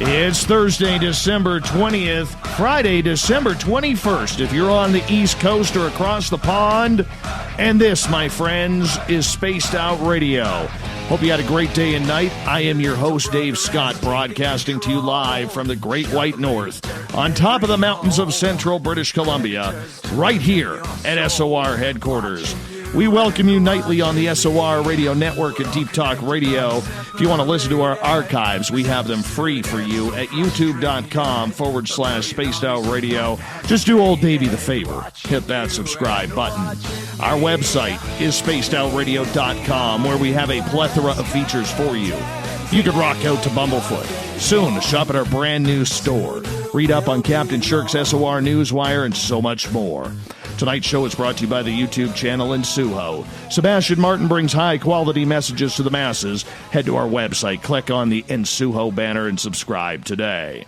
It's Thursday, December 20th, Friday, December 21st, if you're on the East Coast or across the pond. And this, my friends, is Spaced Out Radio. Hope you had a great day and night. I am your host, Dave Scott, broadcasting to you live from the Great White North, on top of the mountains of central British Columbia, right here at SOR headquarters. We welcome you nightly on the SOR Radio Network and Deep Talk Radio. If you want to listen to our archives, we have them free for you at youtube.com/Spaced Out Radio. Just do old Davey the favor. Hit that subscribe button. Our website is spacedoutradio.com, where we have a plethora of features for you. You can rock out to Bumblefoot. Soon, shop at our brand new store. Read up on Captain Shirk's SOR Newswire and so much more. Tonight's show is brought to you by the YouTube channel in Suho. Sebastian Martin brings high-quality messages to the masses. Head to our website, click on the In Suho banner, and subscribe today.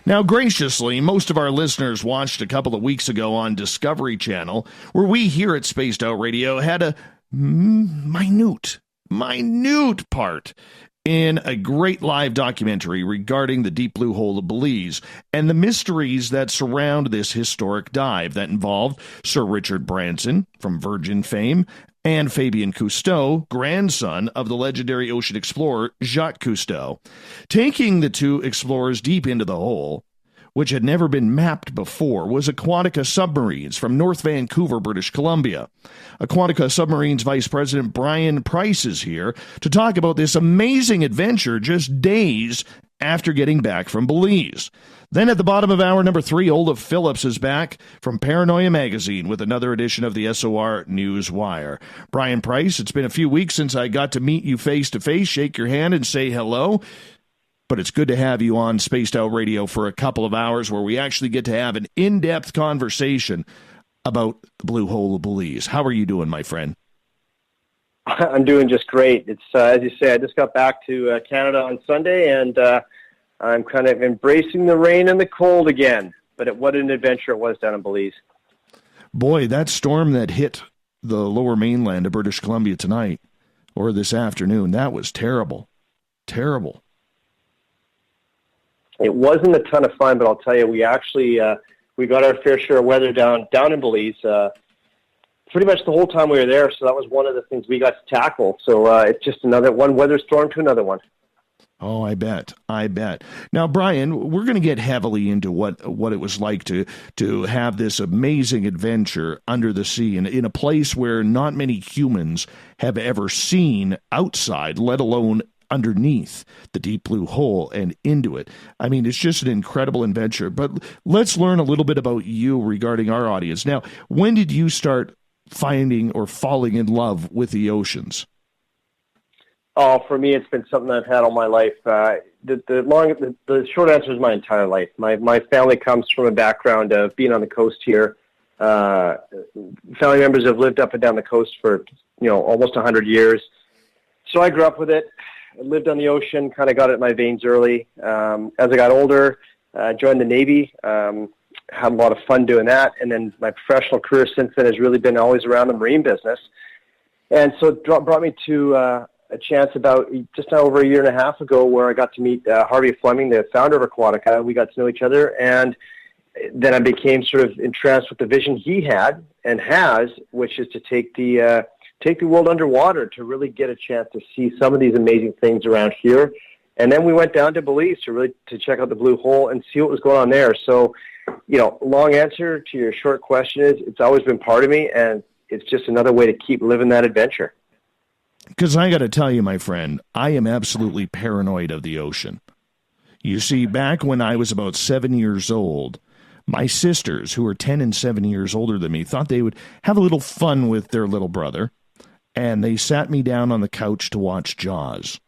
Now, graciously, most of our listeners watched a couple of weeks ago on Discovery Channel, where we here at Spaced Out Radio had a minute part in a great live documentary regarding the deep blue hole of Belize and the mysteries that surround this historic dive that involved Sir Richard Branson from Virgin fame and Fabian Cousteau, grandson of the legendary ocean explorer Jacques Cousteau. Taking the two explorers deep into the hole, which had never been mapped before, was Aquatica Submarines from North Vancouver, British Columbia. Aquatica Submarines Vice President Bryan is here to talk about this amazing adventure just days after getting back from Belize. Then at the bottom of hour number 3, Olaf Phillips is back from Paranoia Magazine with another edition of the SOR Newswire. Bryan Price, it's been a few weeks since I got to meet you face-to-face, shake your hand, and say hello. But it's good to have you on Spaced Out Radio for a couple of hours where we actually get to have an in-depth conversation about the blue hole of Belize. How are you doing, my friend? I'm doing just great. It's as you say, I just got back to Canada on Sunday, and I'm kind of embracing the rain and the cold again. But what an adventure it was down in Belize. Boy, that storm that hit the lower mainland of British Columbia tonight or this afternoon, that was terrible. Terrible. It wasn't a ton of fun, but I'll tell you, we actually we got our fair share of weather down in Belize pretty much the whole time we were there. So that was one of the things we got to tackle. So it's just another one weather storm to another one. Oh, I bet. Now, Bryan, we're going to get heavily into what it was like to have this amazing adventure under the sea in a place where not many humans have ever seen outside, let alone underneath the deep blue hole and into it. I mean, it's just an incredible adventure. But let's learn a little bit about you regarding our audience. Now, when did you start finding or falling in love with the oceans? Oh, for me, it's been something I've had all my life. The short answer is my entire life. My family comes from a background of being on the coast here. Family members have lived up and down the coast for almost 100 years. So I grew up with it. I lived on the ocean, kind of got it in my veins early. As I got older, joined the Navy, had a lot of fun doing that. And then my professional career since then has really been always around the marine business. And so it brought me to a chance about just now over a year and a half ago where I got to meet Harvey Fleming, the founder of Aquatica. We got to know each other. And then I became sort of entranced with the vision he had and has, which is to take the world underwater to really get a chance to see some of these amazing things around here. And then we went down to Belize to check out the blue hole and see what was going on there. So, long answer to your short question is it's always been part of me, and it's just another way to keep living that adventure. Because I got to tell you, my friend, I am absolutely paranoid of the ocean. You see, back when I was about 7 years old, my sisters, who are 10 and 7 years older than me, thought they would have a little fun with their little brother. And they sat me down on the couch to watch Jaws.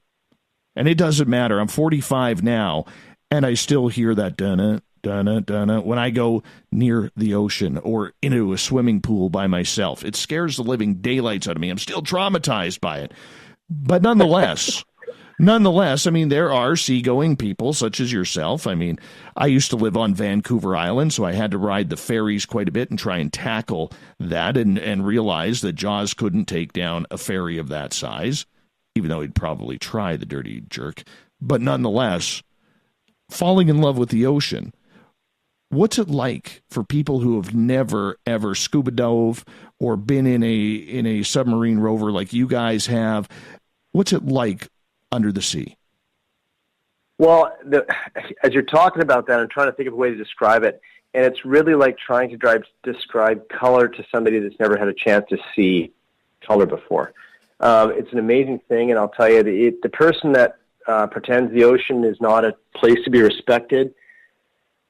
And it doesn't matter. I'm 45 now, and I still hear that dun-na, dun-na, dun-na when I go near the ocean or into a swimming pool by myself. It scares the living daylights out of me. I'm still traumatized by it. But nonetheless, I mean, there are seagoing people such as yourself. I mean, I used to live on Vancouver Island, so I had to ride the ferries quite a bit and try and tackle that and realize that Jaws couldn't take down a ferry of that size, even though he'd probably try, the dirty jerk. But nonetheless, falling in love with the ocean. What's it like for people who have never ever scuba dove or been in a submarine rover like you guys have? What's it like under the sea? Well, as you're talking about that, I'm trying to think of a way to describe it, and it's really like trying to describe color to somebody that's never had a chance to see color before. It's an amazing thing, and I'll tell you, the person that pretends the ocean is not a place to be respected,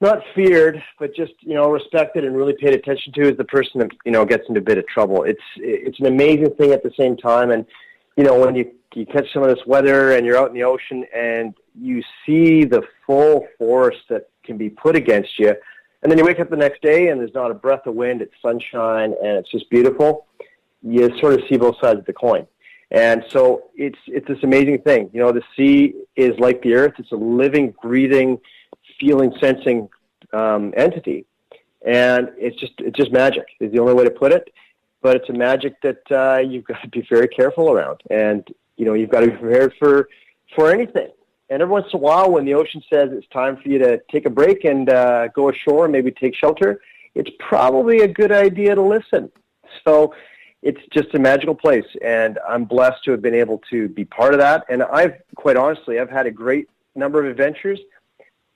not feared, but just, respected and really paid attention to, is the person that, gets into a bit of trouble. It's an amazing thing at the same time, and, when you catch some of this weather and you're out in the ocean and you see the full force that can be put against you, and then you wake up the next day and there's not a breath of wind, it's sunshine, and it's just beautiful, you sort of see both sides of the coin. And so it's this amazing thing. The sea is like the earth. It's a living, breathing, feeling, sensing entity. And it's just magic is the only way to put it. But it's a magic that you've got to be very careful around. And, you've got to be prepared for anything. And every once in a while, when the ocean says it's time for you to take a break and go ashore and maybe take shelter, it's probably a good idea to listen. So it's just a magical place, and I'm blessed to have been able to be part of that. And I've had a great number of adventures.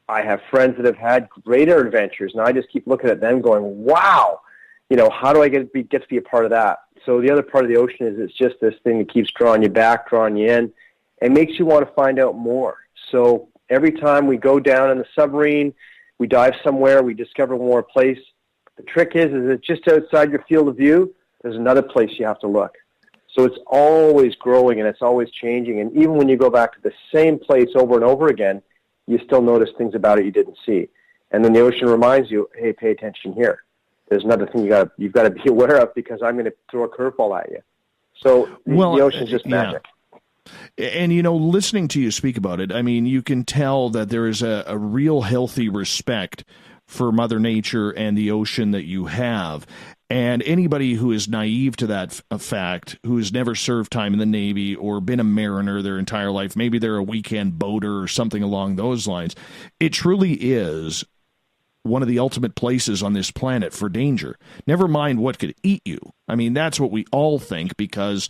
I have friends that have had greater adventures, and I just keep looking at them going, wow, how do I get to be a part of that? So the other part of the ocean is it's just this thing that keeps drawing you back, drawing you in, and makes you want to find out more. So every time we go down in the submarine, we dive somewhere, we discover more place. The trick is that just outside your field of view, there's another place you have to look. So it's always growing and it's always changing. And even when you go back to the same place over and over again, you still notice things about it you didn't see. And then the ocean reminds you, hey, pay attention here. There's another thing you've got to be aware of, because I'm going to throw a curveball at you. So the ocean's just magic. Yeah. And, listening to you speak about it, I mean, you can tell that there is a real healthy respect for Mother Nature and the ocean that you have. And anybody who is naive to that fact, who has never served time in the Navy or been a mariner their entire life, maybe they're a weekend boater or something along those lines, it truly is one of the ultimate places on this planet for danger. Never mind what could eat you. I mean, that's what we all think, because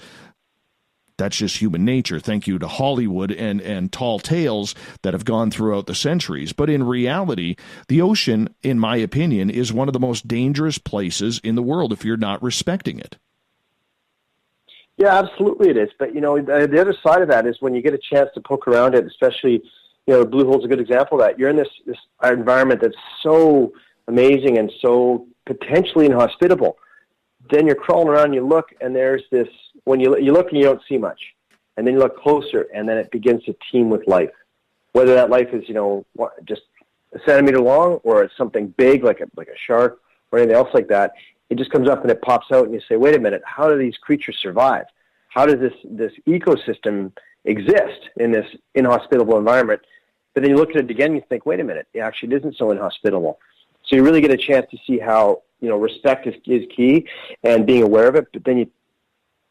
that's just human nature. Thank you to Hollywood and tall tales that have gone throughout the centuries. But in reality, the ocean, in my opinion, is one of the most dangerous places in the world if you're not respecting it. Yeah, absolutely it is. But, the other side of that is when you get a chance to poke around it, especially, the Blue Hole's a good example of that. You're in this environment that's so amazing and so potentially inhospitable. Then you're crawling around and you look, and there's this, when you look and you don't see much, and then you look closer, and then it begins to teem with life. Whether that life is, just a centimeter long, or it's something big like a shark or anything else like that, it just comes up and it pops out, and you say, wait a minute, how do these creatures survive? How does this ecosystem exist in this inhospitable environment? But then you look at it again and you think, wait a minute, it actually isn't so inhospitable. So you really get a chance to see how, respect is key and being aware of it, but then you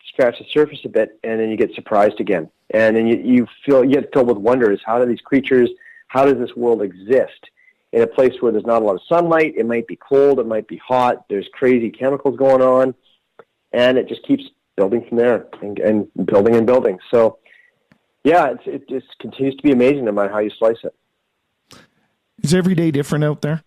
scratch the surface a bit and then you get surprised again. And then you get filled with wonder is how do these creatures, how does this world exist in a place where there's not a lot of sunlight? It might be cold, it might be hot, there's crazy chemicals going on, and it just keeps building from there and building and building. So, yeah, it just continues to be amazing no matter how you slice it. Is every day different out there?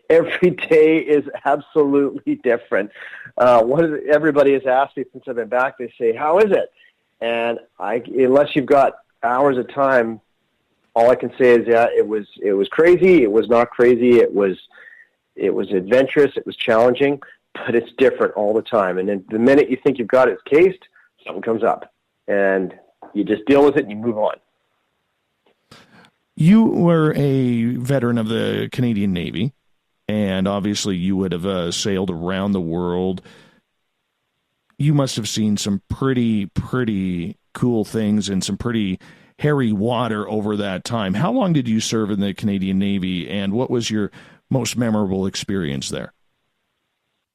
Every day is absolutely different. Everybody has asked me since I've been back, they say, how is it? And unless you've got hours of time, all I can say is, yeah, it was crazy. It was not crazy. It was adventurous. It was challenging, but it's different all the time. And then the minute you think you've got it cased, something comes up. And you just deal with it and you move on. You were a veteran of the Canadian Navy, and obviously you would have sailed around the world. You must have seen some pretty cool things and some pretty hairy water over that time. How long did you serve in the Canadian Navy, and what was your most memorable experience there?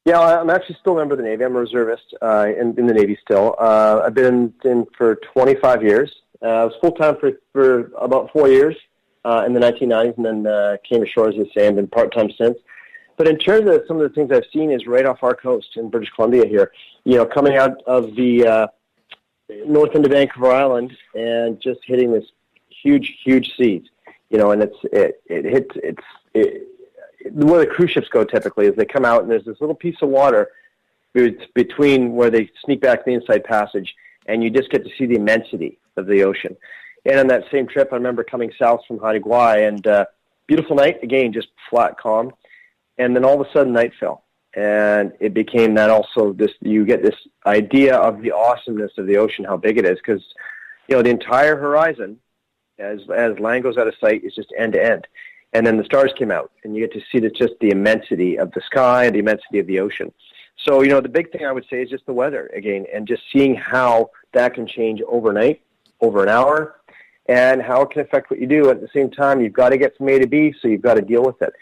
Yeah, I'm actually still a member of the Navy. I'm a reservist in the Navy still. I've been in for 25 years. I was full-time for about 4 years, in the 1990s, and then came ashore, as you say, and been part-time since. But in terms of some of the things I've seen is right off our coast in British Columbia here, coming out of the north end of Vancouver Island and just hitting this huge seas, and where the cruise ships go typically is they come out and there's this little piece of water between where they sneak back the inside passage, and you just get to see the immensity of the ocean. And on that same trip, I remember coming south from Haida Gwaii, and beautiful night, again, just flat calm. And then all of a sudden night fell. And it became that also you get this idea of the awesomeness of the ocean, how big it is, because, the entire horizon, as land goes out of sight, is just end to end. And then the stars came out, and you get to see just the immensity of the sky, the immensity of the ocean. So, the big thing I would say is just the weather, again, and just seeing how that can change overnight, over an hour, and how it can affect what you do. At the same time, you've got to get from A to B, so you've got to deal with it.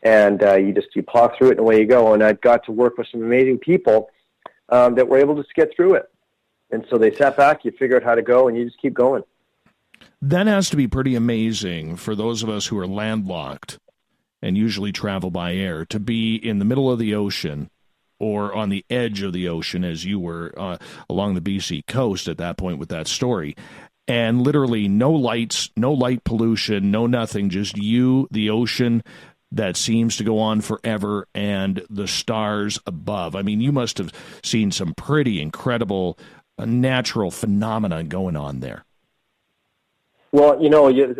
And you plow through it and away you go. And I've got to work with some amazing people that were able to get through it. And so they sat back, you figure out how to go, and you just keep going. That has to be pretty amazing for those of us who are landlocked and usually travel by air, to be in the middle of the ocean or on the edge of the ocean, as you were along the BC coast at that point with that story. And literally no lights, no light pollution, no nothing, just you, the ocean that seems to go on forever, and the stars above. I mean, you must have seen some pretty incredible natural phenomena going on there. Well, you're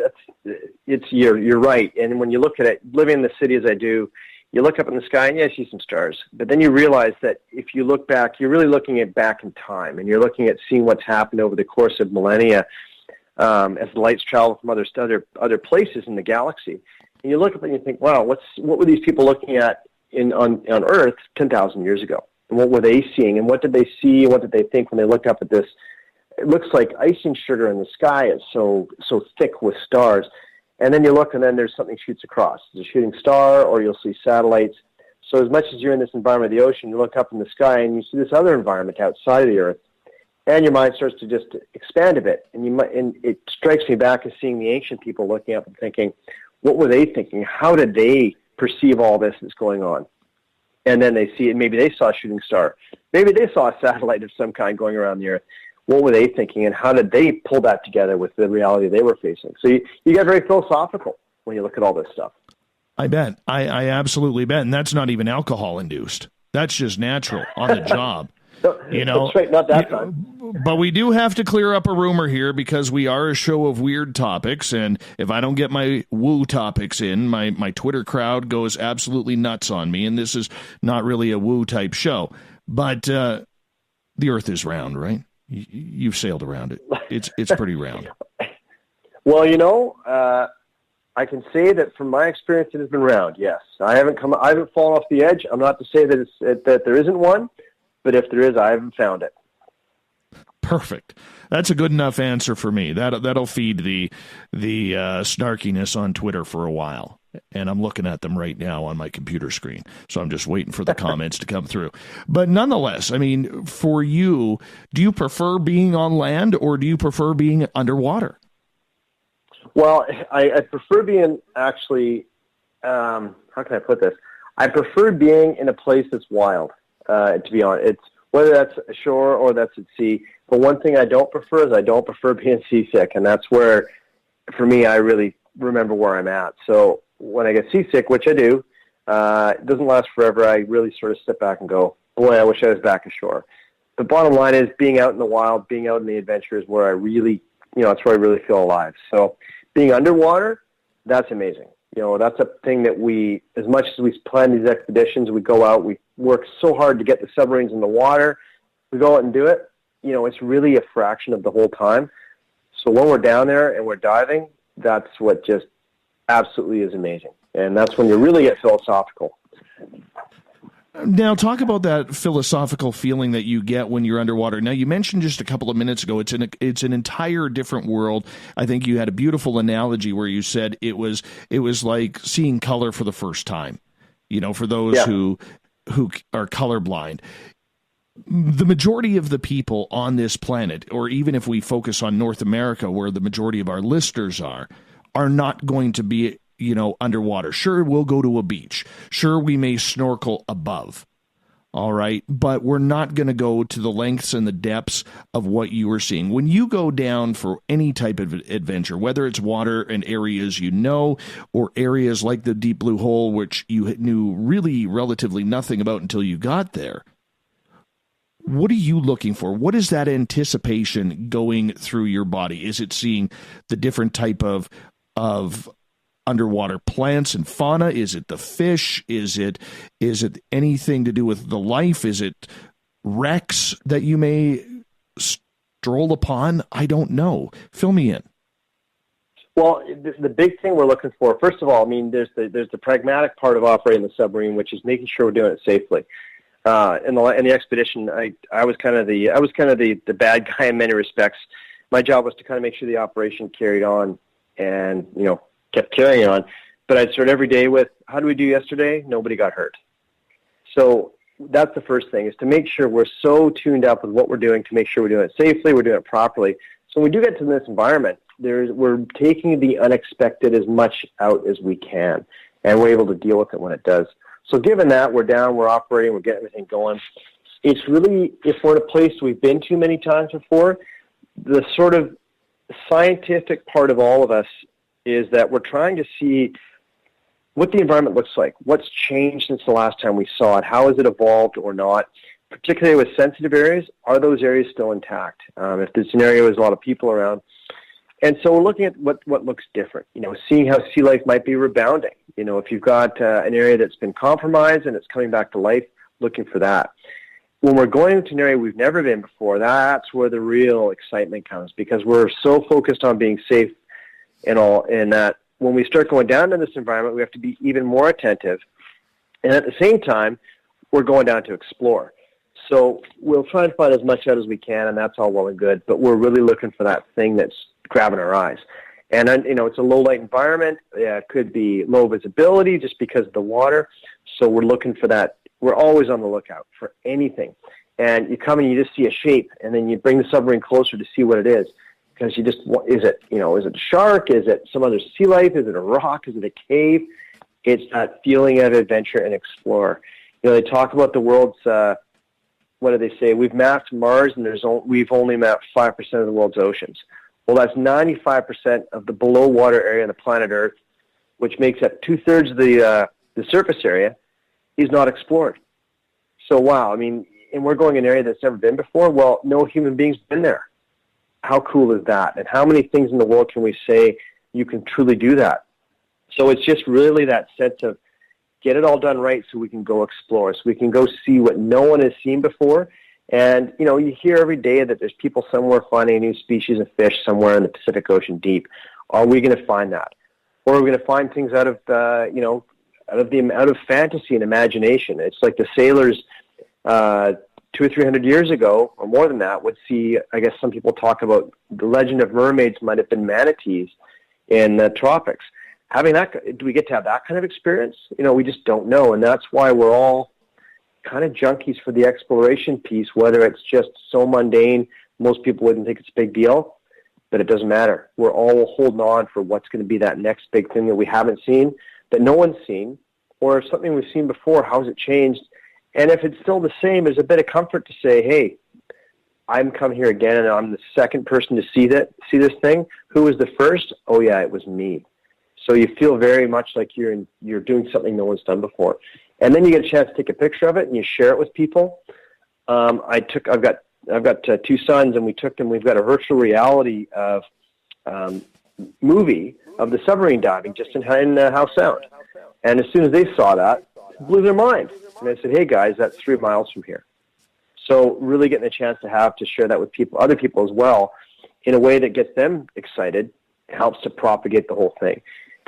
right. And when you look at it, living in the city as I do, you look up in the sky and you see some stars. But then you realize that if you look back, you're really looking at back in time, and you're looking at seeing what's happened over the course of millennia as the lights travel from other places in the galaxy. And you look up and you think, wow, what were these people looking at on Earth 10,000 years ago? And what were they seeing? And what did they see? And what did they think when they looked up at this? It looks like icing sugar in the sky. It's so thick with stars. And then you look, and then there's something shoots across. There's a shooting star, or you'll see satellites. So as much as you're in this environment of the ocean, you look up in the sky and you see this other environment outside of the Earth, and your mind starts to just expand a bit. And it strikes me back as seeing the ancient people looking up and thinking, what were they thinking? How did they perceive all this that's going on? And then they see it. Maybe they saw a shooting star. Maybe they saw a satellite of some kind going around the Earth. What were they thinking, and how did they pull that together with the reality they were facing? So you get very philosophical when you look at all this stuff. I bet. I absolutely bet. And that's not even alcohol-induced. That's just natural on the job. That's right, not that time. But we do have to clear up a rumor here, because we are a show of weird topics, and if I don't get my woo topics in, my Twitter crowd goes absolutely nuts on me, and this is not really a woo type show. But the Earth is round, right? You've sailed around it. It's pretty round. Well, I can say that from my experience, it has been round. Yes, I haven't fallen off the edge. I'm not to say that there isn't one, but if there is, I haven't found it. Perfect. That's a good enough answer for me. That'll feed the snarkiness on Twitter for a while. And I'm looking at them right now on my computer screen. So I'm just waiting for the comments to come through. But nonetheless, I mean, for you, do you prefer being on land, or do you prefer being underwater? Well, I prefer being actually, how can I put this? I prefer being in a place that's wild, to be honest. It's whether that's ashore or that's at sea. But one thing I don't prefer is I don't prefer being seasick. And that's where, for me, I really remember where I'm at. So when I get seasick, which I do, it doesn't last forever. I really sort of sit back and go, boy, I wish I was back ashore. The bottom line is being out in the wild, being out in the adventure is where I really, that's where I really feel alive. So being underwater, that's amazing. That's a thing that we, as much as we plan these expeditions, we go out, we work so hard to get the submarines in the water, we go out and do it. It's really a fraction of the whole time. So when we're down there and we're diving, that's what just absolutely is amazing. And that's when you really get philosophical. Now, talk about that philosophical feeling that you get when you're underwater. Now, you mentioned just a couple of minutes ago, it's an entire different world. I think you had a beautiful analogy where you said it was like seeing color for the first time, for those who are colorblind. The majority of the people on this planet, or even if we focus on North America, where the majority of our listeners are are not going to be, underwater. Sure, we'll go to a beach. Sure, we may snorkel above. All right. But we're not going to go to the lengths and the depths of what you were seeing. When you go down for any type of adventure, whether it's water and areas or areas like the Deep Blue Hole, which you knew really relatively nothing about until you got there, what are you looking for? What is that anticipation going through your body? Is it seeing the different type of underwater plants and fauna? Is it the fish? Is it anything to do with the life? Is it wrecks that you may stroll upon? I don't know. Fill me in. Well, the big thing we're looking for, first of all, I mean, there's the pragmatic part of operating the submarine, which is making sure we're doing it safely. In the expedition, I was kind of the bad guy in many respects. My job was to kind of make sure the operation carried on, and kept carrying on. But I'd start every day with, how do we do yesterday? Nobody got hurt. So that's the first thing, is to make sure we're so tuned up with what we're doing to make sure we're doing it safely, we're doing it properly. So when we do get to this environment, we're taking the unexpected as much out as we can, and we're able to deal with it when it does. So given that, we're down, we're operating, we're getting everything going. It's really, if we're in a place we've been to many times before, the sort of scientific part of all of us is that we're trying to see what the environment looks like, what's changed since the last time we saw it, how has it evolved or not, particularly with sensitive areas. Are those areas still intact? If this scenario has a lot of people around. And so we're looking at what looks different, seeing how sea life might be rebounding. If you've got an area that's been compromised and it's coming back to life, looking for that. When we're going to an area we've never been before, that's where the real excitement comes, because we're so focused on being safe and that when we start going down in this environment, we have to be even more attentive. And at the same time, we're going down to explore. So we'll try and find as much out as we can, and that's all well and good, but we're really looking for that thing that's grabbing our eyes. And, it's a low-light environment. It could be low visibility just because of the water. So we're looking for that. We're always on the lookout for anything. And you come and you just see a shape, and then you bring the submarine closer to see what it is. Because is it a shark? Is it some other sea life? Is it a rock? Is it a cave? It's that feeling of adventure and explore. They talk about the world's, what do they say? We've mapped Mars, and we've only mapped 5% of the world's oceans. Well, that's 95% of the below water area on the planet Earth, which makes up 2/3 of the surface area, is not explored. So, wow, I mean, and we're going in an area that's never been before. Well, no human being's been there. How cool is that? And how many things in the world can we say you can truly do that? So it's just really that sense of get it all done right so we can go explore, so we can go see what no one has seen before. And, you hear every day that there's people somewhere finding a new species of fish somewhere in the Pacific Ocean deep. Are we going to find that? Or are we going to find things out of fantasy and imagination? It's like the sailors 200 or 300 years ago, or more than that, would see, I guess some people talk about the legend of mermaids might have been manatees in the tropics. Do we get to have that kind of experience? We just don't know. And that's why we're all kind of junkies for the exploration piece, whether it's just so mundane, most people wouldn't think it's a big deal, but it doesn't matter. We're all holding on for what's going to be that next big thing that we haven't seen, that no one's seen, or something we've seen before, how's it changed? And if it's still the same, there's a bit of comfort to say, hey, I'm come here again, and I'm the second person to see this thing. Who was the first? Oh, yeah, it was me. So you feel very much like you're doing something no one's done before. And then you get a chance to take a picture of it and you share it with people. I've got two sons, and we took them. We've got a virtual reality of movie of the submarine diving just in Howe Sound. And as soon as they saw that, it blew their mind. And I said, hey guys, that's 3 miles from here. So really getting a chance to share that with people, other people as well, in a way that gets them excited, helps to propagate the whole thing.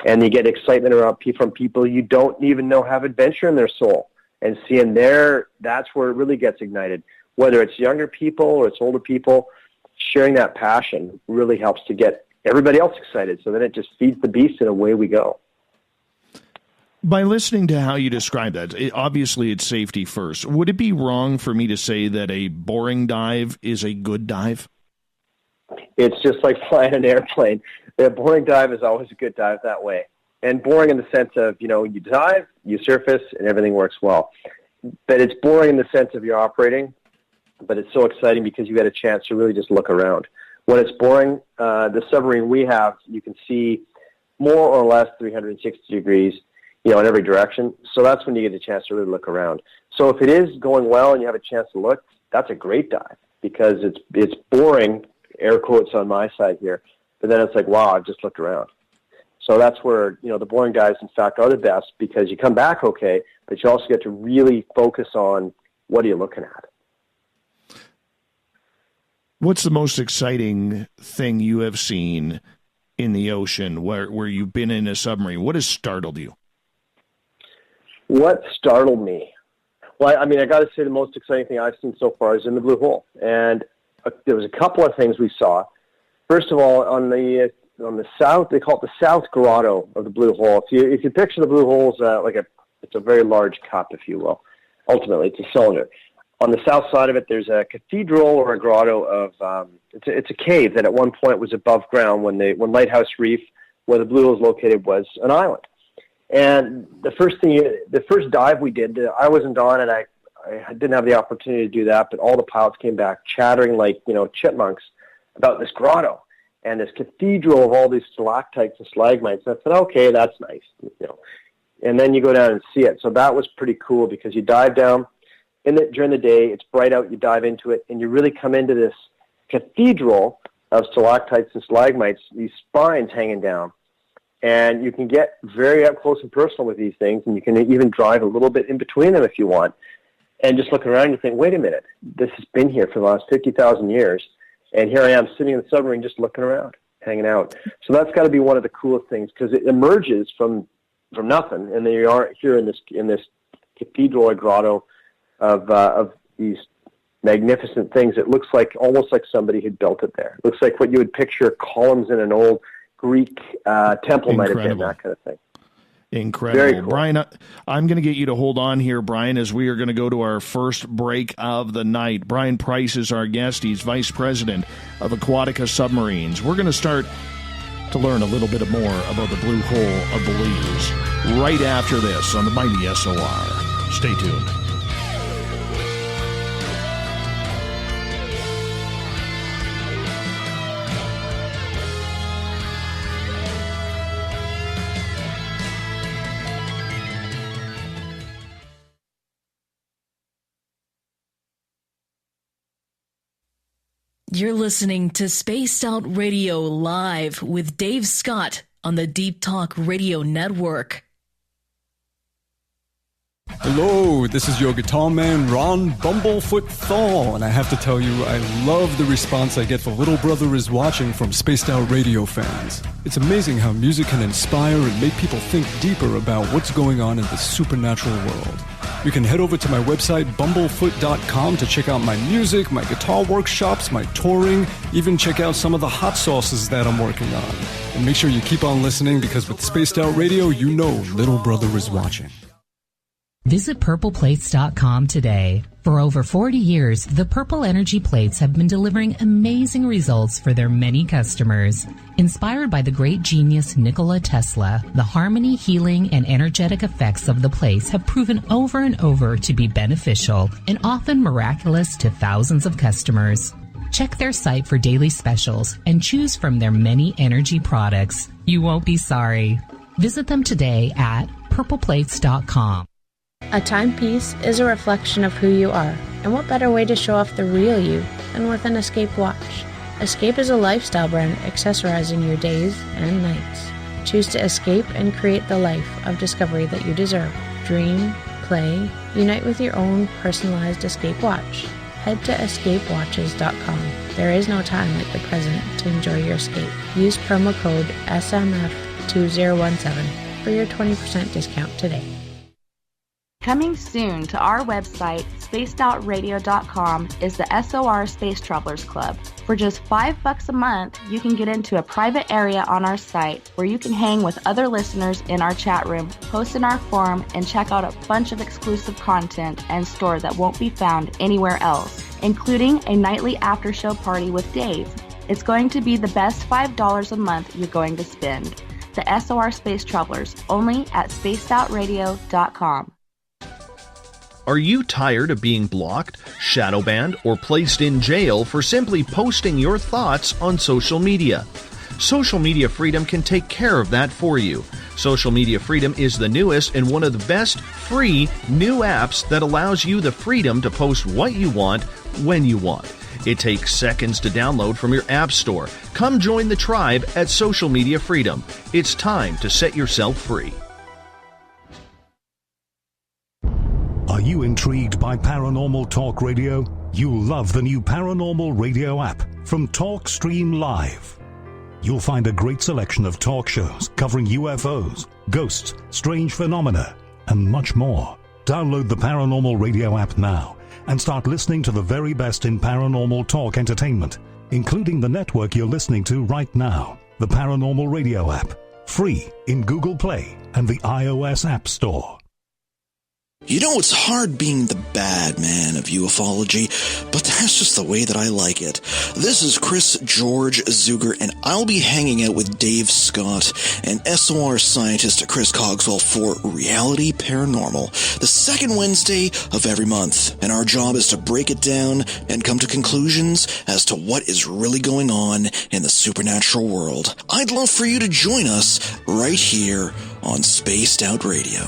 And you get excitement from people you don't even know have adventure in their soul. And seeing that's where it really gets ignited. Whether it's younger people or it's older people, sharing that passion really helps to get everybody else excited. So then it just feeds the beast, and away we go. By listening to how you describe that, obviously it's safety first. Would it be wrong for me to say that a boring dive is a good dive? It's just like flying an airplane. A boring dive is always a good dive that way. And boring in the sense of, you dive, you surface, and everything works well. But it's boring in the sense of you're operating, but it's so exciting because you get a chance to really just look around. When it's boring, the submarine we have, you can see more or less 360 degrees, in every direction. So that's when you get a chance to really look around. So if it is going well and you have a chance to look, that's a great dive because it's boring, air quotes on my side here, but then it's like, wow, I've just looked around. So that's where, the boring dives, in fact, are the best because you come back okay, but you also get to really focus on what are you looking at. What's the most exciting thing you have seen in the ocean where you've been in a submarine? What has startled you? What startled me? Well, I got to say the most exciting thing I've seen so far is in the Blue Hole. And there was a couple of things we saw. First of all, on the south, they call it the South Grotto of the Blue Hole. If you picture the Blue Hole as it's a very large cup, if you will. Ultimately, it's a cylinder. On the south side of it, there's a cathedral or a grotto of it's a cave that at one point was above ground when Lighthouse Reef, where the Blue Hole is located, was an island. And the first dive we did, I wasn't on, and I didn't have the opportunity to do that. But all the pilots came back chattering like chipmunks about this grotto and this cathedral of all these stalactites and stalagmites. And I said, okay, that's nice, And then you go down and see it. So that was pretty cool because you dive down during the day. It's bright out. You dive into it, and you really come into this cathedral of stalactites and stalagmites. These spines hanging down. And you can get very up close and personal with these things, and you can even drive a little bit in between them if you want. And just look around and you think, wait a minute, this has been here for the last 50,000 years, and here I am sitting in the submarine just looking around, hanging out. So that's got to be one of the coolest things because it emerges from nothing, and then you are here in this cathedral or grotto of these magnificent things. It looks like almost like somebody had built it there. It looks like what you would picture columns in an old Greek temple might have been, that kind of thing. Incredible. Very cool. Bryan, I'm going to get you to hold on here, Bryan, as we are going to go to our first break of the night. Bryan Price is our guest. He's Vice President of Aquatica Submarines. We're going to start to learn a little bit more about the Blue Hole of Belize right after this on the Mighty SOR. Stay tuned. You're listening to Spaced Out Radio Live with Dave Scott on the Deep Talk Radio Network. Hello, this is your guitar man, Ron Bumblefoot Thal, and I have to tell you, I love the response I get for Little Brother is Watching from Spaced Out Radio fans. It's amazing how music can inspire and make people think deeper about what's going on in the supernatural world. You can head over to my website, bumblefoot.com, to check out my music, my guitar workshops, my touring, even check out some of the hot sauces that I'm working on. And make sure you keep on listening because with Spaced Out Radio, you know Little Brother is watching. Visit purpleplates.com today. For over 40 years, the Purple Energy Plates have been delivering amazing results for their many customers. Inspired by the great genius Nikola Tesla, the harmony, healing, and energetic effects of the plates have proven over and over to be beneficial and often miraculous to thousands of customers. Check their site for daily specials and choose from their many energy products. You won't be sorry. Visit them today at purpleplates.com. A timepiece is a reflection of who you are, and what better way to show off the real you than with an Escape watch. Escape is a lifestyle brand accessorizing your days and nights. Choose to escape and create the life of discovery that you deserve. Dream, play, unite with your own personalized Escape watch. Head to escapewatches.com. There is no time like the present to enjoy your escape. Use promo code SMF2017 for your 20% discount today. Coming soon to our website, spacedoutradio.com, is the SOR Space Travelers Club. For just $5 a month, you can get into a private area on our site where you can hang with other listeners in our chat room, post in our forum, and check out a bunch of exclusive content and store that won't be found anywhere else, including a nightly after-show party with Dave. It's going to be the best $5 a month you're going to spend. The SOR Space Travelers, only at spacedoutradio.com. Are you tired of being blocked, shadow banned, or placed in jail for simply posting your thoughts on social media? Social Media Freedom can take care of that for you. Social Media Freedom is the newest and one of the best free new apps that allows you the freedom to post what you want, when you want. It takes seconds to download from your app store. Come join the tribe at Social Media Freedom. It's time to set yourself free. Are you intrigued by Paranormal Talk Radio? You'll love the new Paranormal Radio app from TalkStream Live. You'll find a great selection of talk shows covering UFOs, ghosts, strange phenomena, and much more. Download the Paranormal Radio app now and start listening to the very best in paranormal talk entertainment, including the network you're listening to right now, the Paranormal Radio app, free in Google Play and the iOS App Store. You know, it's hard being the bad man of ufology, but that's just the way that I like it. This is Chris George Zuger, and I'll be hanging out with Dave Scott and SOR scientist Chris Cogswell for Reality Paranormal, the second Wednesday of every month. And our job is to break it down and come to conclusions as to what is really going on in the supernatural world. I'd love for you to join us right here on Spaced Out Radio.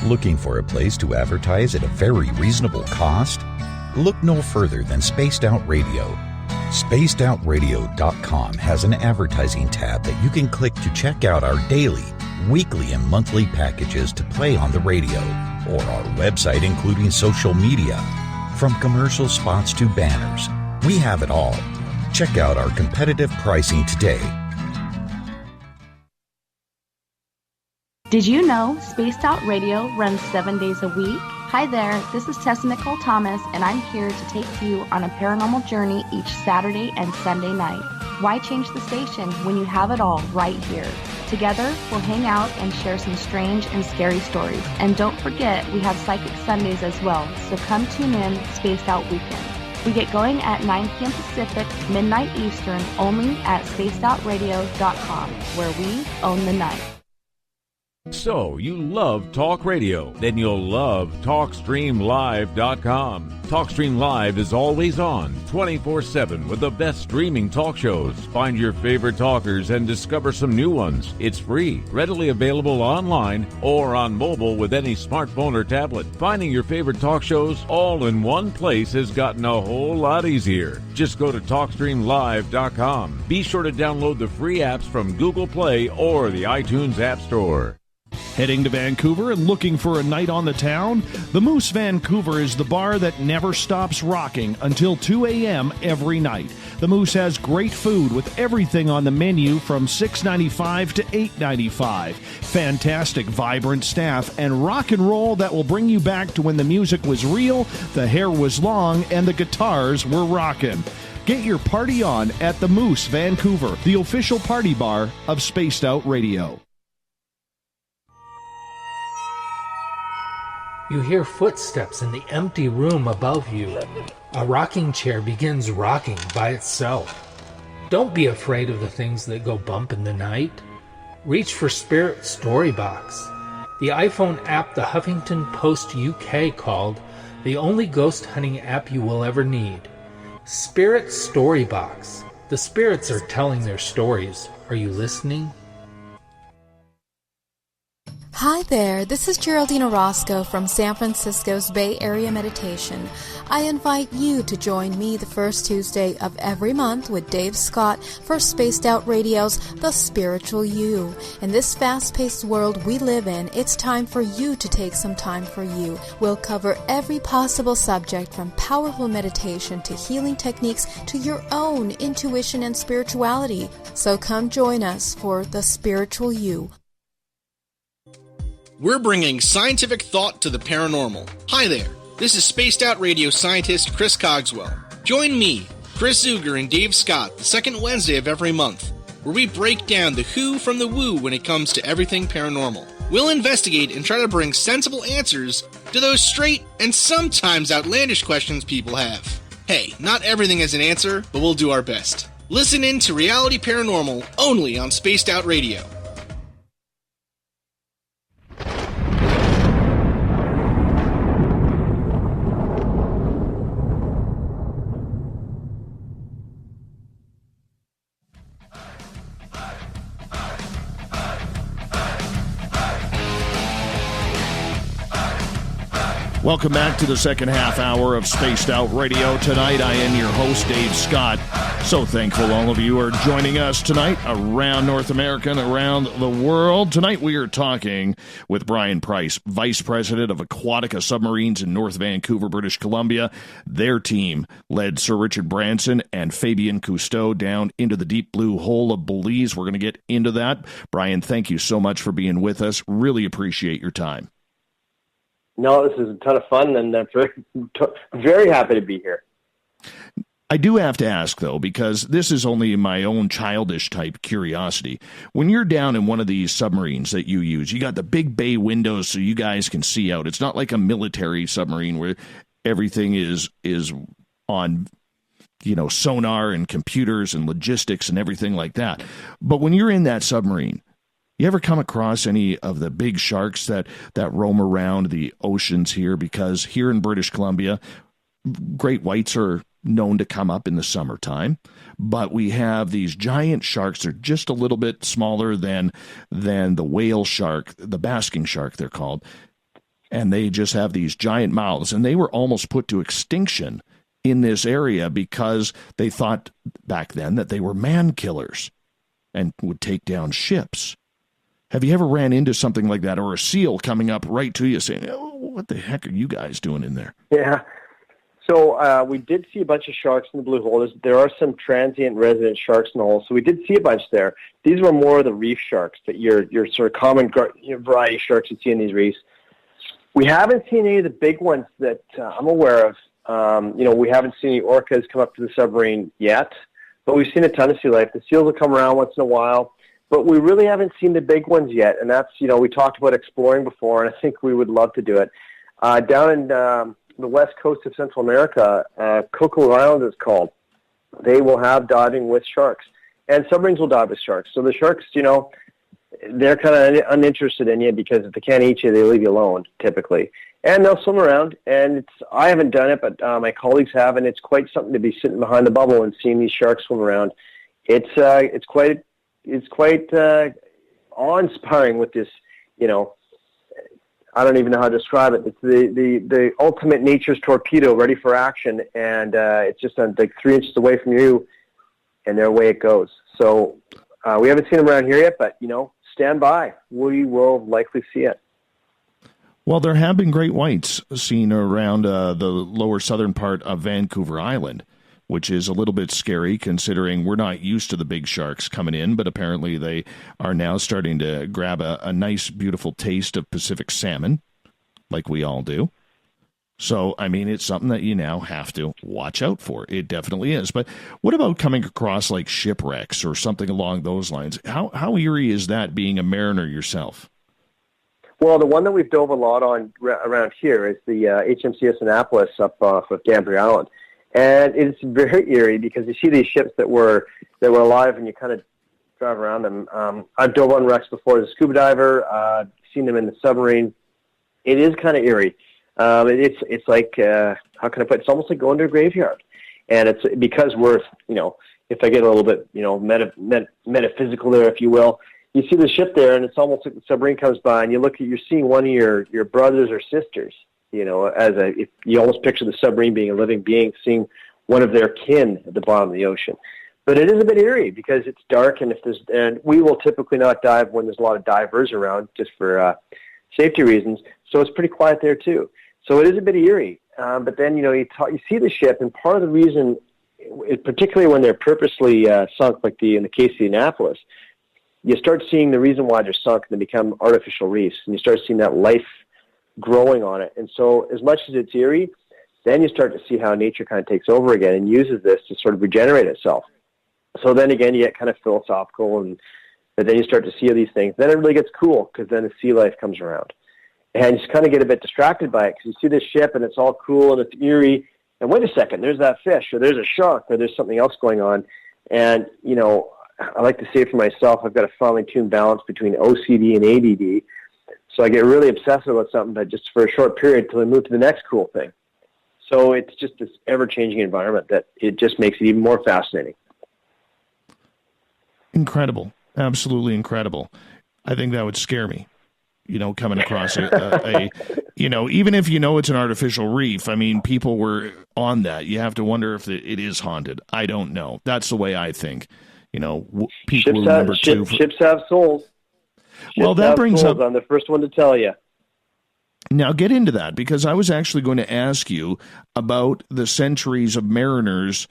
Looking for a place to advertise at a very reasonable cost? Look no further than Spaced Out Radio. SpacedOutRadio.com has an advertising tab that you can click to check out our daily, weekly, and monthly packages to play on the radio, or our website including social media. From commercial spots to banners, we have it all. Check out our competitive pricing today. Did you know Spaced Out Radio runs 7 days a week? Hi there, this is Tessa Nicole Thomas, and I'm here to take you on a paranormal journey each Saturday and Sunday night. Why change the station when you have it all right here? Together, we'll hang out and share some strange and scary stories. And don't forget, we have Psychic Sundays as well, so come tune in Spaced Out Weekend. We get going at 9 p.m. Pacific, midnight Eastern, only at spacedoutradio.com, where we own the night. So, you love talk radio? Then you'll love TalkStreamLive.com. TalkStream Live is always on, 24/7, with the best streaming talk shows. Find your favorite talkers and discover some new ones. It's free, readily available online or on mobile with any smartphone or tablet. Finding your favorite talk shows all in one place has gotten a whole lot easier. Just go to TalkStreamLive.com. Be sure to download the free apps from Google Play or the iTunes App Store. Heading to Vancouver and looking for a night on the town? The Moose Vancouver is the bar that never stops rocking until 2 a.m. every night. The Moose has great food with everything on the menu from $6.95 to $8.95. Fantastic, vibrant staff and rock and roll that will bring you back to when the music was real, the hair was long, and the guitars were rocking. Get your party on at the Moose Vancouver, the official party bar of Spaced Out Radio. You hear footsteps in the empty room above you. A rocking chair begins rocking by itself. Don't be afraid of the things that go bump in the night. Reach for Spirit Storybox, the iPhone app the Huffington Post UK called the only ghost hunting app you will ever need. Spirit Storybox. The spirits are telling their stories. Are you listening? Hi there, this is Geraldine Orozco from San Francisco's Bay Area Meditation. I invite you to join me the first Tuesday of every month with Dave Scott for Spaced Out Radio's The Spiritual You. In this fast-paced world we live in, it's time for you to take some time for you. We'll cover every possible subject from powerful meditation to healing techniques to your own intuition and spirituality. So come join us for The Spiritual You. We're bringing scientific thought to the paranormal. Hi there, this is Spaced Out Radio scientist Chris Cogswell. Join me, Chris Zuger, and Dave Scott the second Wednesday of every month, where we break down the who from the woo when it comes to everything paranormal. We'll investigate and try to bring sensible answers to those straight and sometimes outlandish questions people have. Hey, not everything has an answer, but we'll do our best. Listen in to Reality Paranormal only on Spaced Out Radio. Welcome back to the second half hour of Spaced Out Radio. Tonight, I am your host, Dave Scott. So thankful all of you are joining us tonight around North America and around the world. Tonight, we are talking with Bryan Price, Vice President of Aquatica Submarines in North Vancouver, British Columbia. Their team led Sir Richard Branson and Fabian Cousteau down into the deep blue hole of Belize. We're going to get into that. Bryan, thank you so much for being with us. Really appreciate your time. No, this is a ton of fun, and I'm very happy to be here. I do have to ask, though, because this is only my own childish type curiosity. When you're down in one of these submarines that you use, you got the big bay windows so you guys can see out. It's not like a military submarine where everything is on, sonar and computers and logistics and everything like that. But when you're in that submarine, you ever come across any of the big sharks that roam around the oceans here? Because here in British Columbia, great whites are known to come up in the summertime, but we have these giant sharks. They're just a little bit smaller than the whale shark, the basking shark they're called, and they just have these giant mouths, and they were almost put to extinction in this area because they thought back then that they were man killers and would take down ships. Have you ever ran into something like that, or a seal coming up right to you saying, "Oh, what the heck are you guys doing in there?" Yeah. So we did see a bunch of sharks in the blue hole. There are some transient resident sharks in the hole, so we did see a bunch there. These were more of the reef sharks, that your sort of common variety sharks you see in these reefs. We haven't seen any of the big ones that I'm aware of. We haven't seen any orcas come up to the submarine yet, but we've seen a ton of sea life. The seals will come around once in a while. But we really haven't seen the big ones yet, and that's, we talked about exploring before, and I think we would love to do it. Down in the west coast of Central America, Coco Island is called. They will have diving with sharks, and submarines will dive with sharks. So the sharks, they're kind of uninterested in you because if they can't eat you, they leave you alone, typically. And they'll swim around, and I haven't done it, but my colleagues have, and it's quite something to be sitting behind the bubble and seeing these sharks swim around. It's quite awe-inspiring with this, I don't even know how to describe it. It's the ultimate nature's torpedo ready for action, and it's just like 3 inches away from you, and there away it goes. So we haven't seen them around here yet, but, stand by. We will likely see it. Well, there have been great whites seen around the lower southern part of Vancouver Island, which is a little bit scary considering we're not used to the big sharks coming in, but apparently they are now starting to grab a nice, beautiful taste of Pacific salmon, like we all do. So, it's something that you now have to watch out for. It definitely is. But what about coming across like shipwrecks or something along those lines? How eerie is that, being a mariner yourself? Well, the one that we've dove a lot on around here is the HMCS Annapolis up off of Gambry Island. And it's very eerie because you see these ships that were alive and you kind of drive around them. I've dove on wrecks before as a scuba diver, seen them in the submarine. It is kind of eerie. It's like, how can I put it? It's almost like going to a graveyard. And it's because we're, if I get a little bit, metaphysical there, if you will, you see the ship there and it's almost like the submarine comes by and you're seeing one of your brothers or sisters. If you almost picture the submarine being a living being, seeing one of their kin at the bottom of the ocean. But it is a bit eerie because it's dark, and we will typically not dive when there's a lot of divers around, just for safety reasons. So it's pretty quiet there too. So it is a bit eerie. But then you see the ship, and part of the reason, particularly when they're purposely sunk, like in the case of the Annapolis, you start seeing the reason why they're sunk, and they become artificial reefs, and you start seeing that life growing on it. And so as much as it's eerie, then you start to see how nature kind of takes over again and uses this to sort of regenerate itself. So then again, you get kind of philosophical, but then you start to see these things. Then it really gets cool because then the sea life comes around. And you just kind of get a bit distracted by it because you see this ship and it's all cool and it's eerie, and wait a second, there's that fish, or there's a shark, or there's something else going on. And, you know, I like to say for myself, I've got a finely tuned balance between OCD and ADD. So I get really obsessive about something, but just for a short period till I move to the next cool thing. So it's just this ever-changing environment that it just makes it even more fascinating. Incredible. Absolutely incredible. I think that would scare me, you know, coming across a you know, even if you know it's an artificial reef, I mean, people were on that. You have to wonder if it is haunted. I don't know. That's the way I think. You know, people remember too. Ships have souls. Well, that brings up... I'm the first one to tell you. Now, get into that, because I was actually going to ask you about the centuries of mariners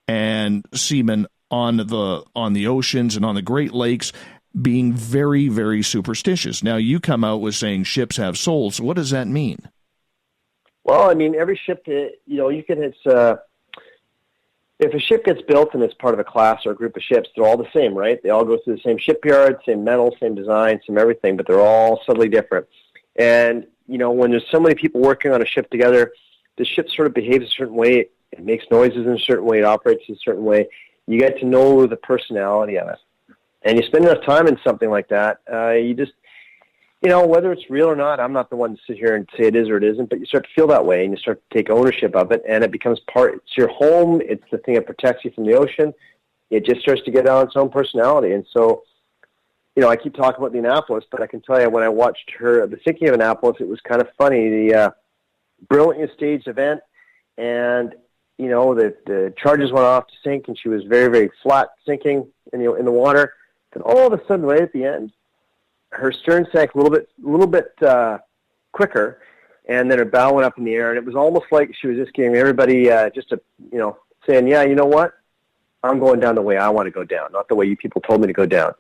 and seamen on the oceans and on the Great Lakes being very, very superstitious. Now, you come out with saying ships have souls. What does that mean? Well, I mean, every ship, you know, if a ship gets built and it's part of a class or a group of ships, they're all the same, right? They all go through the same shipyard, same metal, same design, same everything, but they're all subtly different. And, you know, when there's so many people working on a ship together, the ship sort of behaves a certain way. It makes noises in a certain way. It operates in a certain way. You get to know the personality of it. And you spend enough time in something like that, you just, you know, whether it's real or not, I'm not the one to sit here and say it is or it isn't, but you start to feel that way, and you start to take ownership of it, and it becomes it's your home. It's the thing that protects you from the ocean. It just starts to get on its own personality. And so, you know, I keep talking about the Annapolis, but I can tell you when I watched the sinking of Annapolis, it was kind of funny. The brilliantly staged event, and, you know, the charges went off to sink, and she was very, very flat sinking in the water. Then all of a sudden, right at the end, her stern sank a little bit quicker, and then her bow went up in the air, and it was almost like she was just giving everybody saying, yeah, you know what? I'm going down the way I want to go down, not the way you people told me to go down.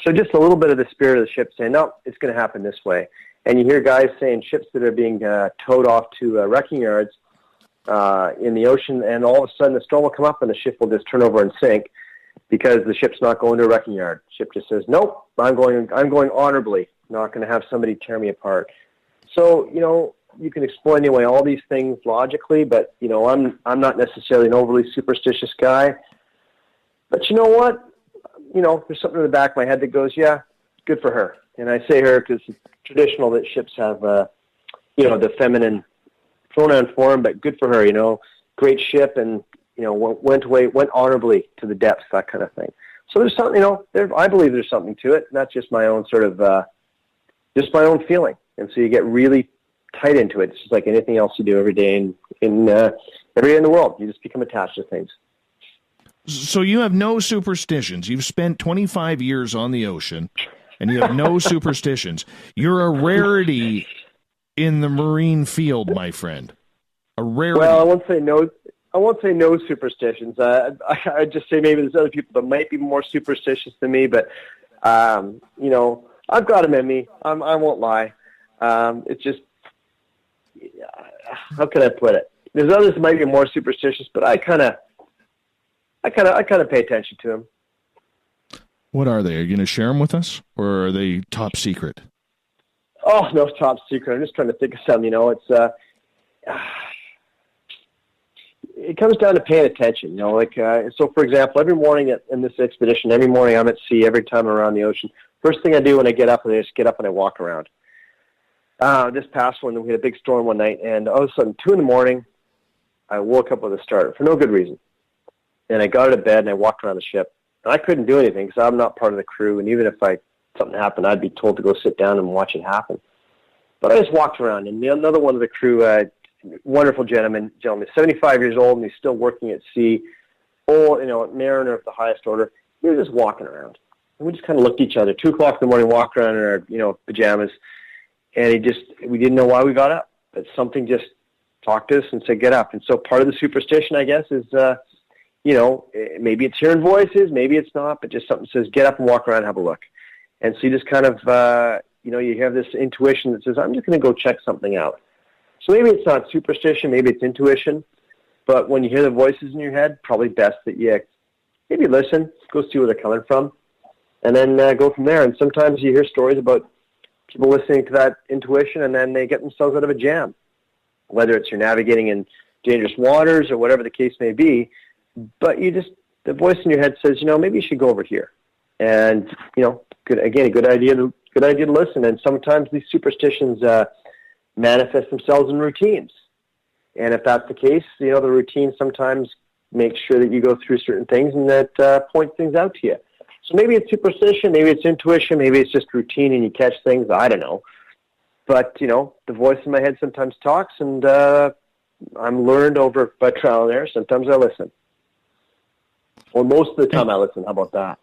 So just a little bit of the spirit of the ship saying, no, it's going to happen this way. And you hear guys saying ships that are being towed off to wrecking yards in the ocean, and all of a sudden the storm will come up and the ship will just turn over and sink because the ship's not going to a wrecking yard. The ship just says, nope, I'm going honorably, not going to have somebody tear me apart. So, you know, you can explain away all these things logically, but, you know, I'm not necessarily an overly superstitious guy. But you know what? You know, there's something in the back of my head that goes, yeah, good for her. And I say her because it's traditional that ships have, you know, the feminine pronoun form, but good for her, you know, great ship, and, you know, went honorably to the depths, that kind of thing. So there's something, you know, I believe there's something to it, not just my own sort of, just my own feeling. And so you get really tight into it. It's just like anything else you do every day in the world. You just become attached to things. So you have no superstitions. You've spent 25 years on the ocean, and you have no superstitions. You're a rarity in the marine field, my friend. A rarity. Well, I won't say no superstitions. I'd just say maybe there's other people that might be more superstitious than me, but, you know, I've got them in me. I won't lie. It's just, how can I put it? There's others that might be more superstitious, but I kind of pay attention to them. What are they? Are you going to share them with us, or are they top secret? Oh, no, top secret. I'm just trying to think of some. You know, it's it comes down to paying attention. You know, like so. For example, every morning in this expedition, every morning I'm at sea. Every time I'm around the ocean, first thing I do when I get up, I just get up and I walk around. This past one, we had a big storm one night, and all of a sudden, 2 a.m, I woke up with a start for no good reason. And I got out of bed and I walked around the ship. And I couldn't do anything because I'm not part of the crew. And even if something happened, I'd be told to go sit down and watch it happen. But I just walked around. And another one of the crew, wonderful gentleman, 75 years old, and he's still working at sea. Old, you know, mariner of the highest order. We were just walking around. And we just kind of looked at each other. 2 o'clock in the morning, walked around in our, you know, pajamas. And we didn't know why we got up. But something just talked to us and said, get up. And so part of the superstition, I guess, is, you know, maybe it's hearing voices, maybe it's not, but just something says, get up and walk around and have a look. And so you just kind of, you know, you have this intuition that says, I'm just going to go check something out. So maybe it's not superstition, maybe it's intuition, but when you hear the voices in your head, probably best that you maybe listen, go see where they're coming from, and then go from there. And sometimes you hear stories about people listening to that intuition, and then they get themselves out of a jam, whether it's you're navigating in dangerous waters or whatever the case may be. But the voice in your head says, maybe you should go over here. And, a good idea to listen. And sometimes these superstitions manifest themselves in routines. And if that's the case, the routine sometimes makes sure that you go through certain things and that points things out to you. So maybe it's superstition, maybe it's intuition, maybe it's just routine and you catch things. I don't know. But, the voice in my head sometimes talks, and I'm learned over by trial and error. Sometimes I listen. Or most of the time I listen. How about that?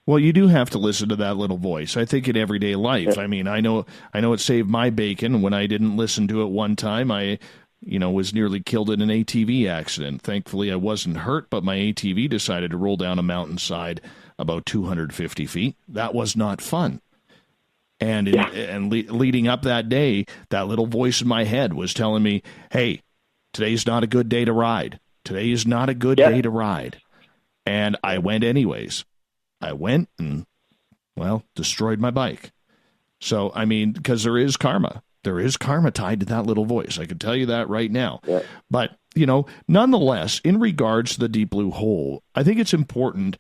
Well, you do have to listen to that little voice. I think in everyday life. Yeah. I mean, I know it saved my bacon. When I didn't listen to it one time, I was nearly killed in an ATV accident. Thankfully, I wasn't hurt, but my ATV decided to roll down a mountainside about 250 feet. That was not fun. And leading up that day, that little voice in my head was telling me, hey, today's not a good day to ride. Today is not a good day to ride. And I went anyways. I went and, destroyed my bike. So, I mean, because there is karma. There is karma tied to that little voice. I can tell you that right now. Yeah. But, nonetheless, in regards to the deep blue hole, I think it's important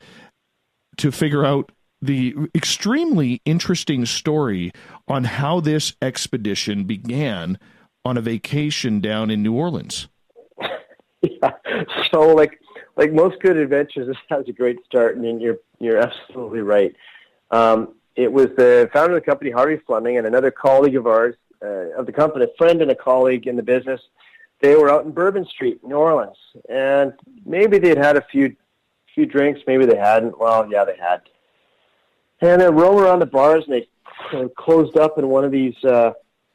to figure out the extremely interesting story on how this expedition began on a vacation down in New Orleans. Yeah. So, like most good adventures, this has a great start, and you're absolutely right. It was the founder of the company, Harvey Fleming, and another colleague of ours, of the company, a friend and a colleague in the business. They were out in Bourbon Street, New Orleans, and maybe they'd had a few drinks, maybe they hadn't. Well, yeah, they had. And they roamed around the bars, and they closed up in one of these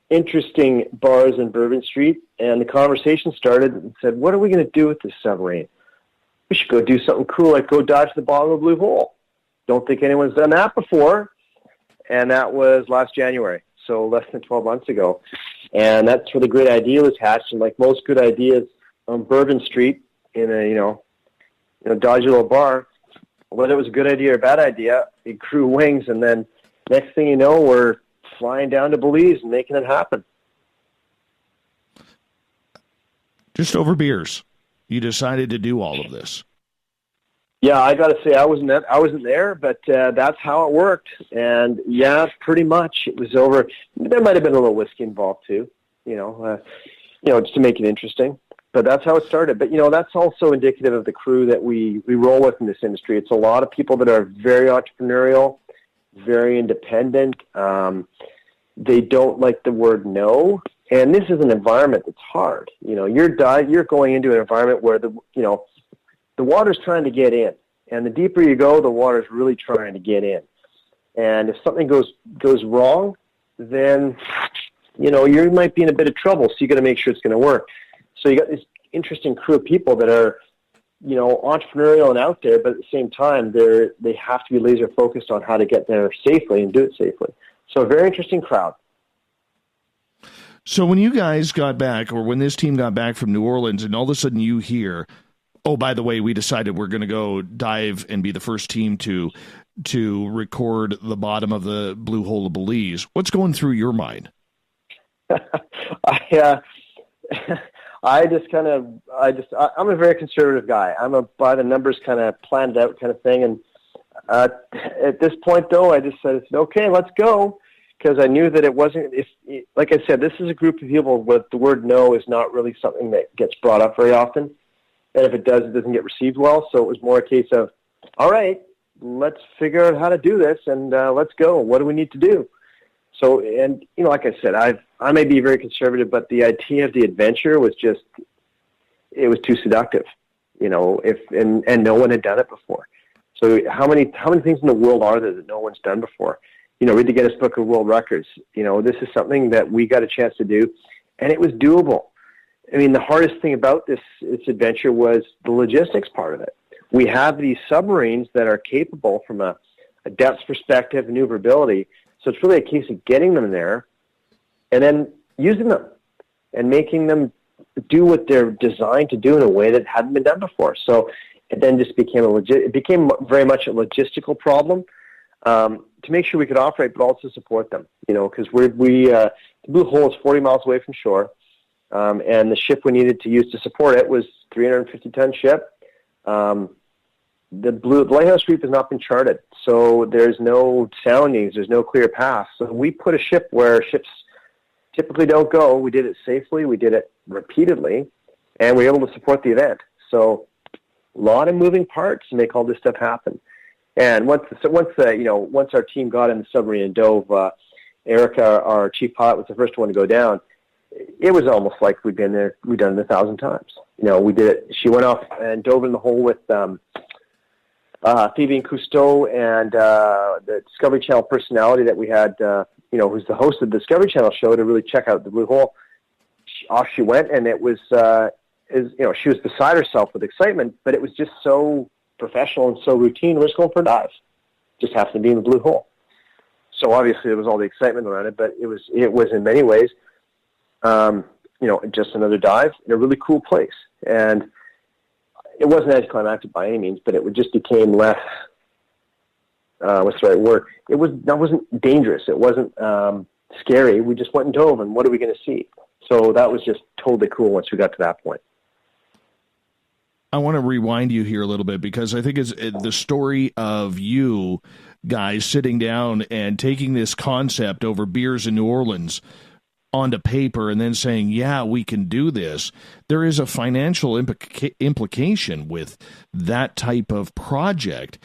interesting bars in Bourbon Street, and the conversation started and said, what are we going to do with this submarine? We should go do something cool, like go dive to the bottom of the blue hole. Don't think anyone's done that before. And that was last January, so less than 12 months ago. And that's where the great idea was hatched. And like most good ideas on Bourbon Street in a dodgy little bar, whether it was a good idea or a bad idea, it grew wings. And then next thing you know, we're flying down to Belize and making it happen. Just over beers, you decided to do all of this. Yeah, I got to say I wasn't there, but that's how it worked. And yeah, pretty much it was over. There might have been a little whiskey involved too, just to make it interesting. But that's how it started. But that's also indicative of the crew that we roll with in this industry. It's a lot of people that are very entrepreneurial, very independent. They don't like the word no. And this is an environment that's hard. You're going into an environment where the water's trying to get in, and the deeper you go, the water's really trying to get in. And if something goes wrong, then you might be in a bit of trouble. So you got to make sure it's going to work. So you got this interesting crew of people that are, entrepreneurial and out there, but at the same time, they have to be laser focused on how to get there safely and do it safely. So a very interesting crowd. So when you guys got back, or when this team got back from New Orleans, and all of a sudden you hear, oh, by the way, we decided we're going to go dive and be the first team to record the bottom of the blue hole of Belize. What's going through your mind? I'm a very conservative guy. I'm a by the numbers kind of planned out kind of thing. And at this point, though, I just said, okay, let's go. Because I knew that it wasn't, like I said, this is a group of people where the word no is not really something that gets brought up very often. And if it does, it doesn't get received well. So it was more a case of, all right, let's figure out how to do this, and let's go. What do we need to do? So, and, like I said, I may be very conservative, but the idea of the adventure was just, it was too seductive, and no one had done it before. So how many things in the world are there that no one's done before? Read the Guinness Book of World Records. This is something that we got a chance to do, and it was doable. I mean, the hardest thing about this adventure was the logistics part of it. We have these submarines that are capable from a depth perspective, maneuverability. So it's really a case of getting them there and then using them and making them do what they're designed to do in a way that hadn't been done before. So it then just became very much a logistical problem to make sure we could operate, but also support them. Because the Blue Hole is 40 miles away from shore. And the ship we needed to use to support it was 350-ton ship. The lighthouse reef has not been charted, so there's no soundings, there's no clear path. So we put a ship where ships typically don't go. We did it safely, we did it repeatedly, and we were able to support the event. So a lot of moving parts to make all this stuff happen. And once our team got in the submarine and dove, Erica, our chief pilot, was the first one to go down. It was almost like we'd done it 1,000 times. We did it. She went off and dove in the hole with Fabian Cousteau and the Discovery Channel personality that we had, who's the host of the Discovery Channel show, to really check out the blue hole. Off she went, and it was, she was beside herself with excitement, but it was just so professional and so routine. We're just going for a dive. Just happened to be in the blue hole. So obviously there was all the excitement around it, but it was in many ways, just another dive in a really cool place. And it wasn't anticlimactic by any means, but it just became less, what's the right word? That wasn't dangerous. It wasn't scary. We just went and dove, and what are we going to see? So that was just totally cool once we got to that point. I want to rewind you here a little bit, because I think it's the story of you guys sitting down and taking this concept over beers in New Orleans onto paper and then saying, yeah, we can do this. There is a financial implication with that type of project.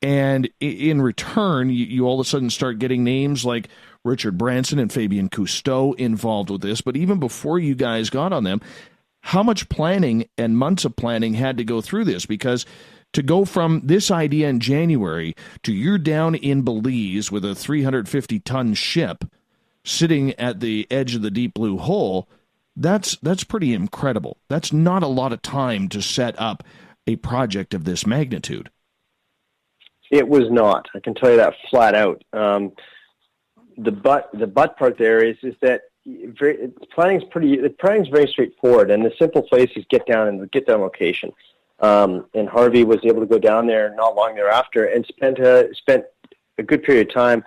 And in return, you all of a sudden start getting names like Richard Branson and Fabian Cousteau involved with this. But even before you guys got on them, how much planning and months of planning had to go through this? Because to go from this idea in January to you're down in Belize with a 350-ton ship sitting at the edge of the deep blue hole, that's pretty incredible. That's not a lot of time to set up a project of this magnitude. It was not. I can tell you that flat out. The but part there is that planning's very straightforward, and the simple place is get down location. And Harvey was able to go down there not long thereafter and spent a good period of time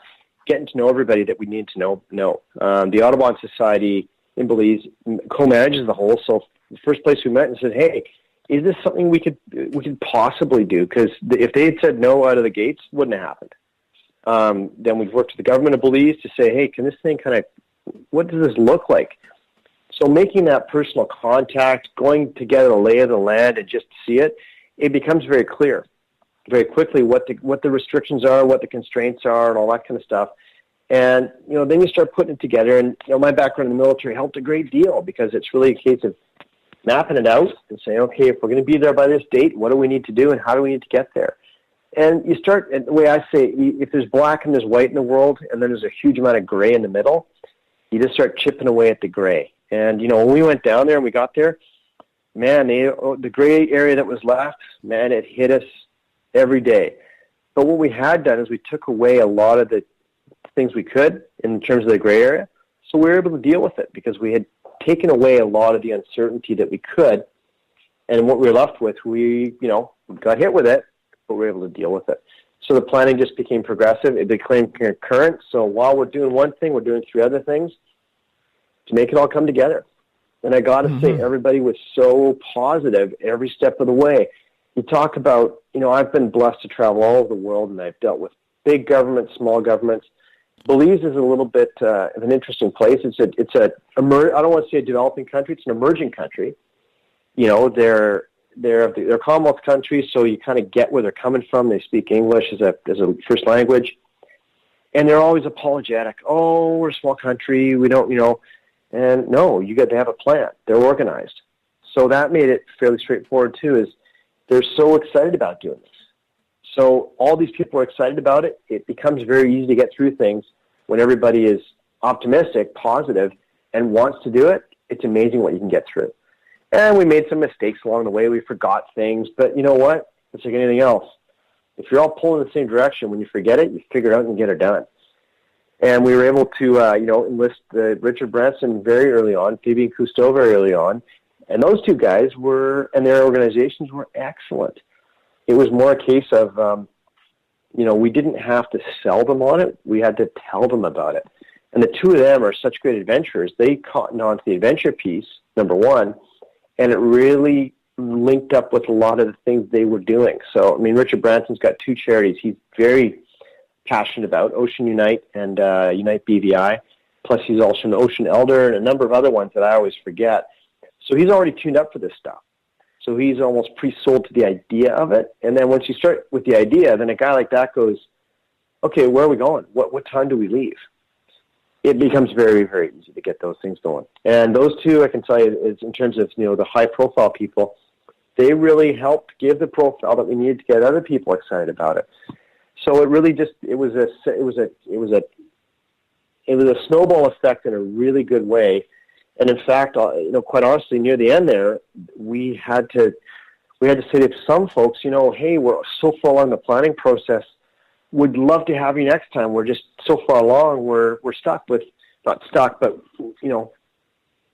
getting to know everybody that we need to know. The Audubon Society in Belize co-manages the whole. So the first place we met and said, hey, is this something we could possibly do? Because if they had said no out of the gates, it wouldn't have happened. Then we've worked with the government of Belize to say, hey, can this thing what does this look like? So making that personal contact, going to get a lay of the land and just see it, it becomes very clear very quickly what the restrictions are, what the constraints are, and all that kind of stuff. And, then you start putting it together. And, my background in the military helped a great deal, because it's really a case of mapping it out and saying, okay, if we're going to be there by this date, what do we need to do and how do we need to get there? And you start, and the way I say, if there's black and there's white in the world, and then there's a huge amount of gray in the middle, you just start chipping away at the gray. And, when we went down there and we got there, man, the gray area that was left, man, it hit us every day. But what we had done is we took away a lot of the things we could in terms of the gray area. So we were able to deal with it because we had taken away a lot of the uncertainty that we could. And what we were left with, we got hit with it, but we were able to deal with it. So the planning just became progressive. It became concurrent. So while we're doing one thing, we're doing 3 other things to make it all come together. And I got to say, everybody was so positive every step of the way. You talk about, I've been blessed to travel all over the world, and I've dealt with big governments, small governments. Belize is a little bit of an interesting place. I don't want to say a developing country. It's an emerging country. They're a Commonwealth country, so you kind of get where they're coming from. They speak English as a first language, and they're always apologetic. Oh, we're a small country. We don't, And no, you got to have a plan. They're organized. So that made it fairly straightforward too, is they're so excited about doing this. So all these people are excited about it. It becomes very easy to get through things when everybody is optimistic, positive, and wants to do it. It's amazing what you can get through. And we made some mistakes along the way. We forgot things. But you know what? It's like anything else. If you're all pulling in the same direction, when you forget it, you figure it out and get it done. And we were able to, enlist Richard Branson very early on, Fabian Cousteau very early on. And those 2 guys and their organizations were excellent. It was more a case of, we didn't have to sell them on it. We had to tell them about it. And the two of them are such great adventurers. They caught on to the adventure piece, number one, and it really linked up with a lot of the things they were doing. So, I mean, Richard Branson's got two charities he's very passionate about, Ocean Unite and Unite BVI. Plus, he's also an Ocean Elder and a number of other ones that I always forget. So he's already tuned up for this stuff. So he's almost pre-sold to the idea of it. And then once you start with the idea, then a guy like that goes, okay, where are we going? What time do we leave? It becomes very, very easy to get those things going. And those two, I can tell you, is in terms of, the high-profile people, they really helped give the profile that we needed to get other people excited about it. So it really just it was a snowball effect in a really good way. And in fact, quite honestly, near the end there, we had to say to some folks, hey, we're so far along the planning process. Would love to have you next time. We're just so far along. We're stuck with, not stuck, but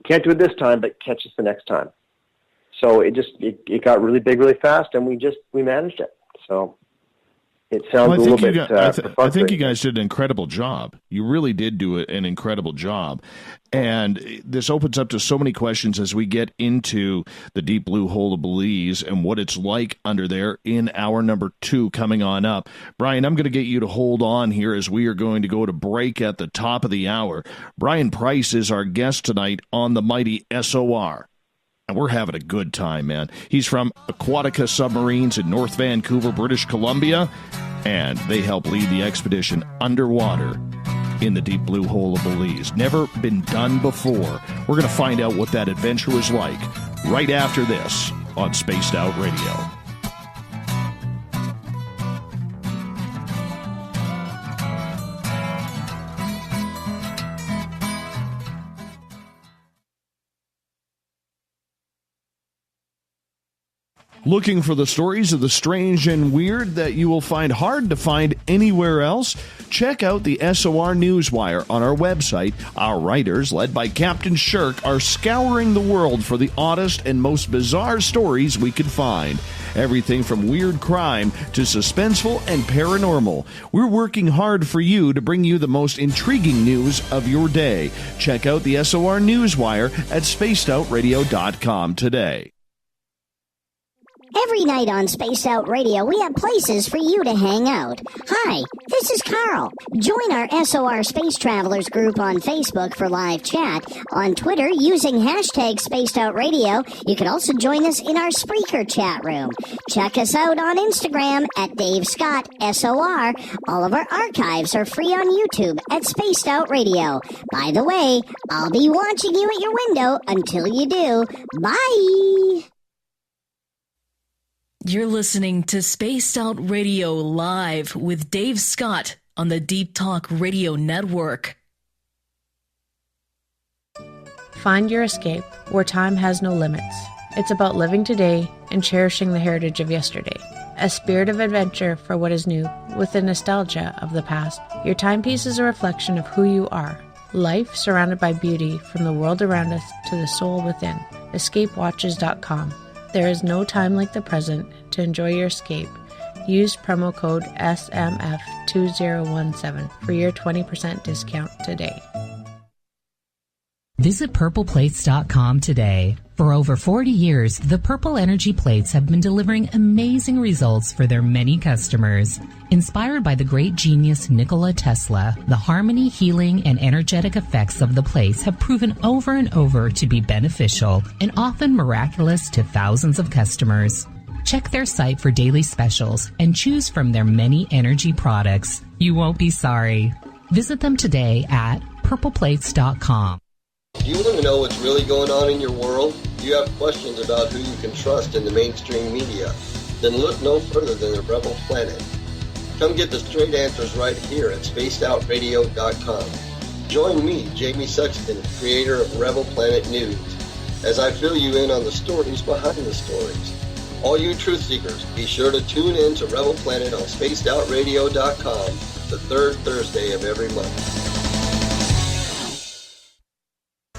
can't do it this time, but catch us the next time. So it got really big really fast, and we managed it. So it sounds a little bit. I think you guys did an incredible job. You really did do an incredible job. And this opens up to so many questions as we get into the deep blue hole of Belize and what it's like under there in hour number 2 coming on up. Bryan, I'm going to get you to hold on here as we are going to go to break at the top of the hour. Bryan Price is our guest tonight on the mighty SOR. And we're having a good time, man. He's from Aquatica Submarines in North Vancouver, British Columbia, and they help lead the expedition underwater in the deep blue hole of Belize. Never been done before. We're going to find out what that adventure was like right after this on Spaced Out Radio. Looking for the stories of the strange and weird that you will find hard to find anywhere else? Check out the SOR Newswire on our website. Our writers, led by Captain Shirk, are scouring the world for the oddest and most bizarre stories we could find. Everything from weird crime to suspenseful and paranormal. We're working hard for you to bring you the most intriguing news of your day. Check out the SOR Newswire at spacedoutradio.com today. Every night on Spaced Out Radio, we have places for you to hang out. Hi, this is Carl. Join our SOR Space Travelers group on Facebook for live chat. On Twitter, using hashtag Spaced Out Radio, you can also join us in our Spreaker chat room. Check us out on Instagram at Dave Scott SOR. All of our archives are free on YouTube at Spaced Out Radio. By the way, I'll be watching you at your window until you do. Bye! You're listening to Spaced Out Radio Live with Dave Scott on the Deep Talk Radio Network. Find your escape where time has no limits. It's about living today and cherishing the heritage of yesterday. A spirit of adventure for what is new with the nostalgia of the past. Your timepiece is a reflection of who you are. Life surrounded by beauty from the world around us to the soul within. EscapeWatches.com. There is no time like the present to enjoy your escape. Use promo code SMF2017 for your 20% discount today. Visit purpleplates.com today. For over 40 years, the Purple Energy Plates have been delivering amazing results for their many customers. Inspired by the great genius Nikola Tesla, the harmony, healing, and energetic effects of the plates have proven over and over to be beneficial and often miraculous to thousands of customers. Check their site for daily specials and choose from their many energy products. You won't be sorry. Visit them today at purpleplates.com. Do you want to know what's really going on in your world? Do you have questions about who you can trust in the mainstream media? Then look no further than the Rebel Planet. Come get the straight answers right here at spacedoutradio.com. Join me, Jamie Sexton, creator of Rebel Planet News, as I fill you in on the stories behind the stories. All you truth seekers, be sure to tune in to Rebel Planet on spacedoutradio.com the third Thursday of every month.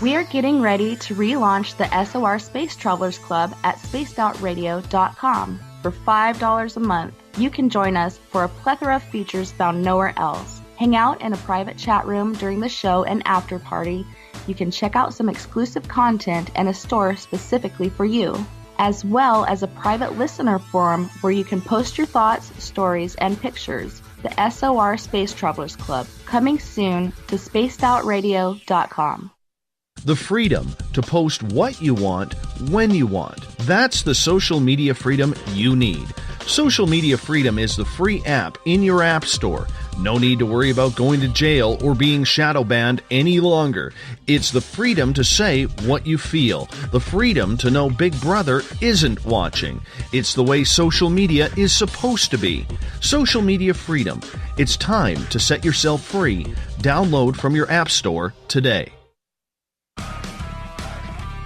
We are getting ready to relaunch the SOR Space Travelers Club at spacedoutradio.com. For $5 a month, you can join us for a plethora of features found nowhere else. Hang out in a private chat room during the show and after party. You can check out some exclusive content and a store specifically for you, as well as a private listener forum where you can post your thoughts, stories, and pictures. The SOR Space Travelers Club, coming soon to spacedoutradio.com. The freedom to post what you want, when you want. That's the social media freedom you need. Social Media Freedom is the free app in your app store. No need to worry about going to jail or being shadow banned any longer. It's the freedom to say what you feel. The freedom to know Big Brother isn't watching. It's the way social media is supposed to be. Social Media Freedom. It's time to set yourself free. Download from your app store today.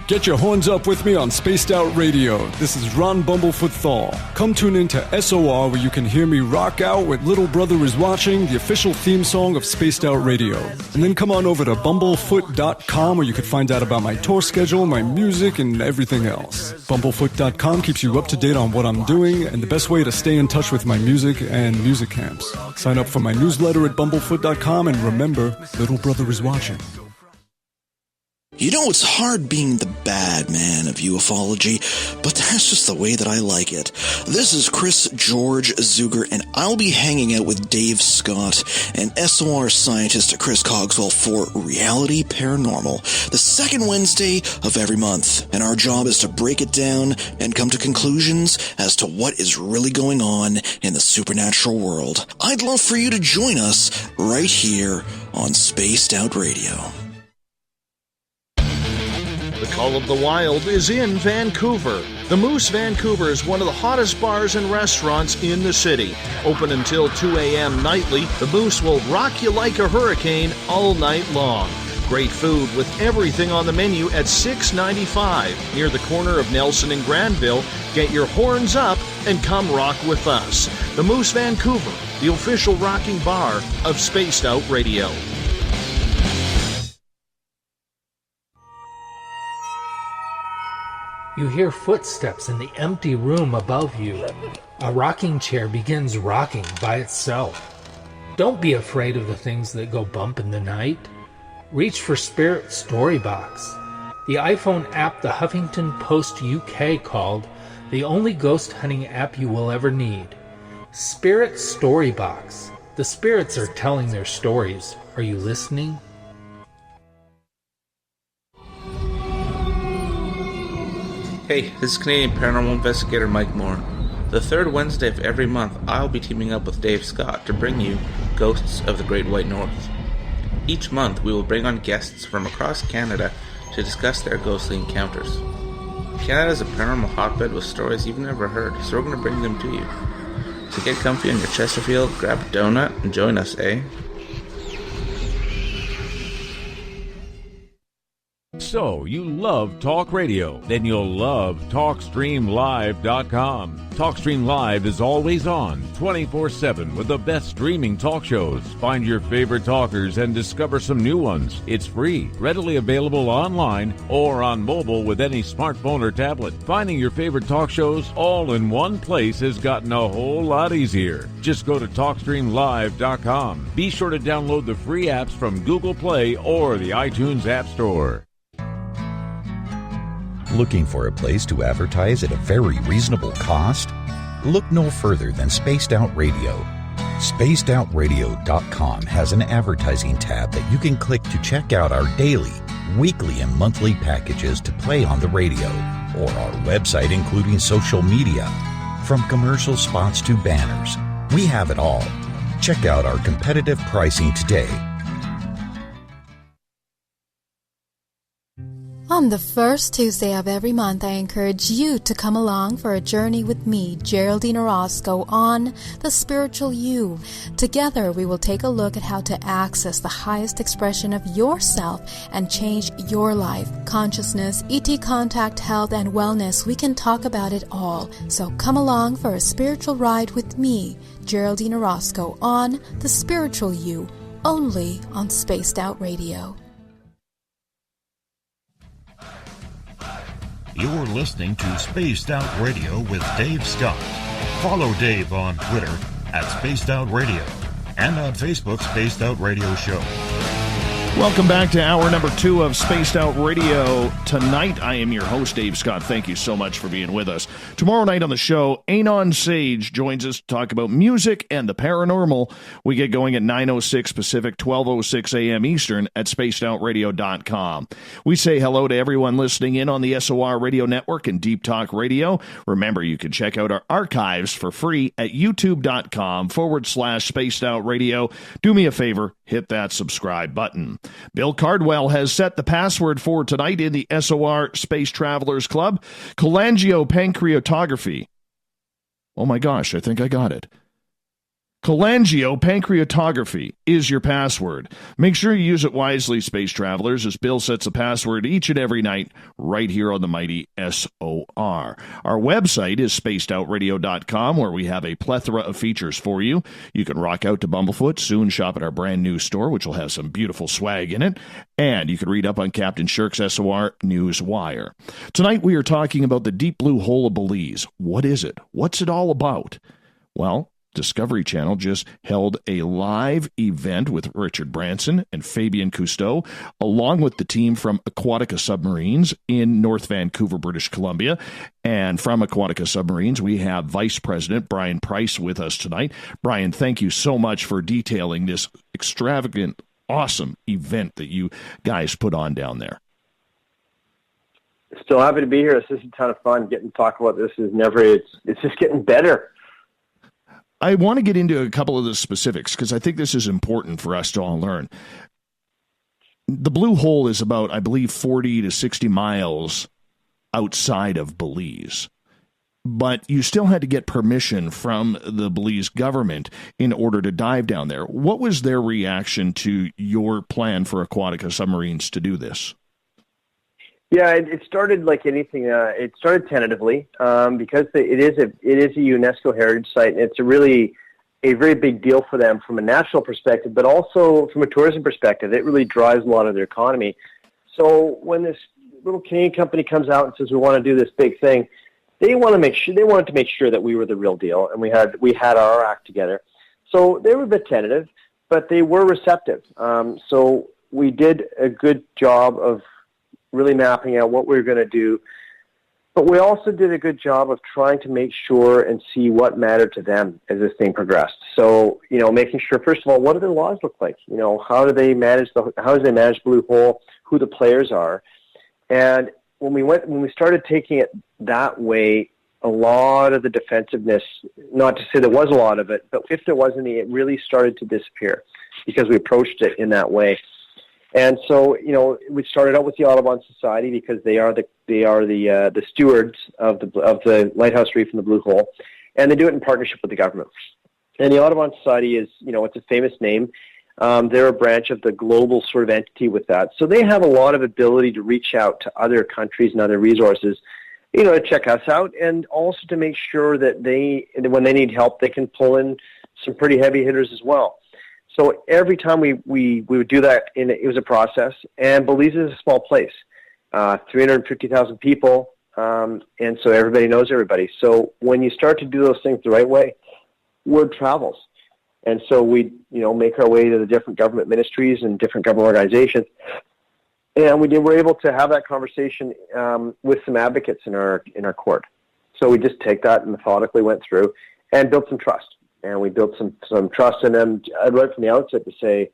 Get your horns up with me on Spaced Out Radio. This is Ron Bumblefoot Thal. Come tune in to SOR where you can hear me rock out with Little Brother Is Watching, the official theme song of Spaced Out Radio. And then come on over to bumblefoot.com where you can find out about my tour schedule, my music, and everything else. Bumblefoot.com keeps you up to date on what I'm doing and the best way to stay in touch with my music and music camps. Sign up for my newsletter at bumblefoot.com and remember, Little Brother Is Watching. You know, it's hard being the bad man of ufology, but that's just the way that I like it. This is Chris George Zuger, and I'll be hanging out with Dave Scott and SOR scientist Chris Cogswell for Reality Paranormal, the second Wednesday of every month. And our job is to break it down and come to conclusions as to what is really going on in the supernatural world. I'd love for you to join us right here on Spaced Out Radio. The Call of the Wild is in Vancouver. The Moose Vancouver is one of the hottest bars and restaurants in the city. Open until 2 a.m. nightly, the Moose will rock you like a hurricane all night long. Great food with everything on the menu at $6.95 near the corner of Nelson and Granville. Get your horns up and come rock with us. The Moose Vancouver, the official rocking bar of Spaced Out Radio. You hear footsteps in the empty room above you. A rocking chair begins rocking by itself. Don't be afraid of the things that go bump in the night. Reach for Spirit Storybox, the iPhone app the Huffington Post UK called the only ghost hunting app you will ever need. Spirit Storybox. The spirits are telling their stories. Are you listening? Hey, this is Canadian Paranormal Investigator Mike Moore. The third Wednesday of every month, I'll be teaming up with Dave Scott to bring you Ghosts of the Great White North. Each month, we will bring on guests from across Canada to discuss their ghostly encounters. Canada is a paranormal hotbed with stories you've never heard, so we're going to bring them to you. So get comfy on your Chesterfield, grab a donut, and join us, eh? So, you love talk radio? Then you'll love TalkStreamLive.com. TalkStream Live is always on, 24/7, with the best streaming talk shows. Find your favorite talkers and discover some new ones. It's free, readily available online or on mobile with any smartphone or tablet. Finding your favorite talk shows all in one place has gotten a whole lot easier. Just go to TalkStreamLive.com. Be sure to download the free apps from Google Play or the iTunes App Store. Looking for a place to advertise at a very reasonable cost? Look no further than Spaced Out Radio. SpacedOutRadio.com has an advertising tab that you can click to check out our daily, weekly, and monthly packages to play on the radio, or our website including social media. From commercial spots to banners, we have it all. Check out our competitive pricing today. On the first Tuesday of every month, I encourage you to come along for a journey with me, Geraldine Orozco, on The Spiritual You. Together, we will take a look at how to access the highest expression of yourself and change your life. Consciousness, ET contact, health, and wellness, we can talk about it all. So come along for a spiritual ride with me, Geraldine Orozco, on The Spiritual You, only on Spaced Out Radio. You're listening to Spaced Out Radio with Dave Scott. Follow Dave on Twitter at Spaced Out Radio and on Facebook's Spaced Out Radio Show. Welcome back to hour number 2 of Spaced Out Radio. Tonight, I am your host, Dave Scott. Thank you so much for being with us. Tomorrow night on the show, Anon Sage joins us to talk about music and the paranormal. We get going at 9:06 Pacific, 12:06 a.m. Eastern at spacedoutradio.com. We say hello to everyone listening in on the SOR Radio Network and Deep Talk Radio. Remember, you can check out our archives for free at youtube.com/Spaced Out Radio. Do me a favor, hit that subscribe button. Bill Cardwell has set the password for tonight in the SOR Space Travelers Club. Cholangiopancreatography. Oh my gosh, I think I got it. Cholangiopancreatography is your password. Make sure you use it wisely, Space Travelers, as Bill sets a password each and every night right here on the mighty SOR. Our website is spacedoutradio.com, where we have a plethora of features for you. You can rock out to Bumblefoot, soon shop at our brand new store, which will have some beautiful swag in it, and you can read up on Captain Shirk's SOR News Wire. Tonight we are talking about the deep blue hole of Belize. What is it? What's it all about? Well, Discovery Channel just held a live event with Richard Branson and Fabian Cousteau, along with the team from Aquatica Submarines in North Vancouver, British Columbia. And from Aquatica Submarines, we have Vice President Bryan Price with us tonight. Bryan, thank you so much for detailing this extravagant, awesome event that you guys put on down there. Still happy to be here. This is a ton of fun. Getting to talk about this is it's just getting better. I want to get into a couple of the specifics because I think this is important for us to all learn. The blue hole is about, I believe, 40 to 60 miles outside of Belize. But you still had to get permission from the Belize government in order to dive down there. What was their reaction to your plan for Aquatica Submarines to do this? Yeah, it started like anything. It started tentatively because it is a UNESCO heritage site, and it's a very big deal for them from a national perspective, but also from a tourism perspective. It really drives a lot of their economy. So when this little Canadian company comes out and says we want to do this big thing, they wanted to make sure that we were the real deal, and we had our act together. So they were a bit tentative, but they were receptive. So we did a good job of really mapping out what we were going to do. But we also did a good job of trying to make sure and see what mattered to them as this thing progressed. So, making sure, first of all, what do their laws look like? How do they manage Blue Hole, who the players are? And when we started taking it that way, a lot of the defensive-ness, not to say there was a lot of it, but if there was any, it really started to disappear because we approached it in that way. And so, we started out with the Audubon Society because they are the stewards of the Lighthouse Reef and the Blue Hole, and they do it in partnership with the government. And the Audubon Society is, it's a famous name. They're a branch of the global sort of entity with that. So they have a lot of ability to reach out to other countries and other resources, to check us out, and also to make sure that when they need help, they can pull in some pretty heavy hitters as well. So every time we would do that, it was a process. And Belize is a small place, 350,000 people, and so everybody knows everybody. So when you start to do those things the right way, word travels. And so we, make our way to the different government ministries and different government organizations. And were able to have that conversation with some advocates in our court. So we just take that and methodically went through and built some trust. And we built some trust in them right from the outset to say,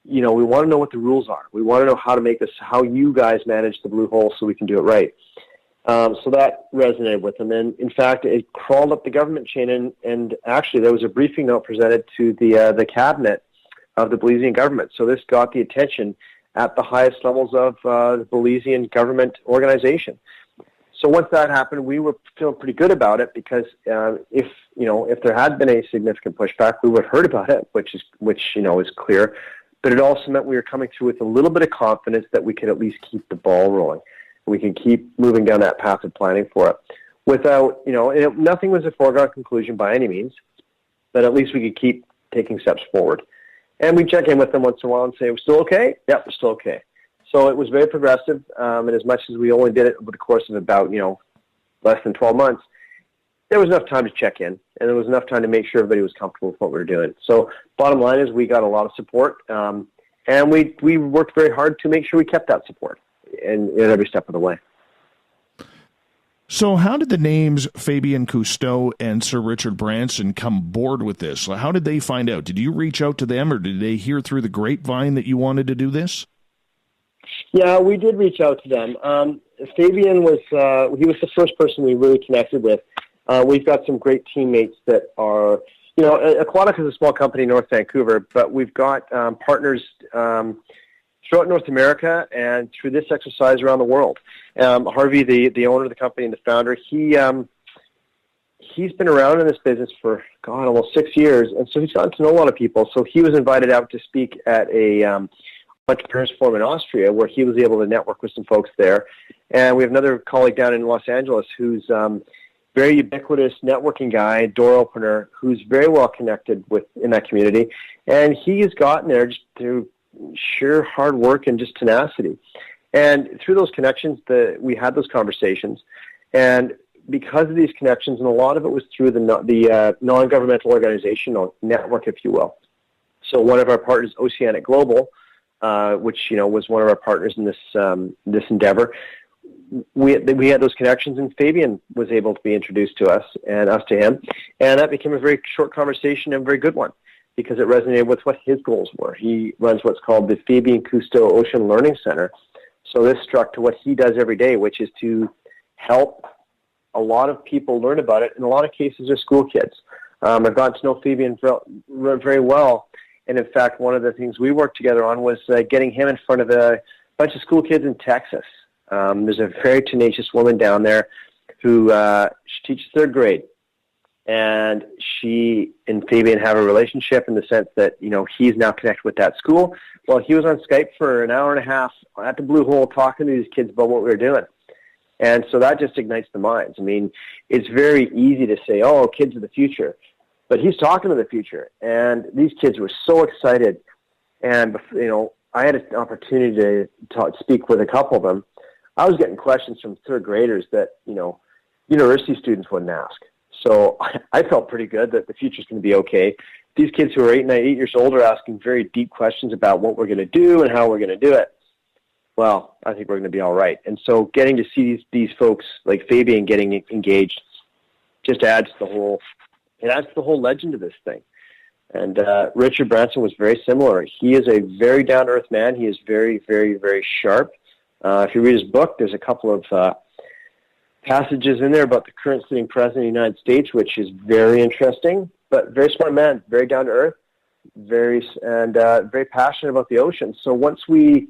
we want to know what the rules are. We want to know how to make this, how you guys manage the Blue Hole so we can do it right. So that resonated with them. And in fact, it crawled up the government chain. And actually, there was a briefing note presented to the cabinet of the Belizean government. So this got the attention at the highest levels of the Belizean government organization. So once that happened, we were feeling pretty good about it because if there had been a significant pushback, we would have heard about it, which is clear. But it also meant we were coming through with a little bit of confidence that we could at least keep the ball rolling. We can keep moving down that path of planning for it without, nothing was a foregone conclusion by any means, but at least we could keep taking steps forward. And we check in with them once in a while and say, we're still okay? Yep, we're still okay. So it was very progressive, and as much as we only did it over the course of about, less than 12 months, there was enough time to check in, and there was enough time to make sure everybody was comfortable with what we were doing. So bottom line is we got a lot of support, and we worked very hard to make sure we kept that support in every step of the way. So how did the names Fabian Cousteau and Sir Richard Branson come aboard with this? How did they find out? Did you reach out to them, or did they hear through the grapevine that you wanted to do this? Yeah, we did reach out to them. Fabian was he was the first person we really connected with. We've got some great teammates that are, Aquatica is a small company in North Vancouver, but we've got partners throughout North America and through this exercise around the world. Harvey, the owner of the company and the founder, he's been around in this business for, almost 6 years, and so he's gotten to know a lot of people. So he was invited out to speak at a entrepreneurs forum in Austria, where he was able to network with some folks there. And we have another colleague down in Los Angeles who's very ubiquitous networking guy, door opener, who's very well connected in that community. And he has gotten there just through sheer hard work and just tenacity. And through those connections, we had those conversations. And because of these connections, and a lot of it was through the non-governmental organizational network, if you will. So one of our partners, Oceanic Global, which was one of our partners in this endeavor, we had those connections, and Fabian was able to be introduced to us and us to him, and that became a very short conversation and a very good one because it resonated with what his goals were. He runs what's called the Fabian Cousteau Ocean Learning Center, so this struck to what he does every day, which is to help a lot of people learn about it. In a lot of cases, they're school kids. I've gotten to know Fabian very well, and in fact, one of the things we worked together on was getting him in front of a bunch of school kids in Texas. There's a very tenacious woman down there who she teaches third grade, and she and Fabian have a relationship in the sense that he's now connected with that school. Well, he was on Skype for an hour and a half at the Blue Hole talking to these kids about what we were doing, and so that just ignites the minds. I mean, it's very easy to say, "Oh, kids are the future," but he's talking to the future, and these kids were so excited. And I had an opportunity to speak with a couple of them. I was getting questions from third graders that, university students wouldn't ask. So I felt pretty good that the future's going to be okay. These kids who are 8 years old are asking very deep questions about what we're going to do and how we're going to do it. Well, I think we're going to be all right. And so getting to see these folks like Fabian getting engaged just adds to the whole legend of this thing. And Richard Branson was very similar. He is a very down-to-earth man. He is very, very, very sharp. If you read his book, there's a couple of passages in there about the current sitting president of the United States, which is very interesting, but very smart man, very down to earth, very passionate about the ocean. So once we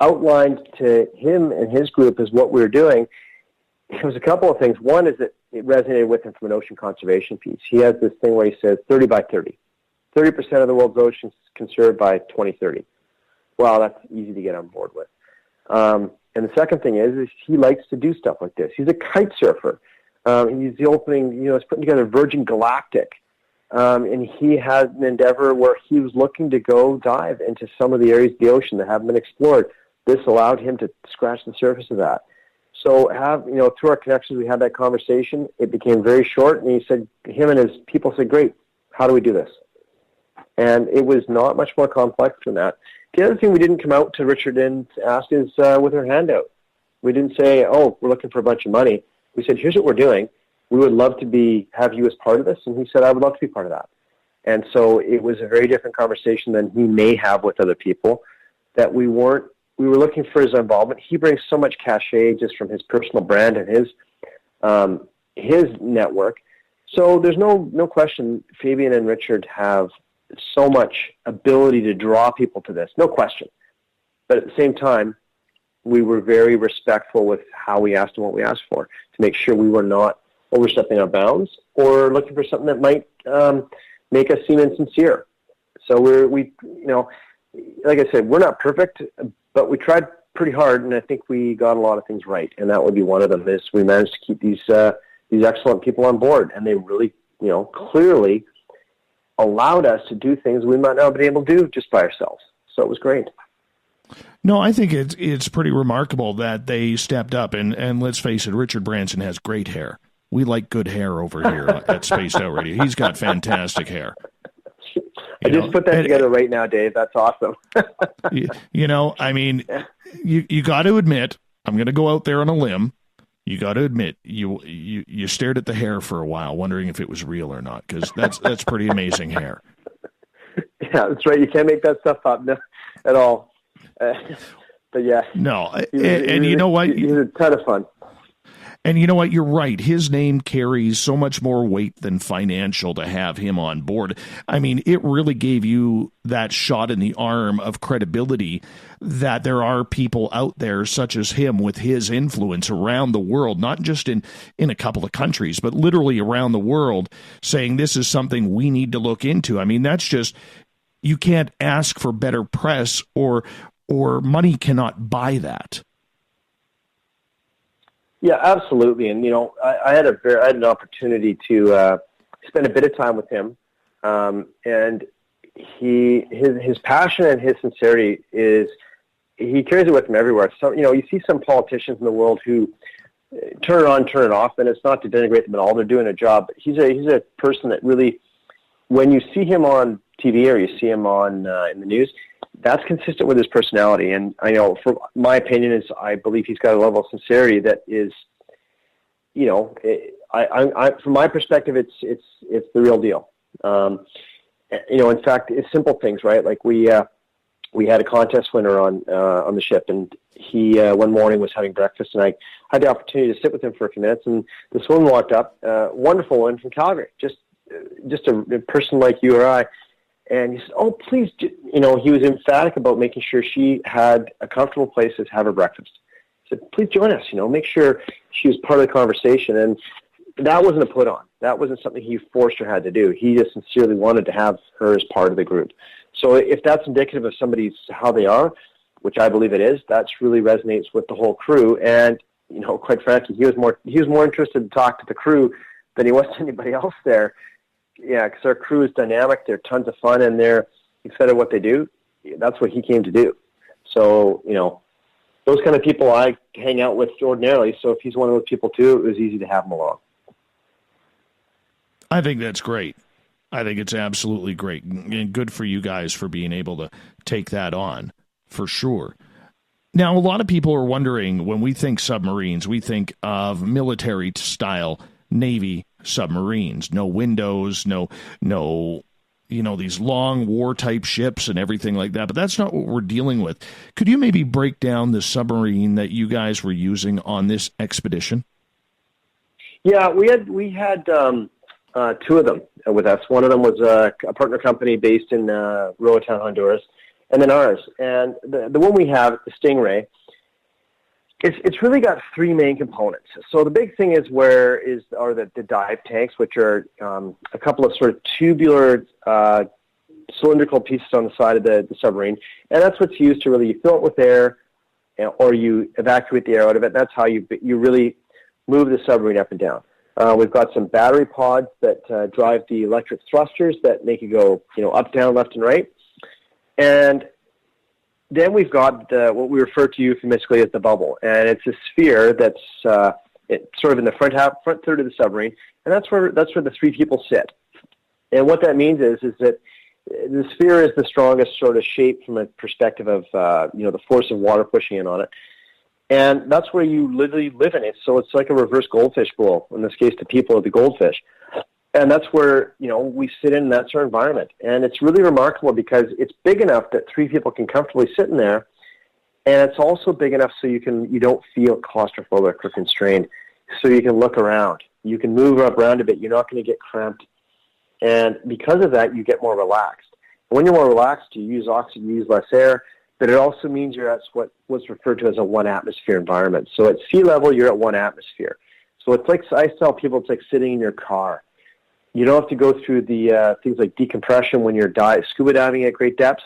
outlined to him and his group as what we were doing, it was a couple of things. One is that it resonated with him from an ocean conservation piece. He has this thing where he says 30 by 30. 30% of the world's oceans conserved by 2030. Well, that's easy to get on board with. And the second thing is he likes to do stuff like this. He's a kite surfer. He's he's putting together Virgin Galactic. And he has an endeavor where he was looking to go dive into some of the areas of the ocean that haven't been explored. This allowed him to scratch the surface of that. So through our connections, we had that conversation. It became very short, and him and his people said, great, how do we do this? And it was not much more complex than that. The other thing we didn't come out to Richard and ask is with our handout. We didn't say, oh, we're looking for a bunch of money. We said, here's what we're doing. We would love to have you as part of this. And he said, I would love to be part of that. And so it was a very different conversation than he may have with other people, that we were looking for his involvement. He brings so much cachet just from his personal brand and his network. So there's no question Fabian and Richard have so much ability to draw people to this, no question. But at the same time, we were very respectful with how we asked and what we asked for to make sure we were not overstepping our bounds or looking for something that might make us seem insincere. So we like I said, we're not perfect, but we tried pretty hard, and I think we got a lot of things right. And that would be one of them, is we managed to keep these excellent people on board, and they really, clearly allowed us to do things we might not have been able to do just by ourselves. So it was great. No, I think it's pretty remarkable that they stepped up, and let's face it, Richard Branson has great hair. We like good hair over here at Spaced Out Radio. He's got fantastic hair. I just put that together right now, Dave. That's awesome. I mean, you got to admit, I'm going to go out there on a limb. You got to admit, you stared at the hair for a while, wondering if it was real or not, because that's pretty amazing hair. Yeah, that's right. You can't make that stuff up at all. But yeah. No, and you know what? He's a ton of fun. And you know what? You're right. His name carries so much more weight than financial to have him on board. I mean, it really gave you that shot in the arm of credibility that there are people out there such as him with his influence around the world, not just in a couple of countries, but literally around the world, saying this is something we need to look into. I mean, that's just, you can't ask for better press, or money cannot buy that. Yeah, absolutely. And, I had an opportunity to spend a bit of time with him. And his passion and his sincerity he carries it with him everywhere. So, you see some politicians in the world who turn it on, turn it off, and it's not to denigrate them at all. They're doing a job. But he's a person that really, when you see him on TV or you see him on in the news, that's consistent with his personality. And I know, for my opinion, I believe he's got a level of sincerity that is, from my perspective, it's the real deal. In fact, it's simple things, right? Like we had a contest winner on the ship, and he one morning was having breakfast, and I had the opportunity to sit with him for a few minutes, and this woman walked up, wonderful one from Calgary, just a person like you or I. And he said, "Oh, please," he was emphatic about making sure she had a comfortable place to have her breakfast. He said, "Please join us, make sure she was part of the conversation." And that wasn't a put on. That wasn't something he forced or had to do. He just sincerely wanted to have her as part of the group. So if that's indicative of somebody's how they are, which I believe it is, that really resonates with the whole crew. And, quite frankly, he was more interested to talk to the crew than he was to anybody else there. Yeah, because our crew is dynamic. They're tons of fun, and they're excited at what they do. That's what he came to do. So, those kind of people I hang out with ordinarily. So if he's one of those people too, it was easy to have him along. I think that's great. I think it's absolutely great. And good for you guys for being able to take that on, for sure. Now, a lot of people are wondering, when we think submarines, we think of military-style Navy submarines, no windows, no, these long war-type ships and everything like that. But that's not what we're dealing with. Could you maybe break down the submarine that you guys were using on this expedition? Yeah, we had two of them with us. One of them was a partner company based in Roatan, Honduras, and then ours. And the one we have, the Stingray, it's really got three main components. So the big thing are the dive tanks, which are a couple of sort of tubular cylindrical pieces on the side of the submarine, and that's what's used to really, you fill it with air, or you evacuate the air out of it. That's how you really move the submarine up and down. We've got some battery pods that drive the electric thrusters that make it go, up, down, left, and right. And then we've got what we refer to euphemistically as the bubble, and it's a sphere that's sort of in the front third of the submarine, and that's where the three people sit. And what that means is that the sphere is the strongest sort of shape from a perspective of the force of water pushing in on it. And that's where you literally live in it. So it's like a reverse goldfish bowl. In this case, the people are the goldfish. And that's where, we sit in, and that's our environment. And it's really remarkable because it's big enough that three people can comfortably sit in there. And it's also big enough so you don't feel claustrophobic or constrained. So you can look around. You can move around a bit. You're not going to get cramped. And because of that, you get more relaxed. And when you're more relaxed, you use oxygen, you use less air. But it also means you're at what's referred to as a one-atmosphere environment. So at sea level, you're at one atmosphere. So it's like, I tell people, it's like sitting in your car. You don't have to go through the things like decompression when you're scuba diving at great depths.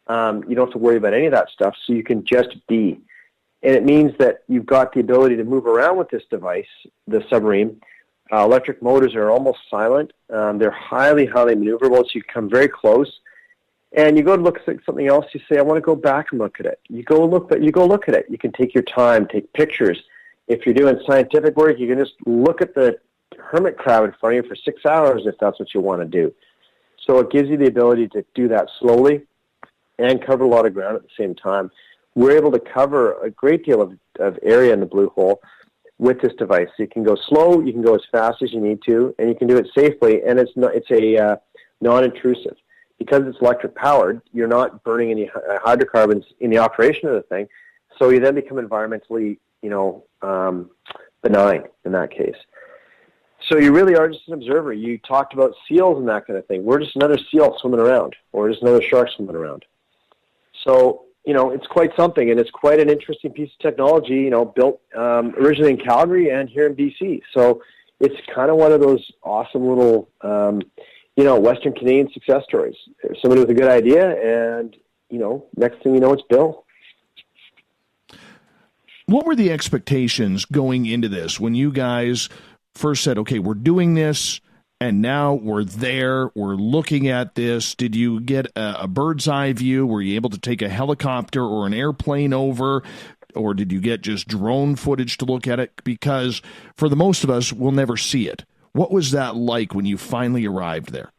You don't have to worry about any of that stuff, so you can just be. And it means that you've got the ability to move around with this device, the submarine. Electric motors are almost silent. They're highly, highly maneuverable, so you come very close. And you go to look at something else, you say, I want to go back and look at it. You go look at it. You can take your time, take pictures. If you're doing scientific work, you can just look at the hermit crab in front of you for 6 hours if that's what you want to do. So it gives you the ability to do that slowly and cover a lot of ground at the same time. We're able to cover a great deal of area in the blue hole with this device. You can go slow, you can go as fast as you need to, and you can do it safely, and it's non-intrusive. Because it's electric powered, you're not burning any hydrocarbons in the operation of the thing, so you then become environmentally, benign in that case. So you really are just an observer. You talked about seals and that kind of thing. We're just another seal swimming around, or just another shark swimming around. So, it's quite something, and it's quite an interesting piece of technology, built originally in Calgary and here in BC. So it's kind of one of those awesome little, Western Canadian success stories. There's somebody with a good idea, and, next thing you know, it's Bill. What were the expectations going into this when you guys first said, okay, we're doing this, and now we're there, we're looking at this? Did you get a bird's eye view? Were you able to take a helicopter or an airplane over? Or did you get just drone footage to look at it? Because for the most of us, we'll never see it. What was that like when you finally arrived there?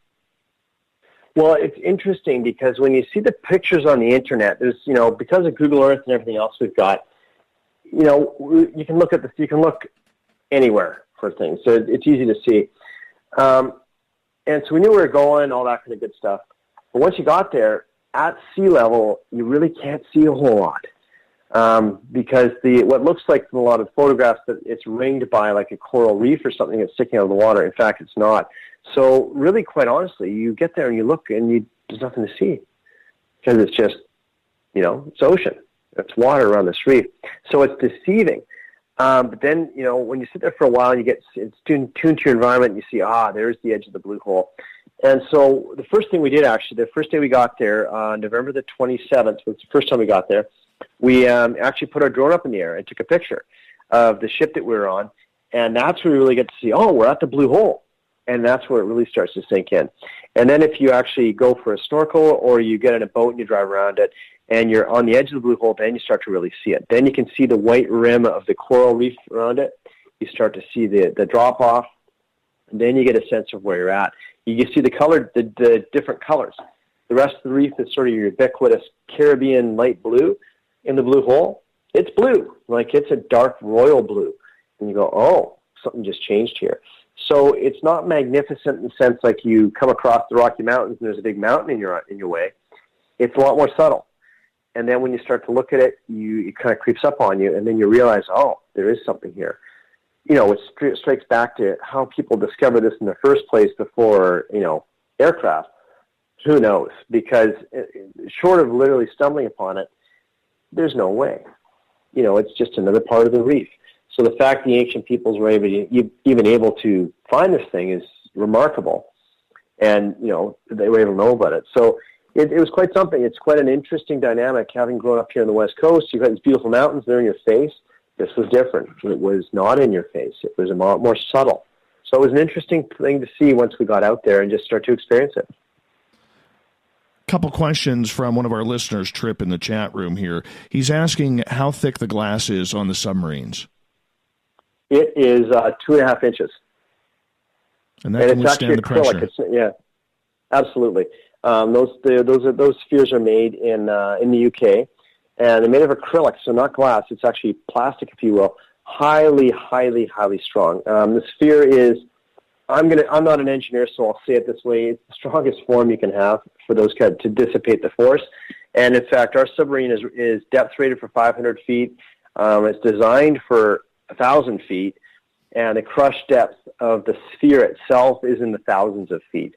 Well, it's interesting because when you see the pictures on the internet, there's, because of Google Earth and everything else we've got, you can look at this, you can look anywhere for things. So it's easy to see. And so we knew where we were going, all that kind of good stuff. But once you got there, at sea level, you really can't see a whole lot. Because what looks like from a lot of photographs that it's ringed by like a coral reef or something that's sticking out of the water. In fact, it's not. So really, quite honestly, you get there and you look and there's nothing to see because it's just, it's ocean. It's water around this reef. So it's deceiving. But then, when you sit there for a while, it's tuned to your environment, and you see, there's the edge of the blue hole. And so the first thing we did, actually, the first day we got there, November the 27th, was the first time we got there, we actually put our drone up in the air and took a picture of the ship that we were on. And that's where we really get to see, we're at the blue hole. And that's where it really starts to sink in. And then if you actually go for a snorkel or you get in a boat and you drive around it and you're on the edge of the blue hole, then you start to really see it. Then you can see the white rim of the coral reef around it. You start to see the drop-off. And then you get a sense of where you're at. You can see the different colors. The rest of the reef is sort of your ubiquitous Caribbean light blue. In the blue hole, it's blue. Like it's a dark royal blue. And you go, something just changed here. So it's not magnificent in the sense like you come across the Rocky Mountains and there's a big mountain in your way. It's a lot more subtle. And then when you start to look at it, it kind of creeps up on you, and then you realize, there is something here. It strikes back to how people discovered this in the first place before, aircraft. Who knows? Because short of literally stumbling upon it, there's no way. It's just another part of the reef. So the fact the ancient peoples were even able to find this thing is remarkable. And, they were able to know about it. So it was quite something. It's quite an interesting dynamic. Having grown up here on the West Coast, you've got these beautiful mountains, they're in your face. This was different. It was not in your face. It was a lot more subtle. So it was an interesting thing to see once we got out there and just start to experience it. Couple questions from one of our listeners, Trip, in the chat room here. He's asking how thick the glass is on the submarines. It is 2.5 inches. And that can withstand the pressure. Yeah, absolutely. Those spheres are made in the UK, and they're made of acrylic, so not glass. It's actually plastic, if you will. Highly, highly, highly strong. The sphere is. I'm not an engineer, so I'll say it this way. It's the strongest form you can have for those to dissipate the force. And in fact, our submarine is depth rated for 500 feet. It's designed for 1,000 feet, and the crush depth of the sphere itself is in the thousands of feet.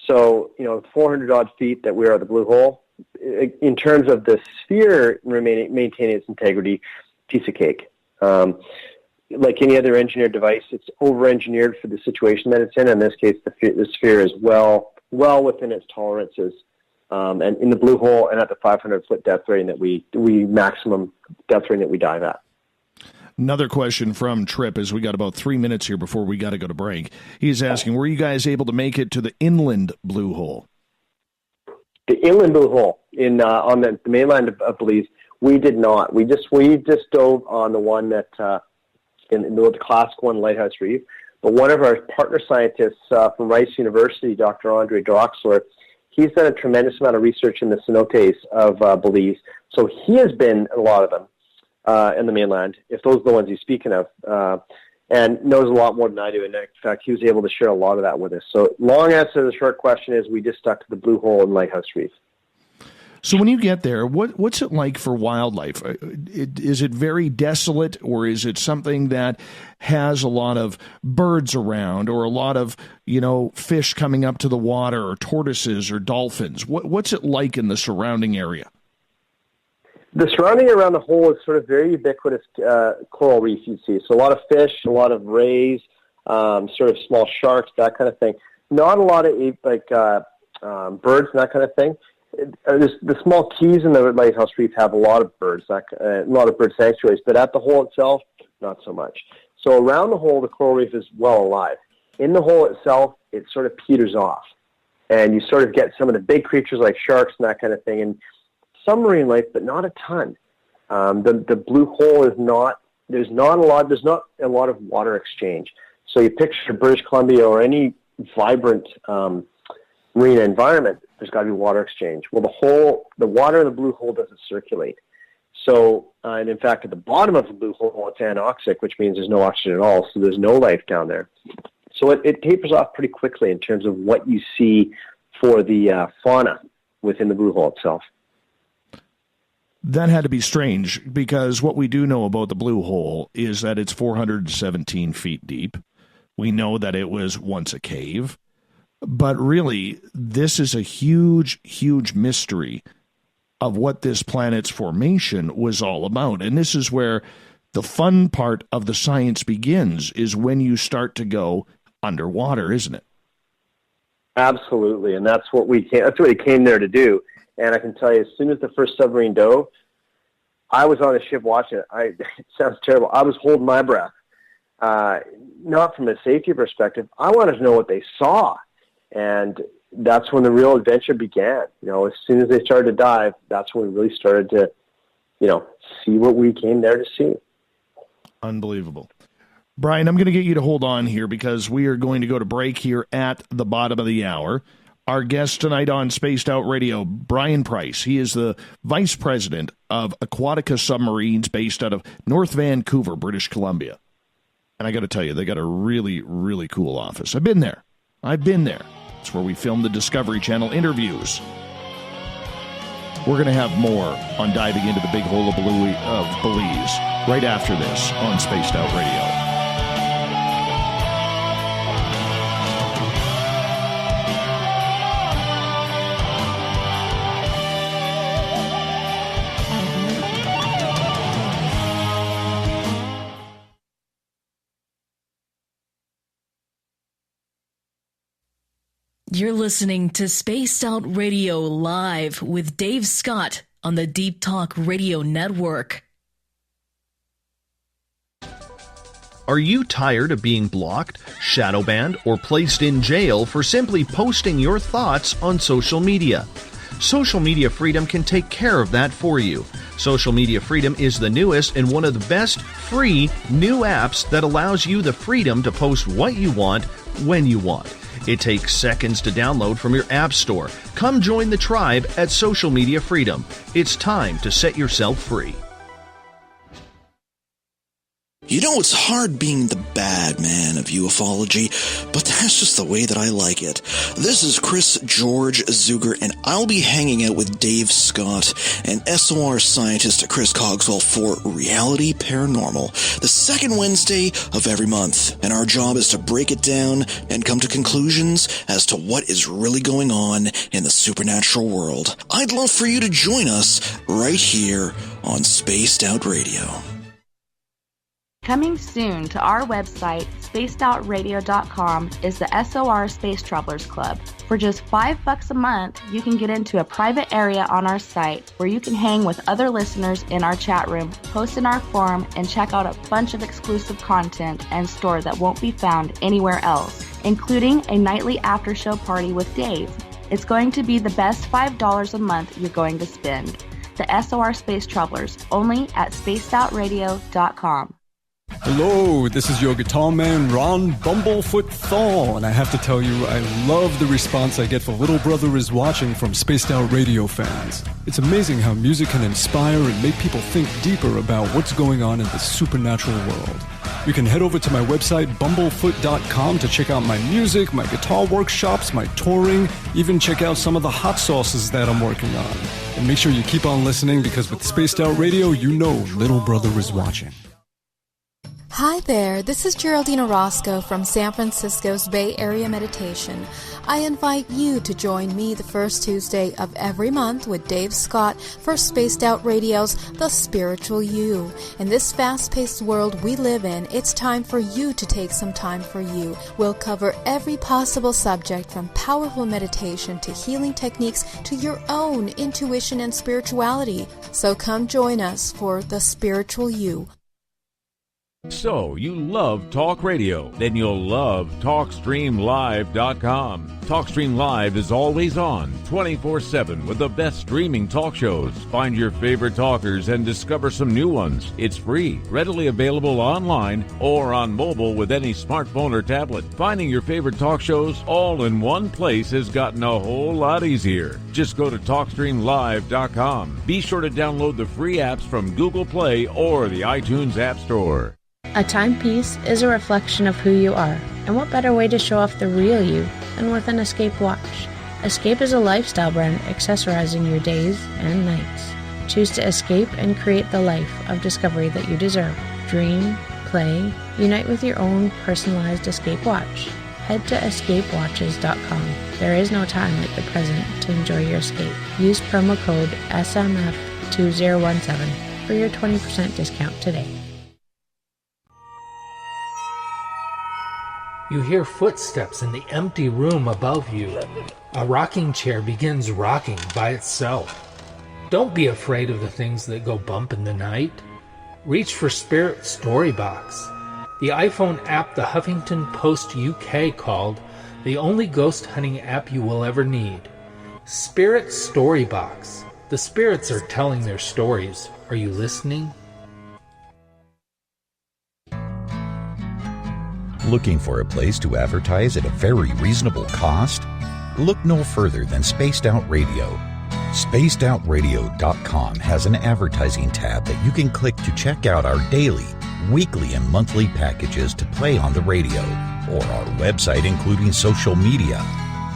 So, 400 odd feet that we are at the blue hole, in terms of the sphere maintaining its integrity, piece of cake. Like any other engineered device, it's over-engineered for the situation that it's in. In this case, the sphere is well within its tolerances, and in the blue hole and at the 500-foot depth rating that we maximum depth rating that we dive at. Another question from Trip, as we got about 3 minutes here before we got to go to break. He's asking, were you guys able to make it to the inland blue hole? The inland blue hole on the mainland of Belize, we did not. We just dove on the one that in the classic one, Lighthouse Reef. But one of our partner scientists from Rice University, Dr. Andre Droxler, he's done a tremendous amount of research in the cenotes of Belize. So he has been in a lot of them in the mainland, if those are the ones he's speaking of, and knows a lot more than I do. And in fact, he was able to share a lot of that with us. So long answer to the short question is we just stuck to the Blue Hole and Lighthouse Reef. So when you get there, what's it like for wildlife? Is it very desolate, or is it something that has a lot of birds around, or a lot of, fish coming up to the water, or tortoises or dolphins? What's it like in the surrounding area? The surrounding around the hole is sort of very ubiquitous coral reef, you'd see. So a lot of fish, a lot of rays, sort of small sharks, that kind of thing. Not a lot of birds and that kind of thing. The small keys in the Lighthouse Reef have a lot of birds, a lot of bird sanctuaries, but at the hole itself, not so much. So around the hole, the coral reef is well alive. In the hole itself, it sort of peters off, and you sort of get some of the big creatures like sharks and that kind of thing, and some marine life, but not a ton. The blue hole is not. There's not a lot of water exchange. So you picture British Columbia or any vibrant marine environment, there's got to be water exchange. Well, the water in the blue hole doesn't circulate. So, and in fact, at the bottom of the blue hole, it's anoxic, which means there's no oxygen at all, so there's no life down there. So it tapers off pretty quickly in terms of what you see for the fauna within the blue hole itself. That had to be strange, because what we do know about the blue hole is that it's 417 feet deep. We know that it was once a cave. But really, this is a huge, huge mystery of what this planet's formation was all about. And this is where the fun part of the science begins, is when you start to go underwater, isn't it? Absolutely, and that's what we came there to do. And I can tell you, as soon as the first submarine dove, I was on the ship watching it. It sounds terrible. I was holding my breath. Not from a safety perspective. I wanted to know what they saw. And that's when the real adventure began. As soon as they started to dive, that's when we really started to, see what we came there to see. Unbelievable. Bryan, I'm going to get you to hold on here, because we are going to go to break here at the bottom of the hour. Our guest tonight on Spaced Out Radio, Bryan Price. He is the Vice President of Aquatica Submarines, based out of North Vancouver, British Columbia. And I got to tell you, they got a really, really cool office. I've been there. It's where we filmed the Discovery Channel interviews. We're going to have more on diving into the big hole of Belize right after this on Spaced Out Radio. You're listening to Spaced Out Radio Live with Dave Scott on the Deep Talk Radio Network. Are you tired of being blocked, shadow banned, or placed in jail for simply posting your thoughts on social media? Social Media Freedom can take care of that for you. Social Media Freedom is the newest and one of the best free new apps that allows you the freedom to post what you want when you want. It takes seconds to download from your app store. Come join the tribe at Social Media Freedom. It's time to set yourself free. It's hard being the bad man of ufology, but that's just the way that I like it. This is Chris George Zuger, and I'll be hanging out with Dave Scott and SOR scientist Chris Cogswell for Reality Paranormal, the second Wednesday of every month. And our job is to break it down and come to conclusions as to what is really going on in the supernatural world. I'd love for you to join us right here on Spaced Out Radio. Coming soon to our website, spacedoutradio.com, is the SOR Space Travelers Club. For just $5 a month, you can get into a private area on our site where you can hang with other listeners in our chat room, post in our forum, and check out a bunch of exclusive content and store that won't be found anywhere else, including a nightly after-show party with Dave. It's going to be the best $5 a month you're going to spend. The SOR Space Travelers, only at spacedoutradio.com. Hello, this is your guitar man, Ron Bumblefoot Thal, and I have to tell you, I love the response I get for Little Brother is Watching from Spaced Out Radio fans. It's amazing how music can inspire and make people think deeper about what's going on in the supernatural world. You can head over to my website, bumblefoot.com, to check out my music, my guitar workshops, my touring, even check out some of the hot sauces that I'm working on. And make sure you keep on listening, because with Spaced Out Radio, you know Little Brother is watching. Hi there, this is Geraldine Orozco from San Francisco's Bay Area Meditation. I invite you to join me the first Tuesday of every month with Dave Scott for Spaced Out Radio's The Spiritual You. In this fast-paced world we live in, it's time for you to take some time for you. We'll cover every possible subject, from powerful meditation to healing techniques to your own intuition and spirituality. So come join us for The Spiritual You. So, you love talk radio? Then you'll love TalkStreamLive.com. TalkStream Live is always on, 24/7, with the best streaming talk shows. Find your favorite talkers and discover some new ones. It's free, readily available online or on mobile with any smartphone or tablet. Finding your favorite talk shows all in one place has gotten a whole lot easier. Just go to TalkStreamLive.com. Be sure to download the free apps from Google Play or the iTunes App Store. A timepiece is a reflection of who you are, and what better way to show off the real you than with an Escape watch. Escape is a lifestyle brand accessorizing your days and nights. Choose to escape and create the life of discovery that you deserve. Dream, play, unite with your own personalized Escape watch. Head to escapewatches.com. There is no time like the present to enjoy your escape. Use promo code SMF2017 for your 20% discount today. You hear footsteps in the empty room above you. A rocking chair begins rocking by itself. Don't be afraid of the things that go bump in the night. Reach for Spirit Storybox, the iPhone app the Huffington Post UK called the only ghost hunting app you will ever need. Spirit Storybox. The spirits are telling their stories. Are you listening? Looking for a place to advertise at a very reasonable cost? Look no further than Spaced Out Radio. SpacedOutRadio.com has an advertising tab that you can click to check out our daily, weekly, and monthly packages to play on the radio, or our website including social media.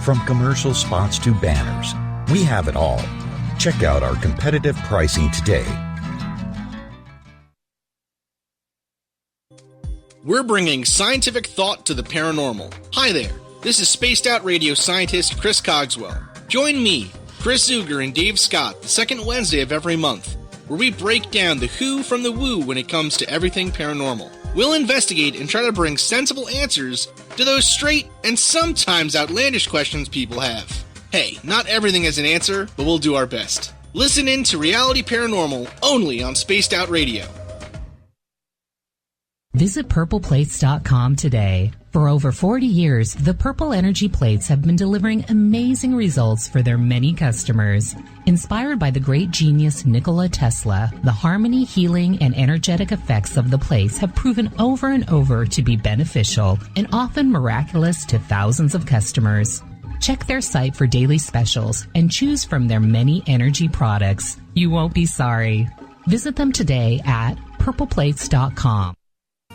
From commercial spots to banners, we have it all. Check out our competitive pricing today. We're bringing scientific thought to the paranormal. Hi there, this is Spaced Out Radio scientist Chris Cogswell. Join me, Chris Zuger, and Dave Scott the second Wednesday of every month, where we break down the who from the woo when it comes to everything paranormal. We'll investigate and try to bring sensible answers to those straight and sometimes outlandish questions people have. Hey, not everything has an answer, but we'll do our best. Listen in to Reality Paranormal only on Spaced Out Radio. Visit purpleplates.com today. For over 40 years, the Purple Energy Plates have been delivering amazing results for their many customers. Inspired by the great genius Nikola Tesla, the harmony, healing, and energetic effects of the plates have proven over and over to be beneficial and often miraculous to thousands of customers. Check their site for daily specials and choose from their many energy products. You won't be sorry. Visit them today at purpleplates.com.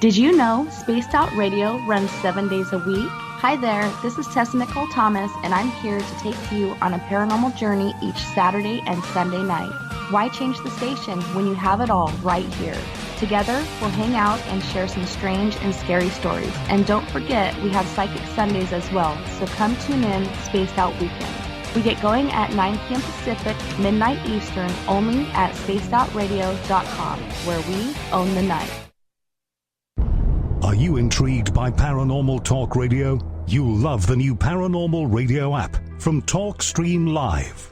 Did you know Spaced Out Radio runs 7 days a week? Hi there, this is Tessa Nicole Thomas, and I'm here to take you on a paranormal journey each Saturday and Sunday night. Why change the station when you have it all right here? Together, we'll hang out and share some strange and scary stories. And don't forget, we have Psychic Sundays as well, so come tune in Spaced Out Weekend. We get going at 9 p.m. Pacific, midnight Eastern, only at spacedoutradio.com, where we own the night. Are you intrigued by Paranormal Talk Radio? You'll love the new Paranormal Radio app from TalkStream Live.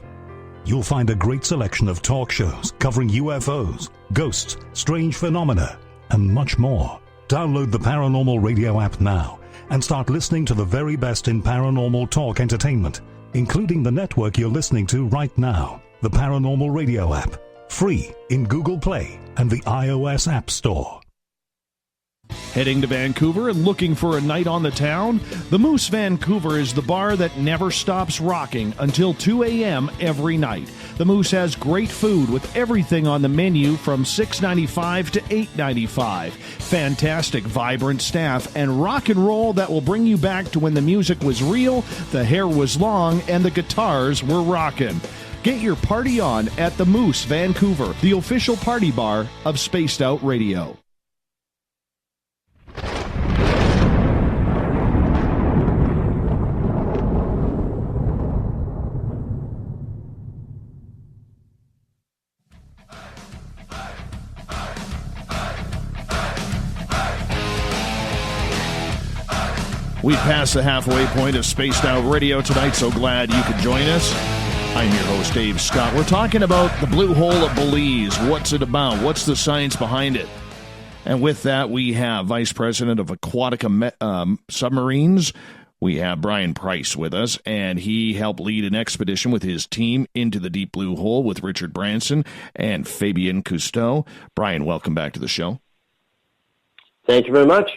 You'll find a great selection of talk shows covering UFOs, ghosts, strange phenomena, and much more. Download the Paranormal Radio app now and start listening to the very best in paranormal talk entertainment, including the network you're listening to right now, the Paranormal Radio app, free in Google Play and the iOS App Store. Heading to Vancouver and looking for a night on the town? The Moose Vancouver is the bar that never stops rocking until 2 a.m. every night. The Moose has great food with everything on the menu from $6.95 to $8.95. Fantastic, vibrant staff and rock and roll that will bring you back to when the music was real, the hair was long, and the guitars were rocking. Get your party on at the Moose Vancouver, the official party bar of Spaced Out Radio. We passed the halfway point of Spaced Out Radio tonight, so glad you could join us. I'm your host, Dave Scott. We're talking about the blue hole of Belize. What's it about? What's the science behind it? And with that, we have Vice President of Aquatica Submarines. We have Bryan Price with us, and he helped lead an expedition with his team into the deep blue hole with Richard Branson and Fabian Cousteau. Bryan, welcome back to the show. Thank you very much.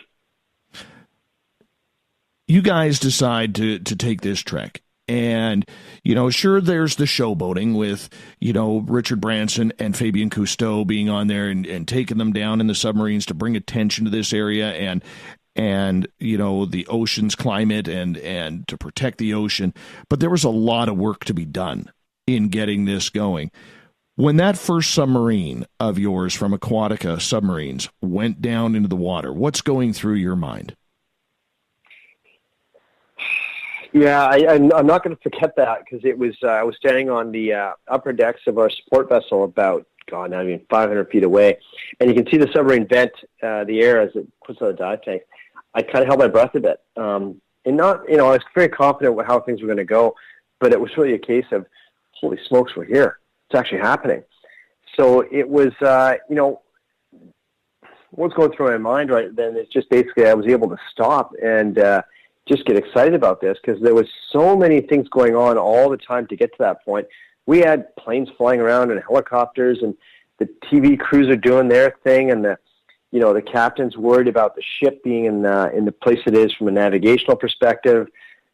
You guys decide to take this trek. And, sure, there's the showboating with, Richard Branson and Fabian Cousteau being on there and taking them down in the submarines to bring attention to this area and the ocean's climate and to protect the ocean. But there was a lot of work to be done in getting this going. When that first submarine of yours from Aquatica Submarines went down into the water, what's going through your mind? Yeah, I'm not going to forget that because it was I was standing on the upper decks of our support vessel about 500 feet away, and you can see the submarine vent the air as it puts out a dive tank. I kind of held my breath a bit, and not I was very confident with how things were going to go, but it was really a case of holy smokes, we're here. It's actually happening. So it was what's going through my mind right then is just basically I was able to stop and just get excited about this because there was so many things going on all the time to get to that point. We had planes flying around and helicopters, and the TV crews are doing their thing, and the captain's worried about the ship being in the place it is from a navigational perspective,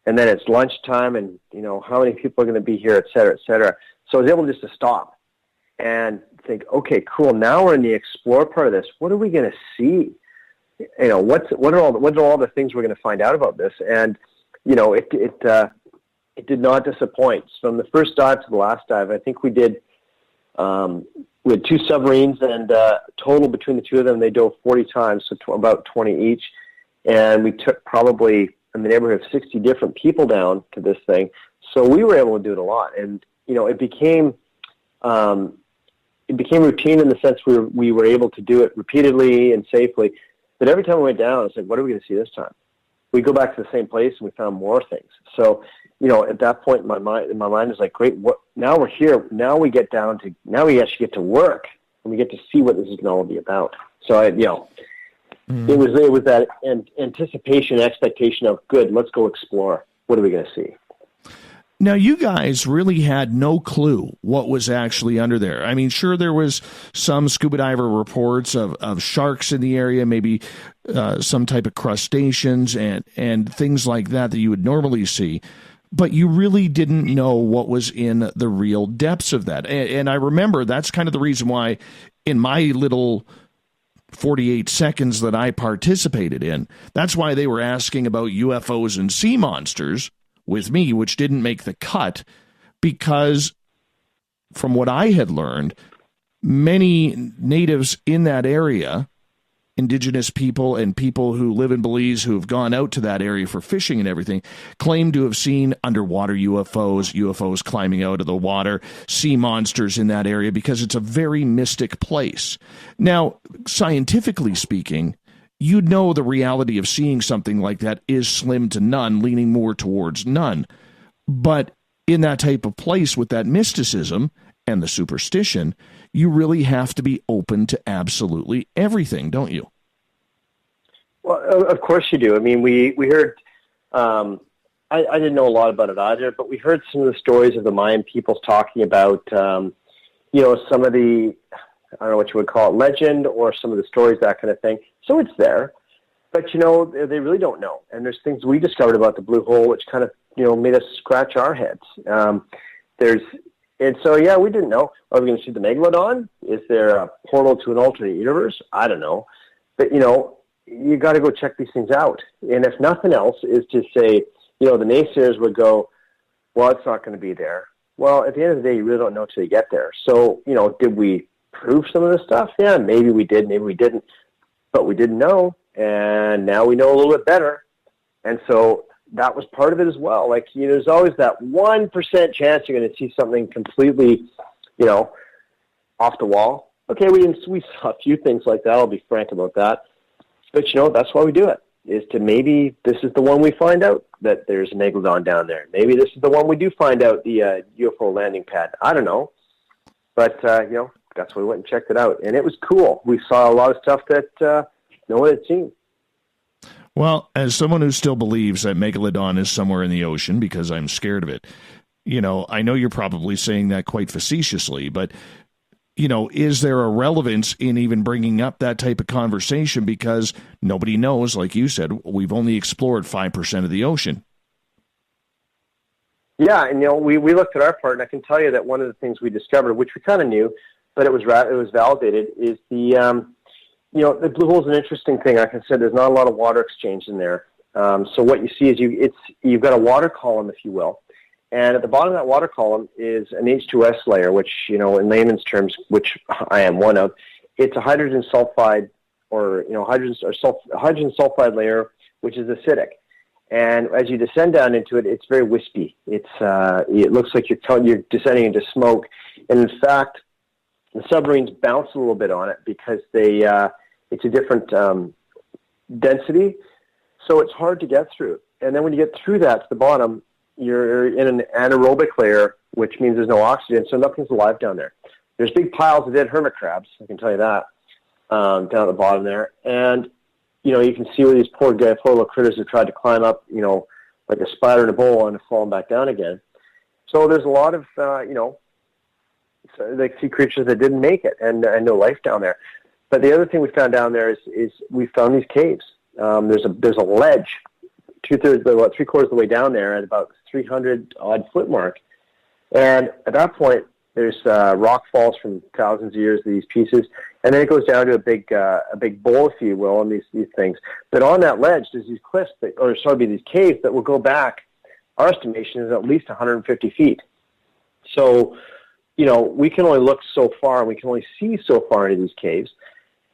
and then it's lunchtime, and how many people are going to be here, et cetera, et cetera. So I was able just to stop and think, okay, cool. Now we're in the explore part of this. What are we going to see? What are all the things we're going to find out about this? And it did not disappoint. From the first dive to the last dive, I think we had 2 submarines, and total between the two of them, they dove 40 times, so about 20 each. And we took probably in the neighborhood of 60 different people down to this thing. So we were able to do it a lot, and it became routine in the sense we were able to do it repeatedly and safely. But every time we went down, it's like, what are we going to see this time? We go back to the same place, and we found more things. So, at that point in my mind is like, great. Now we're here. Now we get down to. Now we actually get to work, and we get to see what this is going to all be about. So, it was that anticipation, expectation of good. Let's go explore. What are we going to see? Now, you guys really had no clue what was actually under there. I mean, sure, there was some scuba diver reports of sharks in the area, maybe some type of crustaceans and things like that you would normally see. But you really didn't know what was in the real depths of that. And I remember that's kind of the reason why in my little 48 seconds that I participated in, that's why they were asking about UFOs and sea monsters with me, which didn't make the cut, because from what I had learned, many natives in that area, indigenous people and people who live in Belize who have gone out to that area for fishing and everything, claim to have seen underwater UFOs climbing out of the water, sea monsters in that area, because it's a very mystic place. Now, scientifically speaking, you'd know the reality of seeing something like that is slim to none, leaning more towards none. But in that type of place with that mysticism and the superstition, you really have to be open to absolutely everything, don't you? Well, of course you do. I mean, we heard, I didn't know a lot about it either, but we heard some of the stories of the Mayan peoples talking about, some of the, I don't know what you would call it, legend or some of the stories, that kind of thing. So it's there. But, they really don't know. And there's things we discovered about the blue hole which kind of, made us scratch our heads. And so, we didn't know. Are we going to see the megalodon? Is there a portal to an alternate universe? I don't know. But, you got to go check these things out. And if nothing else is to say, the naysayers would go, well, it's not going to be there. Well, at the end of the day, you really don't know until you get there. So, did we prove some of this stuff? Yeah, maybe we did, maybe we didn't. But we didn't know, and now we know a little bit better. And so that was part of it as well. Like, there's always that 1% chance you're going to see something completely, off the wall. Okay, we saw a few things like that. I'll be frank about that. But, that's why we do it, is to maybe this is the one we find out that there's a megalodon down there. Maybe this is the one we do find out the UFO landing pad. I don't know. But, that's why we went and checked it out. And it was cool. We saw a lot of stuff that no one had seen. Well, as someone who still believes that megalodon is somewhere in the ocean because I'm scared of it, I know you're probably saying that quite facetiously, but, is there a relevance in even bringing up that type of conversation because nobody knows, like you said, we've only explored 5% of the ocean. Yeah, and, we looked at our part, and I can tell you that one of the things we discovered, which we kind of knew, but it was validated, is the blue hole is an interesting thing. Like I said, there's not a lot of water exchange in there. So what you see is you've got a water column, if you will, and at the bottom of that water column is an H2S layer, which in layman's terms, which I am one of, it's a hydrogen sulfide hydrogen sulfide layer, which is acidic. And as you descend down into it, it's very wispy. It looks like you're descending into smoke, and in fact, the submarines bounce a little bit on it because it's a different density, so it's hard to get through. And then when you get through that to the bottom, you're in an anaerobic layer, which means there's no oxygen, so nothing's alive down there. There's big piles of dead hermit crabs, I can tell you that, down at the bottom there. And, you can see where these poor little critters have tried to climb up, like a spider in a bowl and have fallen back down again. So there's a lot of, like sea creatures that didn't make it and no life down there. But the other thing we found down there is we found these caves. There's a ledge, three-quarters of the way down there at about 300-odd foot mark. And at that point, there's rock falls from thousands of years of these pieces, and then it goes down to a big bowl, if you will, on these things. But on that ledge, there's these cliffs, these caves that will go back. Our estimation is at least 150 feet. So, we can only look so far, and we can only see so far into these caves,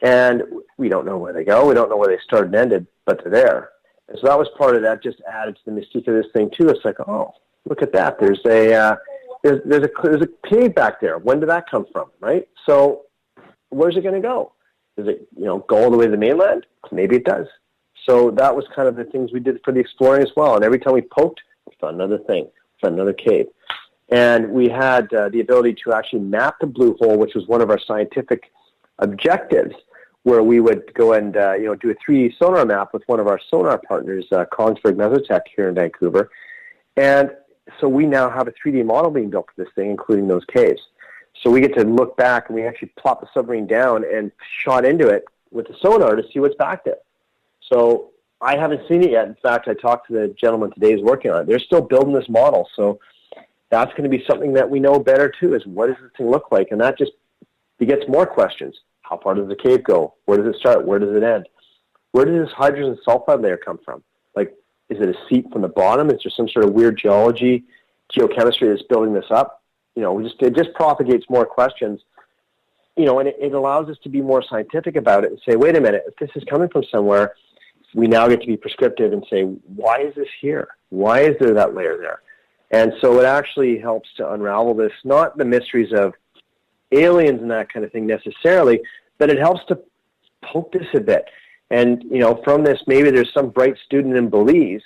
and we don't know where they go. We don't know where they started and ended, but they're there. And so that was part of that. Just added to the mystique of this thing too. It's like, oh, look at that. There's a cave back there. When did that come from, right? So where's it going to go? Does it, go all the way to the mainland? Maybe it does. So that was kind of the things we did for the exploring as well. And every time we poked, we found another thing, found another cave. And we had the ability to actually map the blue hole, which was one of our scientific objectives, where we would go and do a 3D sonar map with one of our sonar partners, Kongsberg Mesotech here in Vancouver. And so we now have a 3D model being built for this thing, including those caves. So we get to look back, and we actually plop the submarine down and shot into it with the sonar to see what's back there. So I haven't seen it yet. In fact, I talked to the gentleman today who's working on it. They're still building this model. So that's going to be something that we know better, too, is what does this thing look like? And that just begets more questions. How far does the cave go? Where does it start? Where does it end? Where does this hydrogen sulfide layer come from? Like, is it a seep from the bottom? Is there some sort of weird geology, geochemistry that's building this up? It just propagates more questions, and it allows us to be more scientific about it and say, wait a minute, if this is coming from somewhere, we now get to be prescriptive and say, why is this here? Why is there that layer there? And so it actually helps to unravel this, not the mysteries of aliens and that kind of thing necessarily, but it helps to poke this a bit. And, from this, maybe there's some bright student in Belize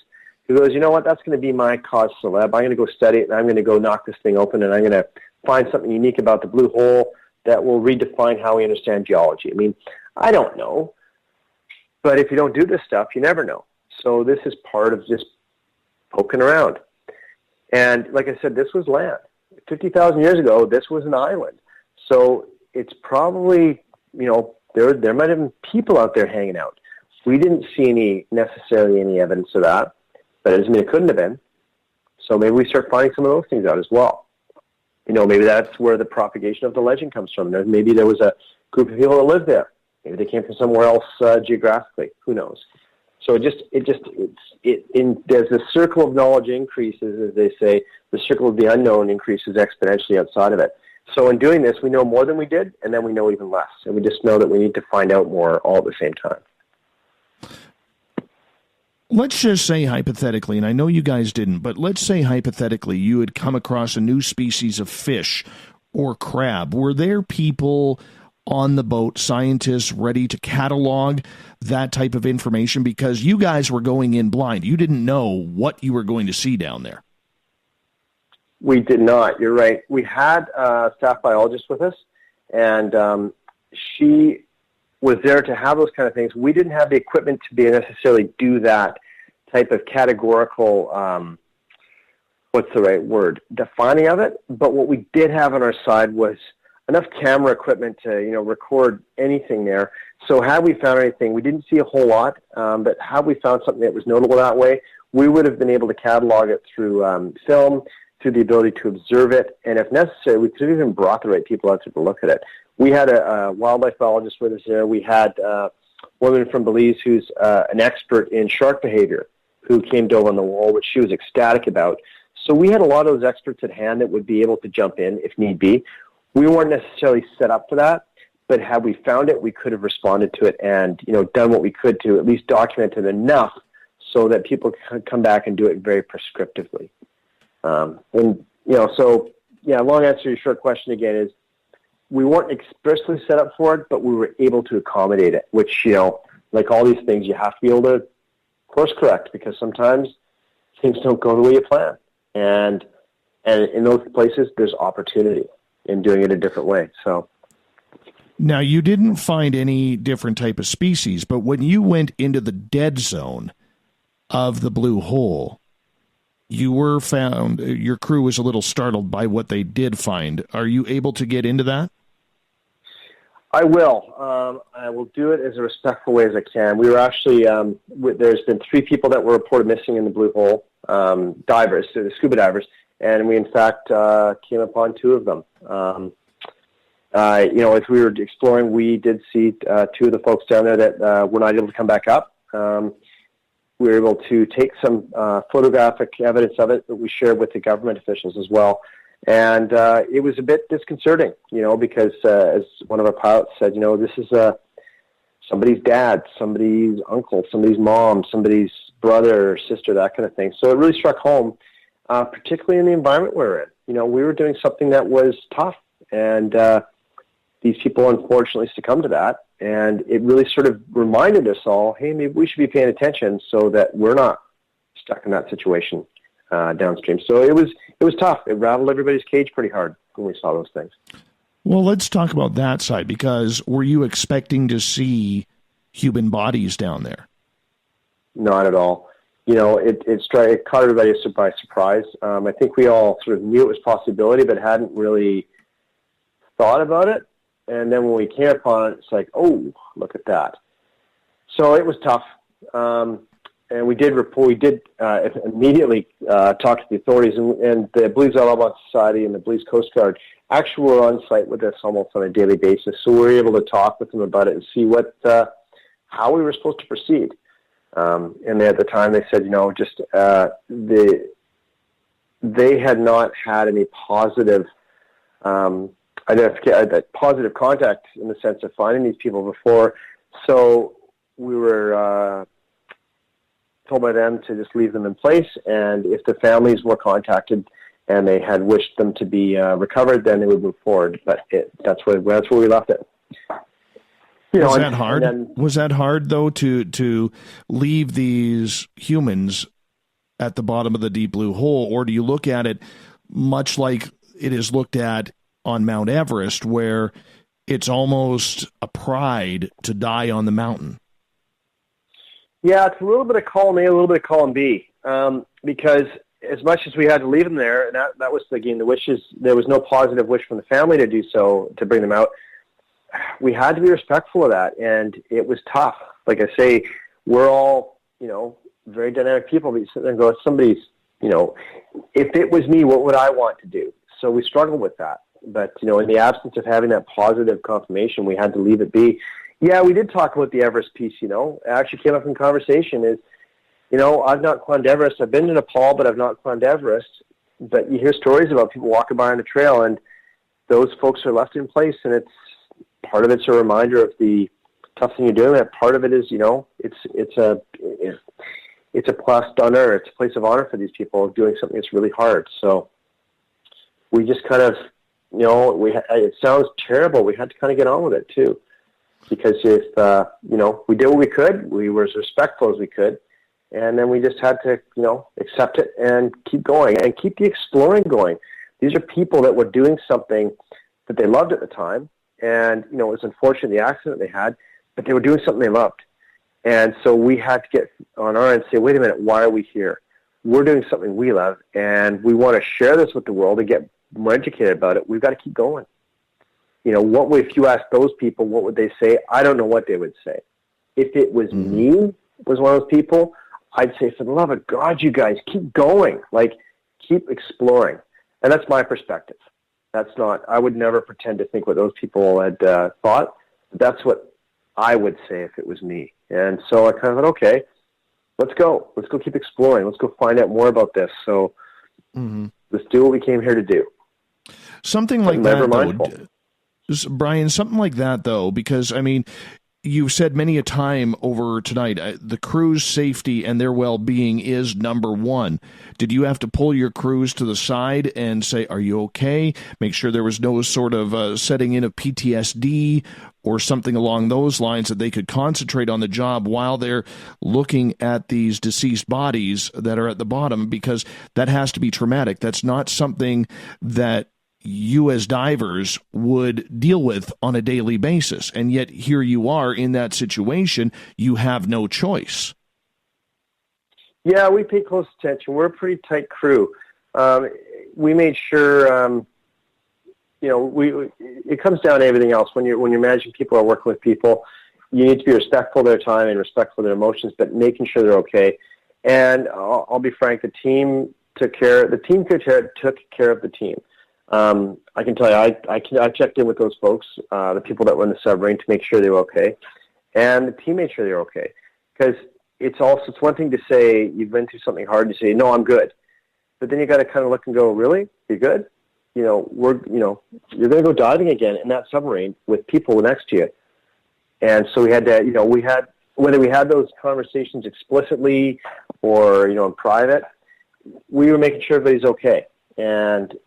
who goes, you know what, that's going to be my cause celeb. I'm going to go study it, and I'm going to go knock this thing open, and I'm going to find something unique about the blue hole that will redefine how we understand geology. I mean, I don't know, but if you don't do this stuff, you never know. So this is part of just poking around. And like I said, this was land. 50,000 years ago, this was an island. So it's probably, there might have been people out there hanging out We didn't see necessarily any evidence of that, but it doesn't mean it couldn't have been. So maybe we start finding some of those things out as well. Maybe that's where the propagation of the legend comes from. Maybe there was a group of people that lived there. Maybe they came from somewhere else geographically. Who knows? So as the circle of knowledge increases, as they say, the circle of the unknown increases exponentially outside of it. So in doing this, we know more than we did, and then we know even less. And we just know that we need to find out more all at the same time. Let's just say hypothetically, and I know you guys didn't, but let's say hypothetically you had come across a new species of fish or crab. Were there people on the boat, scientists ready to catalog that type of information? Because you guys were going in blind. You didn't know what you were going to see down there. We did not. You're right. We had a staff biologist with us, and she was there to have those kind of things. We didn't have the equipment to be necessarily do that type of categorical, what's the right word, defining of it. But what we did have on our side was enough camera equipment to, record anything there. So had we found anything, we didn't see a whole lot, but had we found something that was notable that way, we would have been able to catalog it through film, through the ability to observe it, and if necessary, we could have even brought the right people out to look at it. We had a wildlife biologist with us there. We had a woman from Belize who's an expert in shark behavior who came to on the wall, which she was ecstatic about. So we had a lot of those experts at hand that would be able to jump in if need be. We weren't necessarily set up for that, but had we found it, we could have responded to it and, done what we could to at least document it enough so that people could come back and do it very prescriptively. Long answer to your short question again is we weren't expressly set up for it, but we were able to accommodate it, which, like all these things, you have to be able to course correct because sometimes things don't go the way you plan. And in those places, there's opportunity in doing it a different way. So now you didn't find any different type of species, but when you went into the dead zone of the blue hole, you were found, your crew was a little startled by what they did find. Are you able to get into that? I will. I will do it as a respectful way as I can. We were actually, there's been 3 people that were reported missing in the blue hole, divers, the scuba divers, and we in fact came upon 2 of them. As we were exploring, we did see 2 of the folks down there that were not able to come back up. We were able to take some photographic evidence of it that we shared with the government officials as well. And it was a bit disconcerting, because as one of our pilots said, this is somebody's dad, somebody's uncle, somebody's mom, somebody's brother or sister, that kind of thing. So it really struck home, particularly in the environment we're in. We were doing something that was tough, and these people unfortunately succumbed to that. And it really sort of reminded us all, hey, maybe we should be paying attention so that we're not stuck in that situation downstream. So it was tough. It rattled everybody's cage pretty hard when we saw those things. Well, let's talk about that side, because were you expecting to see human bodies down there? Not at all. It caught everybody by surprise. I think we all sort of knew it was a possibility, but hadn't really thought about it. And then when we came upon it, it's like, oh, look at that. So it was tough. And we did immediately talk to the authorities, and the Belize Audubon Society and the Belize Coast Guard actually were on site with us almost on a daily basis. So we were able to talk with them about it and see how we were supposed to proceed. And at the time they said, they had not had any positive positive contact in the sense of finding these people before. So we were told by them to just leave them in place, and if the families were contacted and they had wished them to be recovered, then they would move forward. But that's where we left it. Was that hard? Was that hard, though, to leave these humans at the bottom of the deep blue hole, or do you look at it much like it is looked at on Mount Everest, where it's almost a pride to die on the mountain? Yeah, it's a little bit of column A, a little bit of column B, because as much as we had to leave them there, and that was, again, the wishes, there was no positive wish from the family to do so, to bring them out. We had to be respectful of that, and it was tough. Like I say, we're all, very dynamic people, but you sit there and go, somebody's, if it was me, what would I want to do? So we struggle with that. But, in the absence of having that positive confirmation, we had to leave it be. Yeah, we did talk about the Everest piece, It actually came up in conversation is, I've not climbed Everest. I've been to Nepal, but I've not climbed Everest. But you hear stories about people walking by on the trail, and those folks are left in place, and part of it's a reminder of the tough thing you're doing. And part of it is, it's a place d'honneur. It's a place of honor for these people doing something that's really hard. So we just kind of, it sounds terrible. We had to kind of get on with it too, because if we did what we could, we were as respectful as we could. And then we just had to, accept it and keep going and keep the exploring going. These are people that were doing something that they loved at the time. And, it was unfortunate, the accident they had, but they were doing something they loved. And so we had to get on our end and say, wait a minute, why are we here? We're doing something we love, and we want to share this with the world and get more educated about it. We've got to keep going. If you ask those people, what would they say? I don't know what they would say. If it was me, was one of those people, I'd say, for the love of God, you guys, keep going. Keep exploring. And that's my perspective. I would never pretend to think what those people had thought. That's what I would say if it was me. And so I kind of thought, okay, let's go. Let's go keep exploring. Let's go find out more about this. So let's do what we came here to do. Something like that, though, Bryan, something like that, though, because, you've said many a time over tonight, the crew's safety and their well-being is number one. Did you have to pull your crews to the side and say, are you okay? Make sure there was no sort of setting in of PTSD or something along those lines, that they could concentrate on the job while they're looking at these deceased bodies that are at the bottom, because that has to be traumatic. That's not something that you as divers would deal with on a daily basis. And yet here you are in that situation. You have no choice. Yeah, we pay close attention. We're a pretty tight crew. We made sure, it comes down to everything else. When you're managing people or working with people, you need to be respectful of their time and respectful of their emotions, but making sure they're okay. And I'll be frank, the team took care of the team. I can tell you, I checked in with those folks, the people that were in the submarine, to make sure they were okay, and the team made sure they were okay. Because it's one thing to say you've been through something hard, and you say, no, I'm good, but then you got to kind of look and go, really, you're good? You're going to go diving again in that submarine with people next to you, and so we had to, whether we had those conversations explicitly or in private, we were making sure everybody's okay. And,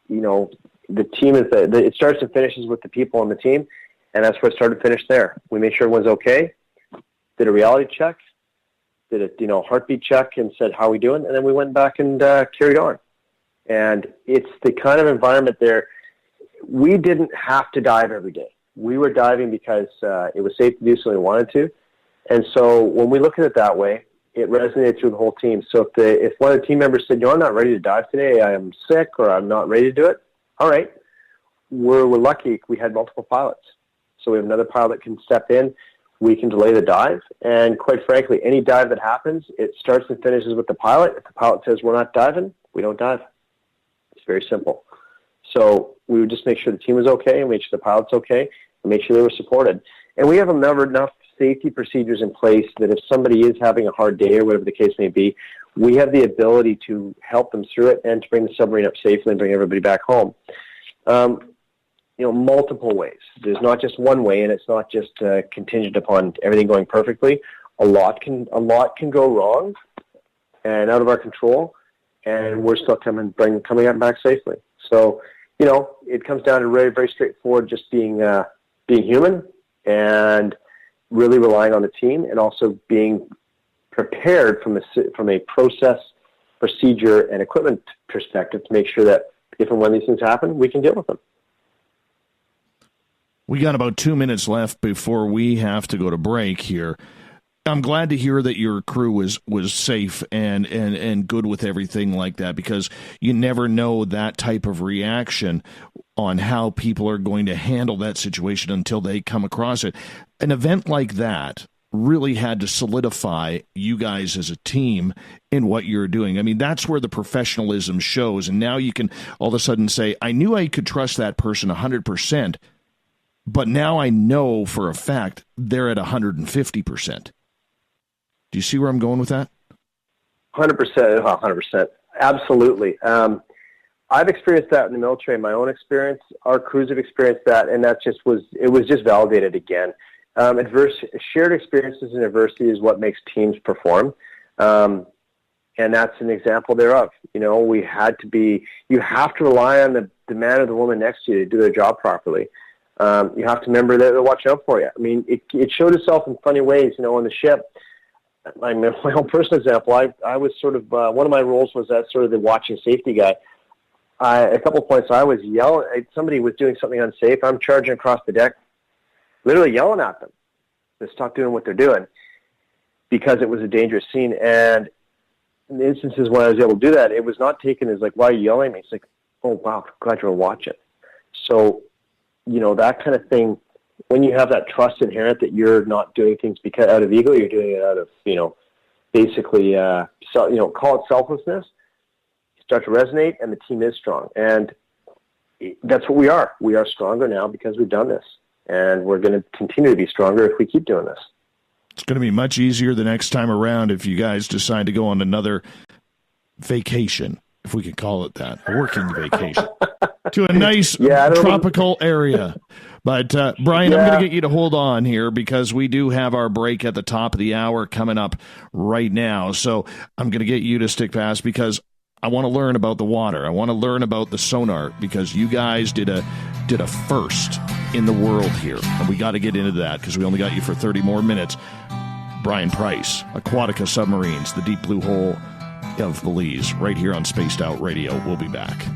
the team it starts and finishes with the people on the team, and that's where it started and finished there. We made sure everyone's okay, did a reality check, did a heartbeat check and said, how are we doing? And then we went back and carried on. And it's the kind of environment there. We didn't have to dive every day. We were diving because it was safe to do so, we wanted to. And so when we look at it that way, it resonated through the whole team. So if one of the team members said, I'm not ready to dive today, I am sick, or I'm not ready to do it, all right. We're lucky we had multiple pilots. So we have another pilot that can step in. We can delay the dive. And quite frankly, any dive that happens, it starts and finishes with the pilot. If the pilot says we're not diving, we don't dive. It's very simple. So we would just make sure the team was okay and make sure the pilot's okay and make sure they were supported. And we have enough safety procedures in place that if somebody is having a hard day or whatever the case may be, we have the ability to help them through it and to bring the submarine up safely and bring everybody back home. Multiple ways. There's not just one way, and it's not just contingent upon everything going perfectly. A lot can go wrong and out of our control, and we're still coming back safely. So, it comes down to very, very straightforward, just being human and really relying on the team, and also being prepared from a process, procedure, and equipment perspective to make sure that if and when these things happen, we can deal with them. We got about 2 minutes left before we have to go to break here. I'm glad to hear that your crew was safe and good with everything like that, because you never know that type of reaction on how people are going to handle that situation until they come across it. An event like that really had to solidify you guys as a team in what you're doing. I mean, that's where the professionalism shows. And now you can all of a sudden say, I knew I could trust that person 100%, but now I know for a fact they're at 150%. Do you see where I'm going with that? 100%. 100%. Absolutely. I've experienced that in the military, in my own experience. Our crews have experienced that, and it was just validated again. Shared experiences in adversity is what makes teams perform. And that's an example thereof. You know, you have to rely on the man or the woman next to you to do their job properly. You have to remember that they're watching out for you. I mean, it showed itself in funny ways, you know, on the ship. My own personal example, I was sort of, one of my roles was that sort of the watching safety guy. A couple of points, I was yelling, somebody was doing something unsafe. I'm charging across the deck, literally yelling at them to stop doing what they're doing because it was a dangerous scene. And in the instances when I was able to do that, it was not taken as like, why are you yelling at me? It's like, oh, wow, glad you're watching. So, you know, that kind of thing, when you have that trust inherent that you're not doing things because out of ego, you're doing it out of, you know, basically, call it selflessness, you start to resonate and the team is strong. And that's what we are. We are stronger now because we've done this. And we're going to continue to be stronger if we keep doing this. It's going to be much easier the next time around if you guys decide to go on another vacation, if we could call it that, a working vacation, to a nice tropical area. But, Brian, I'm going to get you to hold on here because we do have our break at the top of the hour coming up right now. So I'm going to get you to stick fast because I want to learn about the water. I want to learn about the sonar because you guys did a first in the world here. And we got to get into that because we only got you for 30 more minutes. Bryan Price, Aquatica Submarines, the deep blue hole of Belize, right here on Spaced Out Radio. We'll be back.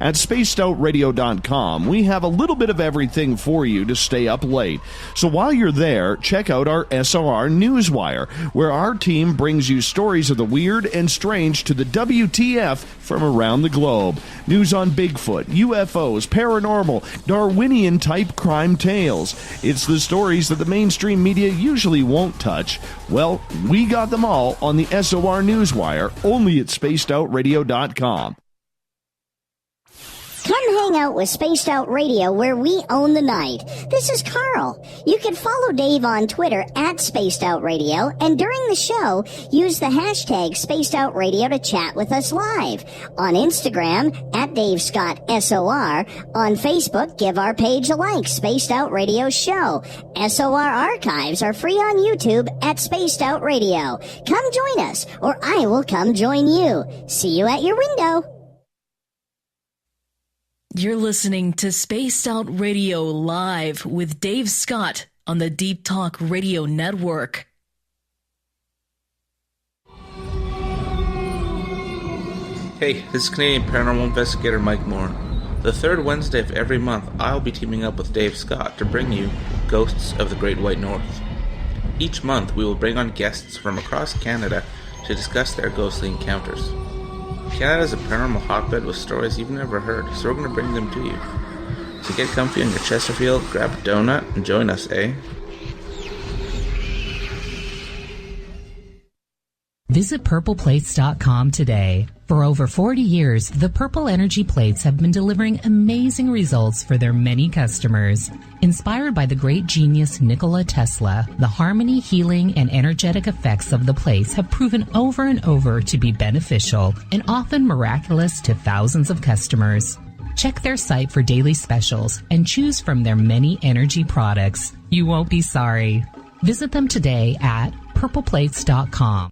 At spacedoutradio.com, we have a little bit of everything for you to stay up late. So while you're there, check out our SOR Newswire, where our team brings you stories of the weird and strange to the WTF from around the globe. News on Bigfoot, UFOs, paranormal, Darwinian-type crime tales. It's the stories that the mainstream media usually won't touch. Well, we got them all on the SOR Newswire, only at spacedoutradio.com. Come hang out with Spaced Out Radio, where we own the night. This is Carl. You can follow Dave on Twitter at Spaced Out Radio, and during the show, use the hashtag Spaced Out Radio to chat with us live. On Instagram, at Dave Scott SOR. On Facebook, give our page a like, Spaced Out Radio Show. SOR archives are free on YouTube at Spaced Out Radio. Come join us, or I will come join you. See you at your window. You're listening to Spaced Out Radio Live with Dave Scott on the Deep Talk Radio Network. Hey, this is Canadian Paranormal Investigator Mike Moore. The third Wednesday of every month, I'll be teaming up with Dave Scott to bring you Ghosts of the Great White North. Each month, we will bring on guests from across Canada to discuss their ghostly encounters. Canada is a paranormal hotbed with stories you've never heard, so we're going to bring them to you. So get comfy on your Chesterfield, grab a donut, and join us, eh? Visit purpleplates.com today. For over 40 years, the Purple Energy Plates have been delivering amazing results for their many customers. Inspired by the great genius Nikola Tesla, the harmony, healing, and energetic effects of the plates have proven over and over to be beneficial and often miraculous to thousands of customers. Check their site for daily specials and choose from their many energy products. You won't be sorry. Visit them today at purpleplates.com.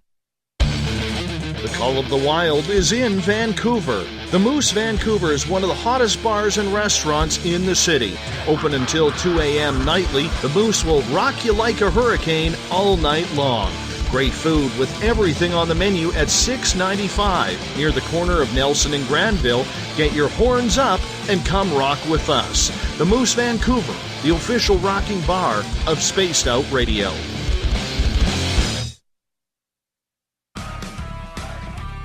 The Call of the Wild is in Vancouver. The Moose Vancouver is one of the hottest bars and restaurants in the city. Open until 2 a.m. nightly, the Moose will rock you like a hurricane all night long. Great food with everything on the menu at $6.95 near the corner of Nelson and Granville. Get your horns up and come rock with us. The Moose Vancouver, the official rocking bar of Spaced Out Radio.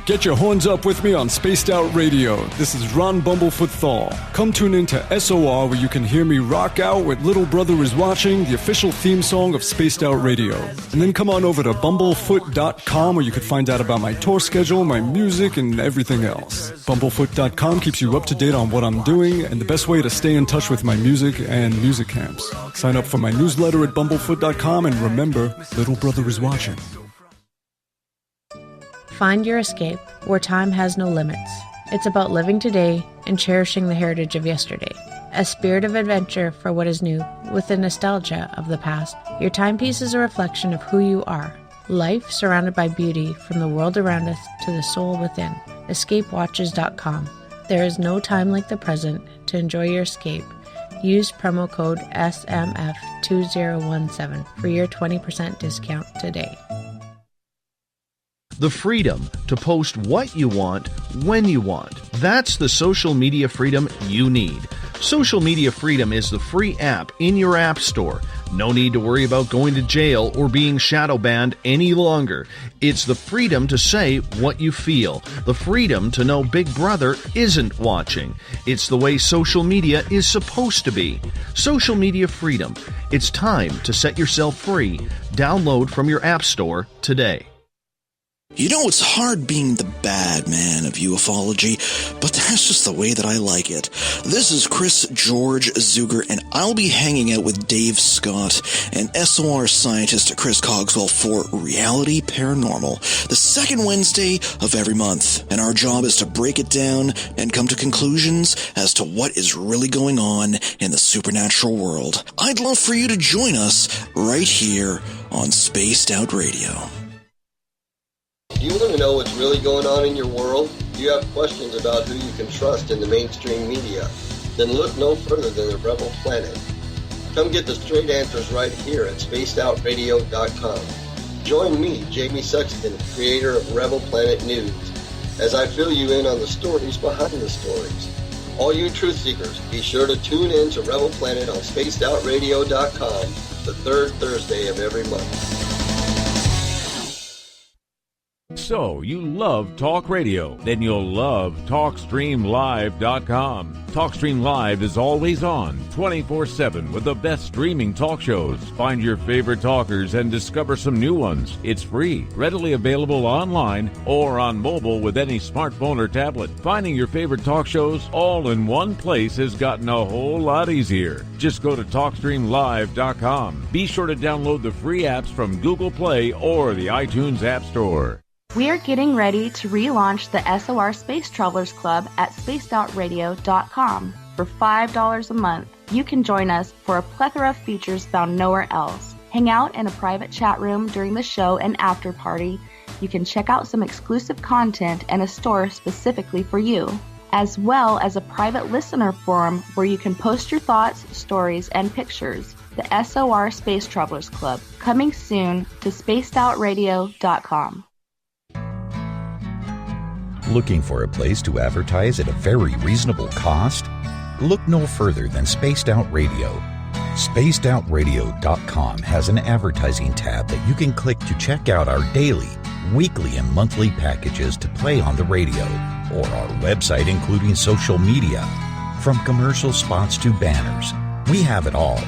Get your horns up with me on Spaced Out Radio. This is Ron Bumblefoot Thal. Come tune in to SOR where you can hear me rock out with Little Brother is Watching, the official theme song of Spaced Out Radio. And then come on over to bumblefoot.com where you can find out about my tour schedule, my music, and everything else. Bumblefoot.com keeps you up to date on what I'm doing and the best way to stay in touch with my music and music camps. Sign up for my newsletter at bumblefoot.com and remember, Little Brother is Watching. Find your escape where time has no limits. It's about living today and cherishing the heritage of yesterday. A spirit of adventure for what is new, with the nostalgia of the past. Your timepiece is a reflection of who you are. Life surrounded by beauty from the world around us to the soul within. EscapeWatches.com. There is no time like the present to enjoy your escape. Use promo code SMF2017 for your 20% discount today. The freedom to post what you want, when you want. That's the social media freedom you need. Social Media Freedom is the free app in your app store. No need to worry about going to jail or being shadow banned any longer. It's the freedom to say what you feel. The freedom to know Big Brother isn't watching. It's the way social media is supposed to be. Social Media Freedom. It's time to set yourself free. Download from your app store today. You know, it's hard being the bad man of ufology, but that's just the way that I like it. This is Chris George Zuger, and I'll be hanging out with Dave Scott and SOR scientist Chris Cogswell for Reality Paranormal, the second Wednesday of every month. And our job is to break it down and come to conclusions as to what is really going on in the supernatural world. I'd love for you to join us right here on Spaced Out Radio. Do you want to know what's really going on in your world? Do you have questions about who you can trust in the mainstream media? Then look no further than the Rebel Planet. Come get the straight answers right here at spacedoutradio.com. Join me, Jamie Sexton, creator of Rebel Planet News, as I fill you in on the stories behind the stories. All you truth seekers, be sure to tune in to Rebel Planet on spacedoutradio.com the third Thursday of every month. So, you love talk radio? Then you'll love TalkStreamLive.com. TalkStream Live is always on, 24/7, with the best streaming talk shows. Find your favorite talkers and discover some new ones. It's free, readily available online or on mobile with any smartphone or tablet. Finding your favorite talk shows all in one place has gotten a whole lot easier. Just go to TalkStreamLive.com. Be sure to download the free apps from Google Play or the iTunes App Store. We are getting ready to relaunch the SOR Space Travelers Club at spacedoutradio.com. For $5 a month, you can join us for a plethora of features found nowhere else. Hang out in a private chat room during the show and after party. You can check out some exclusive content and a store specifically for you, as well as a private listener forum where you can post your thoughts, stories, and pictures. The SOR Space Travelers Club, coming soon to spacedoutradio.com. Looking for a place to advertise at a very reasonable cost? Look no further than Spaced Out Radio. SpacedOutRadio.com has an advertising tab that you can click to check out our daily, weekly, and monthly packages to play on the radio, or our website including social media. From commercial spots to banners, we have it all.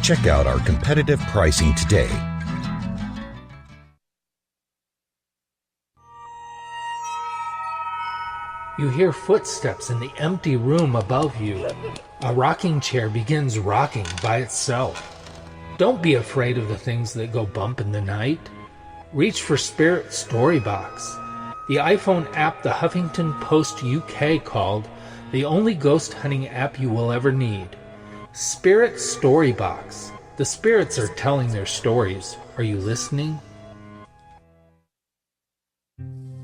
Check out our competitive pricing today. You hear footsteps in the empty room above you. A rocking chair begins rocking by itself. Don't be afraid of the things that go bump in the night. Reach for Spirit Storybox, the iPhone app the Huffington Post UK called the only ghost hunting app you will ever need. Spirit Storybox. The spirits are telling their stories. Are you listening?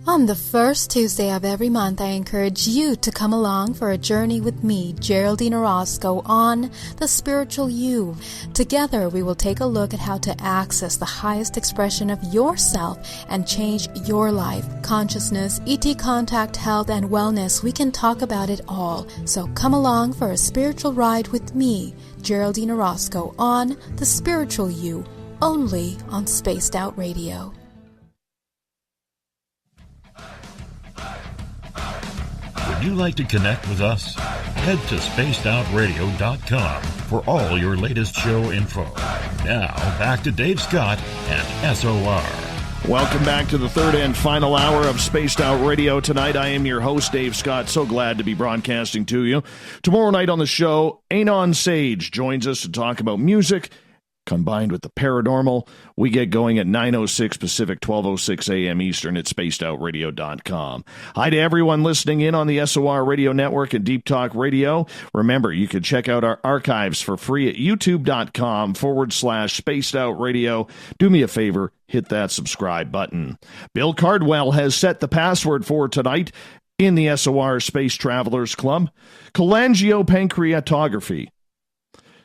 On the first Tuesday of every month, I encourage you to come along for a journey with me, Geraldine Orozco, on The Spiritual You. Together, we will take a look at how to access the highest expression of yourself and change your life. Consciousness, ET contact, health, and wellness, we can talk about it all. So come along for a spiritual ride with me, Geraldine Orozco, on The Spiritual You, only on Spaced Out Radio. Would you like to connect with us? Head to spacedoutradio.com for all your latest show info. Now, back to Dave Scott and SOR. Welcome back to the third and final hour of Spaced Out Radio. Tonight, I am your host, Dave Scott. So glad to be broadcasting to you. Tomorrow night on the show, Anon Sage joins us to talk about music combined with the paranormal. We get going at 9:06 Pacific, 12:06 a.m. Eastern at spacedoutradio.com. Hi to everyone listening in on the SOR Radio Network and Deep Talk Radio. Remember, you can check out our archives for free at youtube.com/spacedoutradio. Do me a favor, hit that subscribe button. Bill Cardwell has set the password for tonight in the SOR Space Travelers Club. Cholangiopancreatography.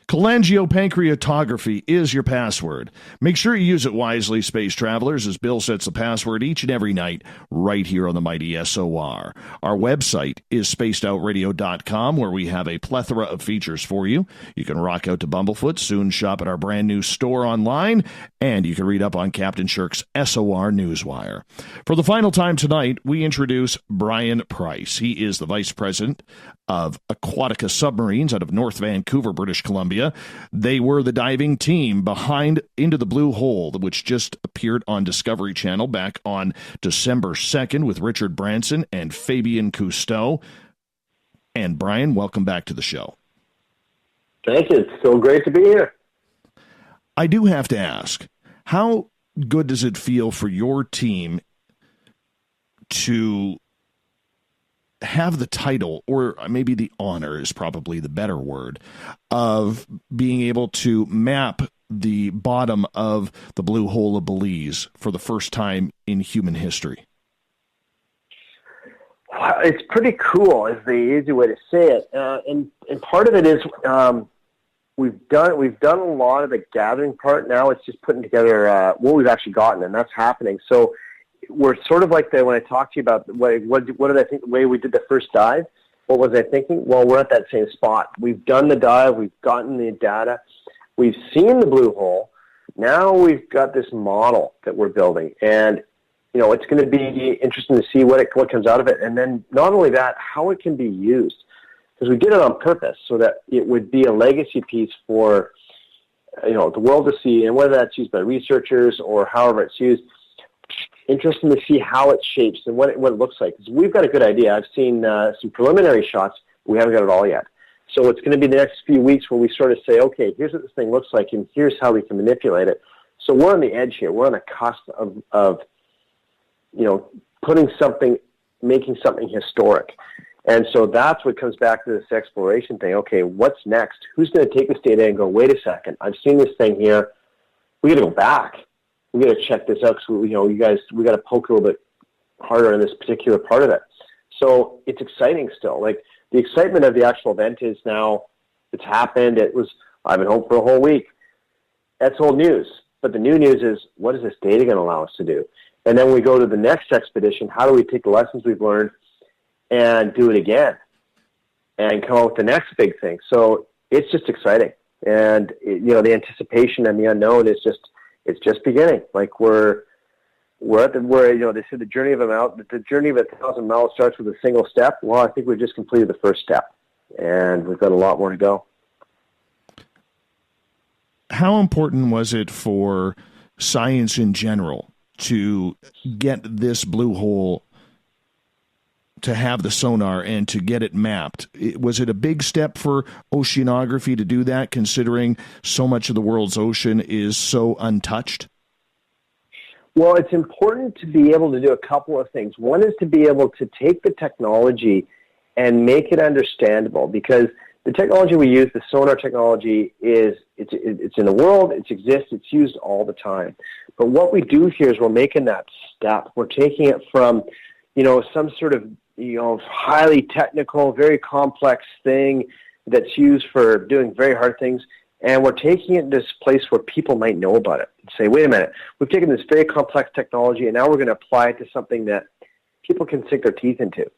Cholangiopancreatography is your password. Make sure you use it wisely, Space Travelers, as Bill sets the password each and every night right here on the mighty SOR. Our website is spacedoutradio.com, where we have a plethora of features for you. You can rock out to Bumblefoot, soon shop at our brand new store online, and you can read up on Captain Shirk's SOR Newswire. For the final time tonight, we introduce Bryan Price. He is the Vice President of Aquatica Submarines out of North Vancouver, British Columbia. They were the diving team behind Into the Blue Hole, which just appeared on Discovery Channel back on December 2nd with Richard Branson and Fabian Cousteau. And Bryan, welcome back to the show. Thank you. It's so great to be here. I do have to ask, how good does it feel for your team to have the title, or maybe the honor is probably the better word, of being able to map the bottom of the Blue Hole of Belize for the first time in human history? It's pretty cool, is the easy way to say it. And part of it is we've done a lot of the gathering part. Now it's just putting together what we've actually gotten, and that's happening. So we're sort of like when I talked to you about what did I think the way we did the first dive, what was I thinking? Well, we're at that same spot. We've done the dive. We've gotten the data. We've seen the blue hole. Now we've got this model that we're building. And, it's going to be interesting to see what comes out of it. And then not only that, how it can be used. Because we did it on purpose so that it would be a legacy piece for, the world to see. And whether that's used by researchers or however it's used, interesting to see how it shapes and what it looks like. Because we've got a good idea. I've seen some preliminary shots. We haven't got it all yet. So it's going to be the next few weeks where we sort of say, okay, here's what this thing looks like, and here's how we can manipulate it. So we're on the edge here. We're on the cusp of making something historic. And so that's what comes back to this exploration thing. Okay, what's next? Who's going to take this data and go, wait a second, I've seen this thing here. We got to go back. We got to check this out. So, you guys, we got to poke a little bit harder in this particular part of it. So it's exciting still. Like the excitement of the actual event is now it's happened. I've been home for a whole week. That's old news. But the new news is, what is this data going to allow us to do? And then we go to the next expedition. How do we take the lessons we've learned and do it again and come up with the next big thing? So it's just exciting. And, the anticipation and the unknown is it's just beginning. Like we're at they say the journey of the journey of 1,000 miles starts with a single step. Well, I think we've just completed the first step, and we've got a lot more to go. How important was it for science in general to get this blue hole, to have the sonar and to get it mapped? Was it a big step for oceanography to do that, considering so much of the world's ocean is so untouched? Well, it's important to be able to do a couple of things. One is to be able to take the technology and make it understandable, because the technology we use, the sonar technology, it's in the world, it exists, it's used all the time. But what we do here is we're making that step. We're taking it from, some sort of, highly technical, very complex thing that's used for doing very hard things, and we're taking it to this place where people might know about it and say, wait a minute, we've taken this very complex technology and now we're going to apply it to something that people can sink their teeth into.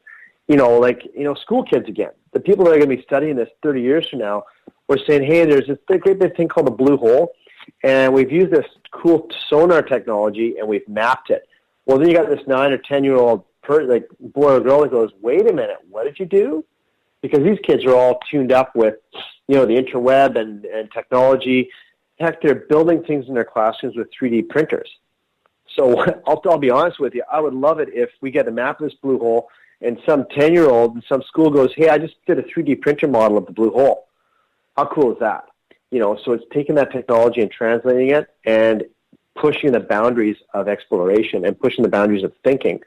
School kids again. The people that are going to be studying this 30 years from now, we're saying, hey, there's this great big thing called the blue hole, and we've used this cool sonar technology and we've mapped it. Well, then you got this 9 or 10-year-old boy or girl that goes, wait a minute, what did you do? Because these kids are all tuned up with, the interweb and technology. Heck, they're building things in their classrooms with 3D printers. So I'll be honest with you, I would love it if we get a map of this blue hole and some 10-year-old in some school goes, hey, I just did a 3D printer model of the blue hole. How cool is that? So it's taking that technology and translating it and pushing the boundaries of exploration and pushing the boundaries of thinking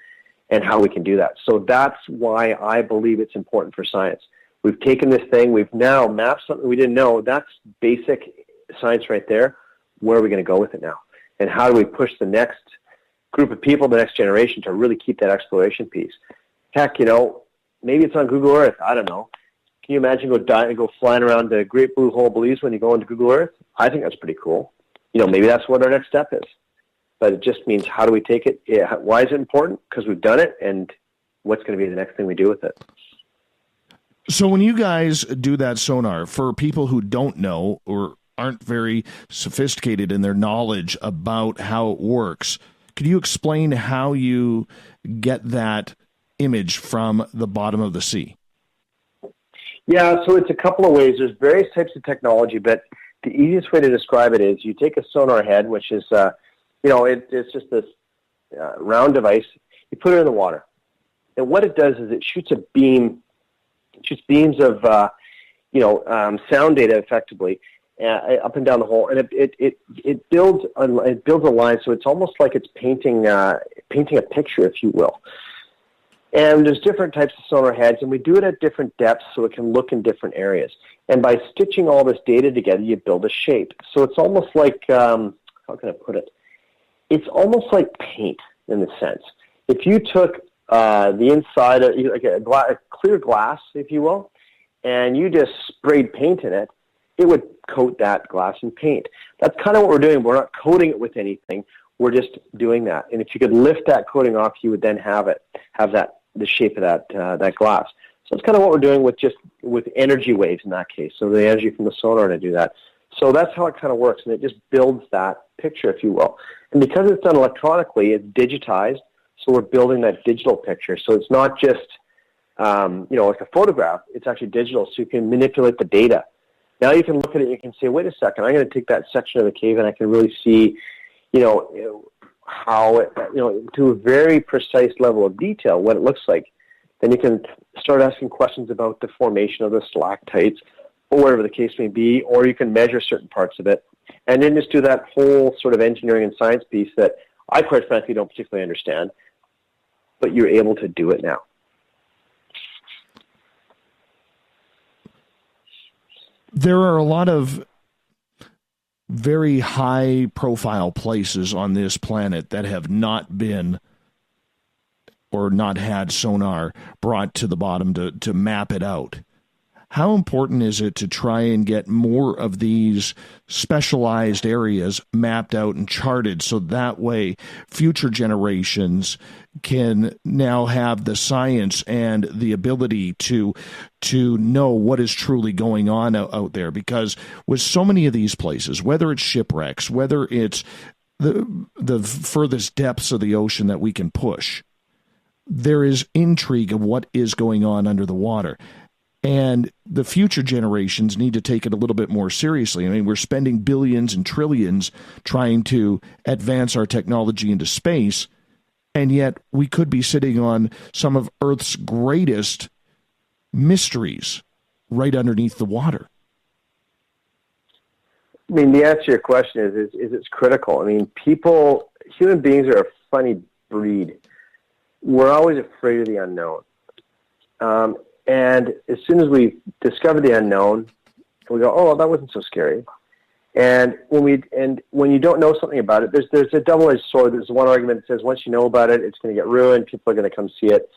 and how we can do that. So that's why I believe it's important for science. We've taken this thing, we've now mapped something we didn't know. That's basic science right there. Where are we going to go with it now? And how do we push the next group of people, the next generation, to really keep that exploration piece? Heck, maybe it's on Google Earth. I don't know. Can you imagine go flying around the Great Blue Hole, Belize when you go into Google Earth? I think that's pretty cool. Maybe that's what our next step is. But it just means, how do we take it? Why is it important? Because we've done it, and what's going to be the next thing we do with it? So when you guys do that sonar, for people who don't know or aren't very sophisticated in their knowledge about how it works, could you explain how you get that image from the bottom of the sea? Yeah, so it's a couple of ways. There's various types of technology, but the easiest way to describe it is you take a sonar head, which is, it's just this round device. You put it in the water. And what it does is it shoots a beam, beams of, sound data effectively up and down the hole. And it builds a line, so it's almost like it's painting a picture, if you will. And there's different types of sonar heads, and we do it at different depths so it can look in different areas. And by stitching all this data together, you build a shape. So it's almost like, how can I put it? It's almost like paint in a sense. If you took the inside of like a clear glass, if you will, and you just sprayed paint in it, it would coat that glass in paint. That's kind of what we're doing. We're not coating it with anything. We're just doing that. And if you could lift that coating off, you would then have the shape of that glass. So it's kind of what we're doing with energy waves in that case. So the energy from the sonar to do that. So that's how it kind of works, and it just builds that picture, if you will. And because it's done electronically, it's digitized. So we're building that digital picture. So it's not just like a photograph. It's actually digital, so you can manipulate the data. Now you can look at it and you can say, wait a second, I'm going to take that section of the cave and I can really see, how it, to a very precise level of detail, what it looks like. Then you can start asking questions about the formation of the stalactites or whatever the case may be, or you can measure certain parts of it. And then just do that whole sort of engineering and science piece that I quite frankly don't particularly understand, but you're able to do it now. There are a lot of very high-profile places on this planet that have not been or not had sonar brought to the bottom to map it out. How important is it to try and get more of these specialized areas mapped out and charted so that way future generations can now have the science and the ability to know what is truly going on out there? Because with so many of these places, whether it's shipwrecks, whether it's the furthest depths of the ocean that we can push, there is intrigue of what is going on under the water. And the future generations need to take it a little bit more seriously. I mean, we're spending billions and trillions trying to advance our technology into space, and yet we could be sitting on some of Earth's greatest mysteries right underneath the water. I mean, the answer to your question is it's critical. I mean, human beings are a funny breed. We're always afraid of the unknown. And as soon as we discover the unknown, we go, oh, that wasn't so scary. And when you don't know something about it, there's a double-edged sword. There's one argument that says once you know about it, it's going to get ruined. People are going to come see it.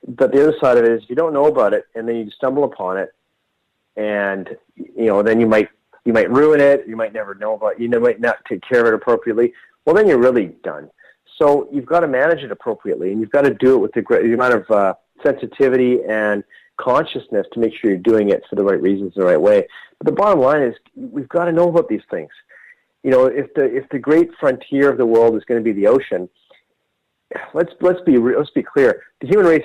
But the other side of it is if you don't know about it and then you stumble upon it, and then you might ruin it. You might never know about it. You might not take care of it appropriately. Well, then you're really done. So you've got to manage it appropriately, and you've got to do it with the amount of sensitivity and consciousness to make sure you're doing it for the right reasons, the right way. But the bottom line is we've got to know about these things. If the great frontier of the world is going to be the ocean, let's be clear. The human race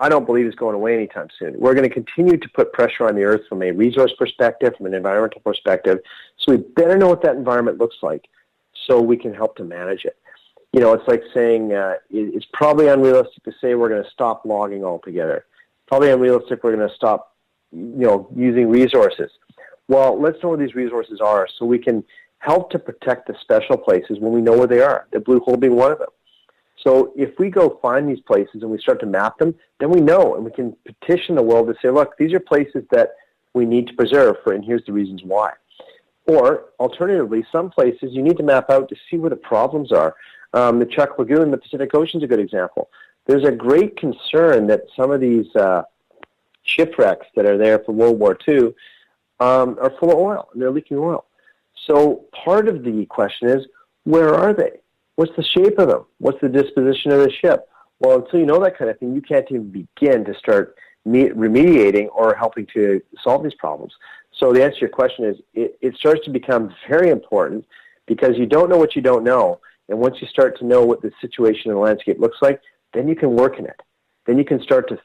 I don't believe is going away anytime soon. We're going to continue to put pressure on the Earth from a resource perspective, from an environmental perspective. So we better know what that environment looks like, so we can help to manage it. It's like saying it's probably unrealistic to say we're going to stop logging altogether. Probably unrealistic we're going to stop, using resources. Well, let's know where these resources are so we can help to protect the special places when we know where they are, the blue hole being one of them. So if we go find these places and we start to map them, then we know, and we can petition the world to say, look, these are places that we need to preserve, and here's the reasons why. Or, alternatively, some places you need to map out to see where the problems are. The Chuck Lagoon in the Pacific Ocean is a good example. There's a great concern that some of these shipwrecks that are there from World War II are full of oil, and they're leaking oil. So part of the question is, where are they? What's the shape of them? What's the disposition of the ship? Well, until you know that kind of thing, you can't even begin to start remediating or helping to solve these problems. So the answer to your question is, it starts to become very important because you don't know what you don't know. And once you start to know what the situation in the landscape looks like, then you can work in it. Then you can start to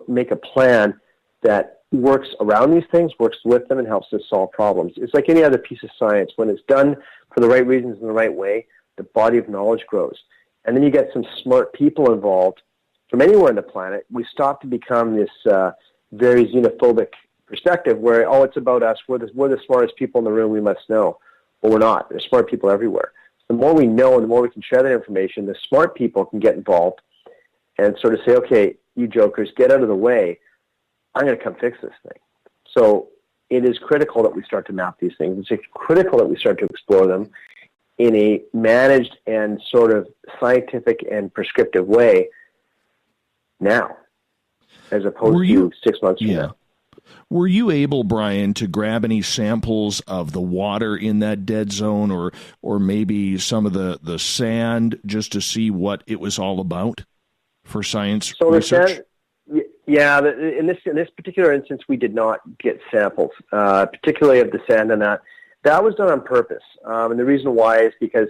make a plan that works around these things, works with them, and helps us solve problems. It's like any other piece of science. When it's done for the right reasons in the right way, the body of knowledge grows. And then you get some smart people involved from anywhere on the planet. We stop to become this very xenophobic perspective where, it's about us. We're the smartest people in the room. We must know. Well, we're not. There's smart people everywhere. The more we know and the more we can share that information, the smart people can get involved and sort of say, okay, you jokers, get out of the way. I'm going to come fix this thing. So it is critical that we start to map these things. It's critical that we start to explore them in a managed and sort of scientific and prescriptive way now, as opposed to 6 months from now. Were you able, Brian, to grab any samples of the water in that dead zone or maybe some of the sand just to see what it was all about for science research? In this particular instance, we did not get samples, particularly of the sand and that. That was done on purpose. And the reason why is because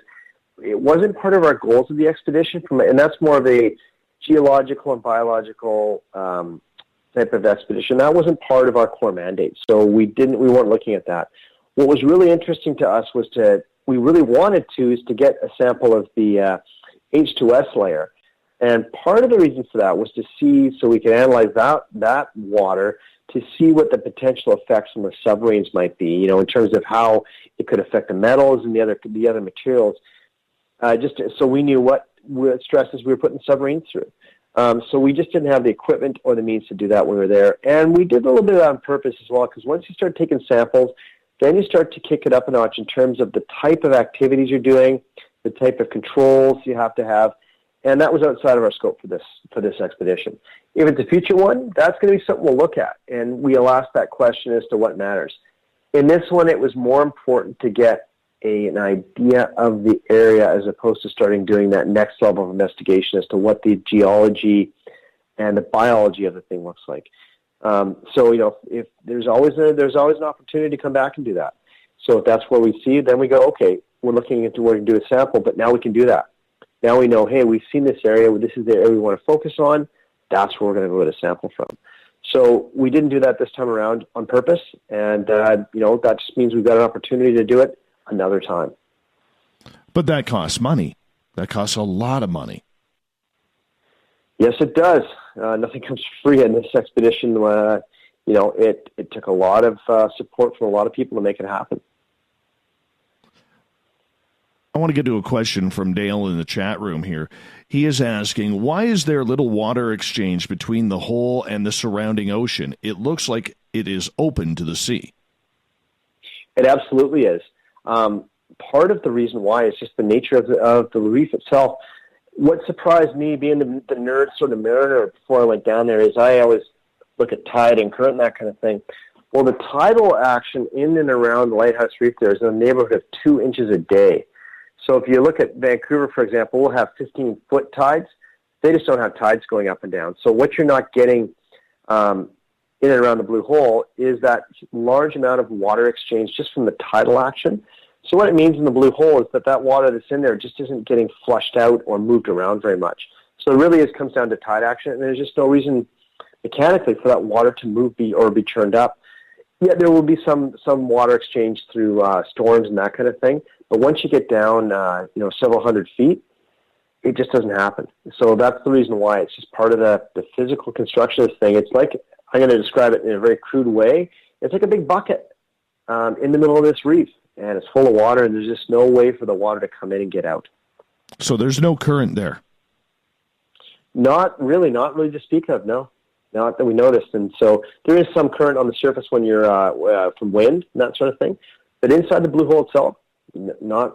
it wasn't part of our goals of the expedition, and that's more of a geological and biological type of expedition. That wasn't part of our core mandate, so we weren't looking at that. What was really interesting to us was we really wanted to get a sample of the H2S layer. And part of the reason for that was to see, so we could analyze that water to see what the potential effects on the submarines might be, in terms of how it could affect the metals and the other materials, just so we knew what stresses we were putting submarines through. So we just didn't have the equipment or the means to do that when we were there. And we did a little bit of that on purpose as well, because once you start taking samples, then you start to kick it up a notch in terms of the type of activities you're doing, the type of controls you have to have. And that was outside of our scope for this expedition. If it's a future one, that's going to be something we'll look at. And we'll ask that question as to what matters. In this one, it was more important to get an idea of the area as opposed to starting doing that next level of investigation as to what the geology and the biology of the thing looks like. So, if there's always an opportunity to come back and do that. So if that's where we see, then we go, okay, we're looking into where to do a sample, but now we can do that. Now we know, hey, we've seen this area. This is the area we want to focus on. That's where we're going to go get a sample from. So we didn't do that this time around on purpose, and that just means we've got an opportunity to do it another time. But that costs money. That costs a lot of money. Yes, it does. Nothing comes free in this expedition. It took a lot of support from a lot of people to make it happen. I want to get to a question from Dale in the chat room here. He is asking, why is there little water exchange between the hole and the surrounding ocean? It looks like it is open to the sea. It absolutely is. Part of the reason why is just the nature of the reef itself. What surprised me, being the nerd sort of mariner before I went down there, is I always look at tide and current and that kind of thing. Well, the tidal action in and around the Lighthouse Reef there is in the neighborhood of 2 inches a day. So if you look at Vancouver, for example, we'll have 15-foot tides. They just don't have tides going up and down. So what you're not getting in and around the Blue Hole is that large amount of water exchange just from the tidal action. So what it means in the blue hole is that water that's in there just isn't getting flushed out or moved around very much. So it really comes down to tide action, and there's just no reason mechanically for that water to move or be churned up. Yeah, there will be some water exchange through storms and that kind of thing, but once you get down, several hundred feet, it just doesn't happen. So that's the reason why. It's just part of the physical construction of this thing. It's like, I'm going to describe it in a very crude way, it's like a big bucket in the middle of this reef, and it's full of water, and there's just no way for the water to come in and get out. So there's no current there? Not really to speak of, no. Not that we noticed. And so there is some current on the surface when you're from wind and that sort of thing. But inside the blue hole itself,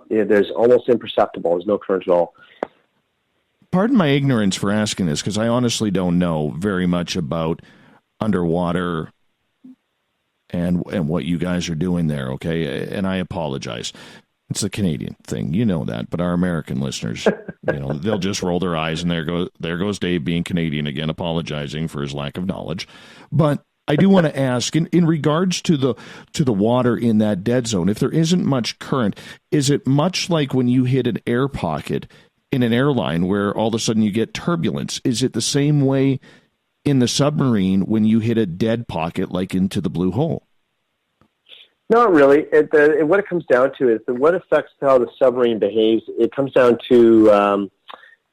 there's almost imperceptible. There's no current at all. Pardon my ignorance for asking this, because I honestly don't know very much about underwater and what you guys are doing there, okay? And I apologize. It's a Canadian thing, you know that, but our American listeners, they'll just roll their eyes, and there goes Dave being Canadian again, apologizing for his lack of knowledge. But I do want to ask, in regards to the water in that dead zone, if there isn't much current, is it much like when you hit an air pocket in an airline where all of a sudden you get turbulence? Is it the same way in the submarine when you hit a dead pocket like into the blue hole? Not really. What it comes down to is that what affects how the submarine behaves, it comes down to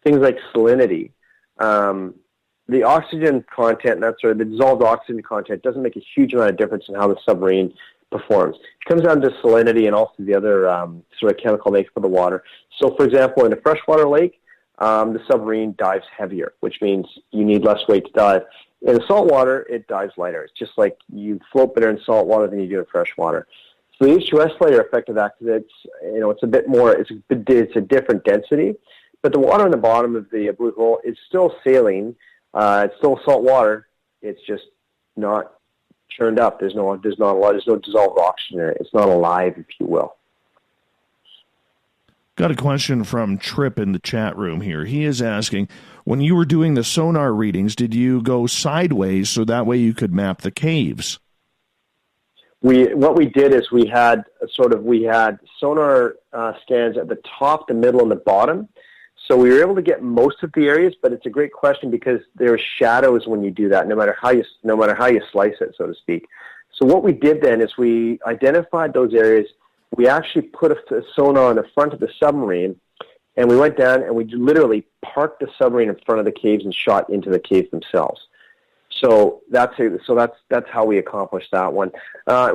things like salinity. The oxygen content, the dissolved oxygen content, doesn't make a huge amount of difference in how the submarine performs. It comes down to salinity and also the other sort of chemical makeup of the water. So, for example, in a freshwater lake, the submarine dives heavier, which means you need less weight to dive. In the salt water, it dives lighter. It's just like you float better in salt water than you do in fresh water. So the H2S layer affected that because it's a bit more, it's a different density, but the water on the bottom of the blue hole is still saline. It's still salt water. It's just not churned up. There's no dissolved oxygen in it. It's not alive, if you will. Got a question from Trip in the chat room here. He is asking, when you were doing the sonar readings, did you go sideways so that way you could map the caves? What we did is we had sonar scans at the top, the middle, and the bottom. So we were able to get most of the areas, but it's a great question because there are shadows when you do that, no matter how you slice it, so to speak. So what we did then is we identified those areas. We actually put a sonar on the front of the submarine, and we went down and we literally parked the submarine in front of the caves and shot into the caves themselves. So that's how we accomplished that one.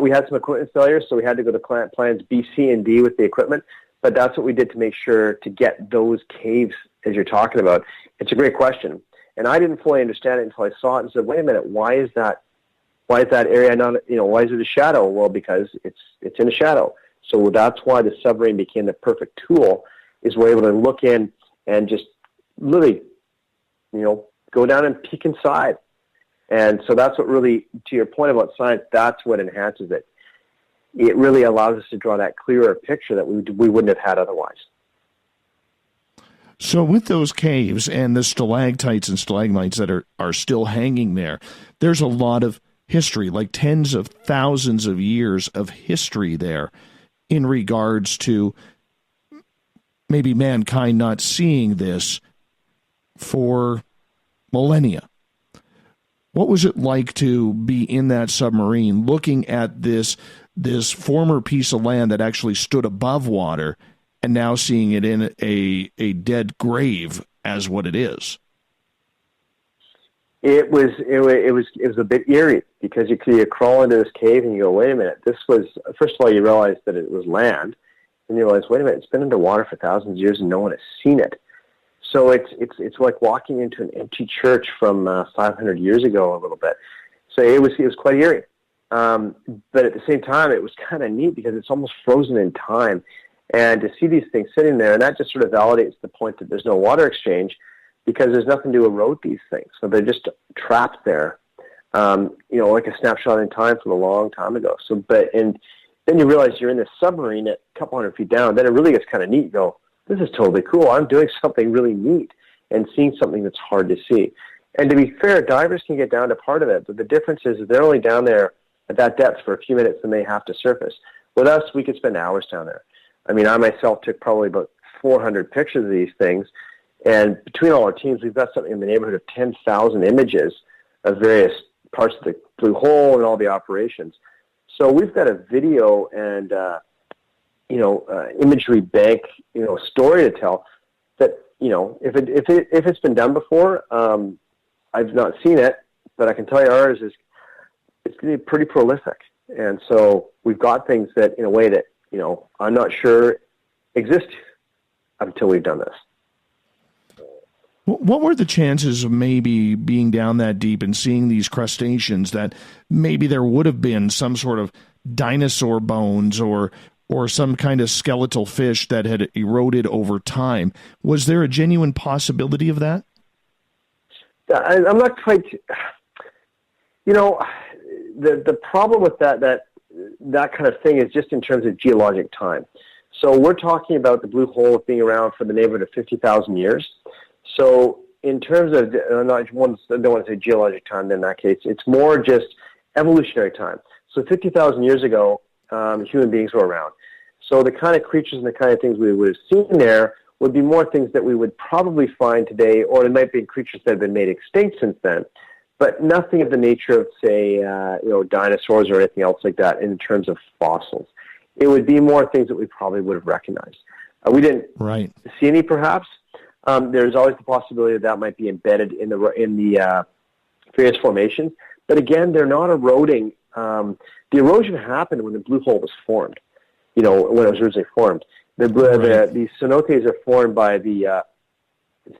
We had some equipment failures, so we had to go to plans B, C, and D with the equipment. But that's what we did to make sure to get those caves as you're talking about. It's a great question, and I didn't fully understand it until I saw it and said, "Wait a minute, why is that area not? Why is it a shadow?" Well, because it's in a shadow. So that's why the submarine became the perfect tool. Is we're able to look in and just literally, go down and peek inside. And so that's what really, to your point about science, that's what enhances it. It really allows us to draw that clearer picture that we wouldn't have had otherwise. So with those caves and the stalactites and stalagmites that are still hanging there, there's a lot of history, like tens of thousands of years of history there in regards to maybe mankind not seeing this for millennia. What was it like to be in that submarine looking at this former piece of land that actually stood above water and now seeing it in a dead grave as what it is? It was a bit eerie because you crawl into this cave and you go, wait a minute, this was, first of all, you realize that it was land, and you realize, wait a minute, it's been underwater for thousands of years and no one has seen it. So it's like walking into an empty church from 500 years ago a little bit. So it was quite eerie. But at the same time, it was kind of neat because it's almost frozen in time. And to see these things sitting there, and that just sort of validates the point that there's no water exchange because there's nothing to erode these things. So they're just trapped there, like a snapshot in time from a long time ago. And then you realize you're in this submarine at a couple hundred feet down. Then it really gets kind of neat. You go, this is totally cool. I'm doing something really neat and seeing something that's hard to see. And to be fair, divers can get down to part of it, but the difference is they're only down there at that depth for a few minutes and they have to surface. With us, we could spend hours down there. I mean, I myself took probably about 400 pictures of these things, and between all our teams, we've got something in the neighborhood of 10,000 images of various parts of the blue hole and all the operations. So we've got a video and imagery bank, story to tell. That if it's been done before, I've not seen it, but I can tell you ours is it's going to be pretty prolific. And so we've got things that, in a way that I'm not sure exist until we've done this. What were the chances of maybe being down that deep and seeing these crustaceans that maybe there would have been some sort of dinosaur bones or some kind of skeletal fish that had eroded over time? Was there a genuine possibility of that? I'm not quite, the problem with that kind of thing is just in terms of geologic time. So we're talking about the blue hole being around for the neighborhood of 50,000 years. So in terms of, I don't want to say geologic time in that case, it's more just evolutionary time. So 50,000 years ago, human beings were around. So the kind of creatures and the kind of things we would have seen there would be more things that we would probably find today, or it might be creatures that have been made extinct since then, but nothing of the nature of, say, dinosaurs or anything else like that in terms of fossils. It would be more things that we probably would have recognized. We didn't see any, perhaps. There's always the possibility that might be embedded in the various formations, but again, they're not eroding. The erosion happened when the blue hole was formed. When it was originally formed. The cenotes are formed by the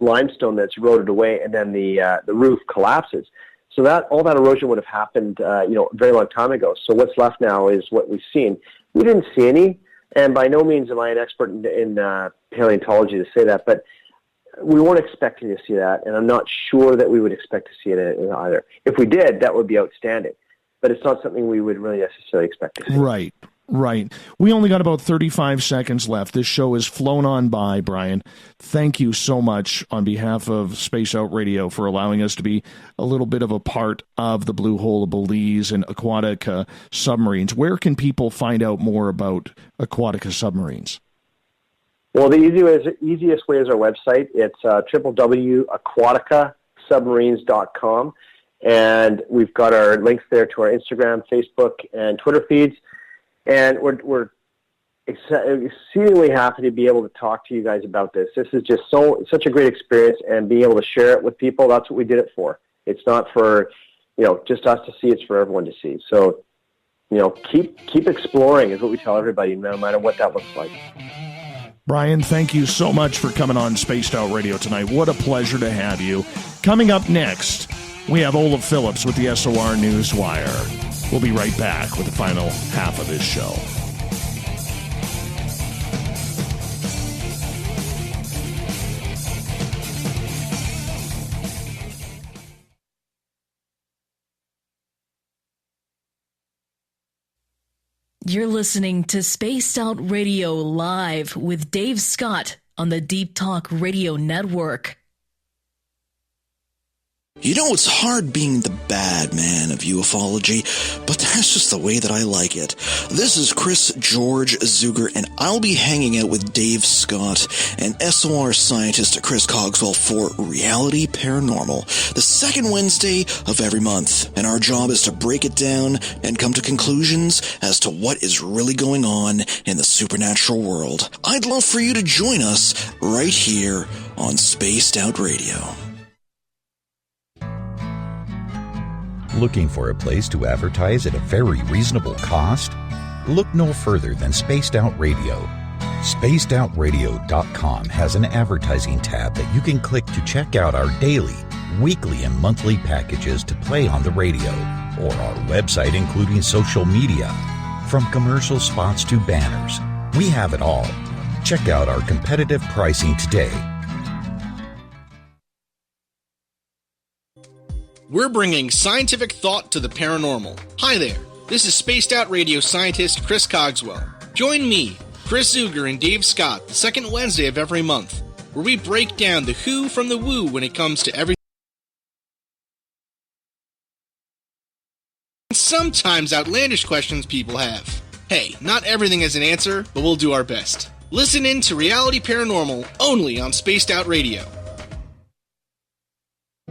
limestone that's eroded away, and then the roof collapses. So all that erosion would have happened, a very long time ago. So what's left now is what we've seen. We didn't see any, and by no means am I an expert in paleontology to say that, but we weren't expecting to see that, and I'm not sure that we would expect to see it either. If we did, that would be outstanding, but it's not something we would really necessarily expect to see. Right. We only got about 35 seconds left. This show has flown on by, Bryan. Thank you so much on behalf of Space Out Radio for allowing us to be a little bit of a part of the Blue Hole of Belize and Aquatica Submarines. Where can people find out more about Aquatica Submarines? Well, the easiest way is our website. It's www.aquaticasubmarines.com, and we've got our links there to our Instagram, Facebook, and Twitter feeds. And we're exceedingly happy to be able to talk to you guys about this. This is just such a great experience, and being able to share it with people, that's what we did it for. It's not for, just us to see, it's for everyone to see. So, keep exploring is what we tell everybody, no matter what that looks like. Bryan, thank you so much for coming on Spaced Out Radio tonight. What a pleasure to have you. Coming up next, we have Olaf Phillips with the SOR Newswire. We'll be right back with the final half of this show. You're listening to Spaced Out Radio Live with Dave Scott on the Deep Talk Radio Network. It's hard being the bad man of ufology, but that's just the way that I like it. This is Chris George Zuger, and I'll be hanging out with Dave Scott and SOR scientist Chris Cogswell for Reality Paranormal, the second Wednesday of every month. And our job is to break it down and come to conclusions as to what is really going on in the supernatural world. I'd love for you to join us right here on Spaced Out Radio. Looking for a place to advertise at a very reasonable cost? Look no further than Spaced Out Radio. SpacedOutRadio.com has an advertising tab that you can click to check out our daily, weekly, and monthly packages to play on the radio, or our website including social media. From commercial spots to banners, we have it all. Check out our competitive pricing today. We're bringing scientific thought to the paranormal. Hi there, this is Spaced Out Radio scientist Chris Cogswell. Join me, Chris Zuger, and Dave Scott the second Wednesday of every month, where we break down the who from the woo when it comes to everything. Sometimes outlandish questions people have. Hey, not everything has an answer, but we'll do our best. Listen in to Reality Paranormal only on Spaced Out Radio.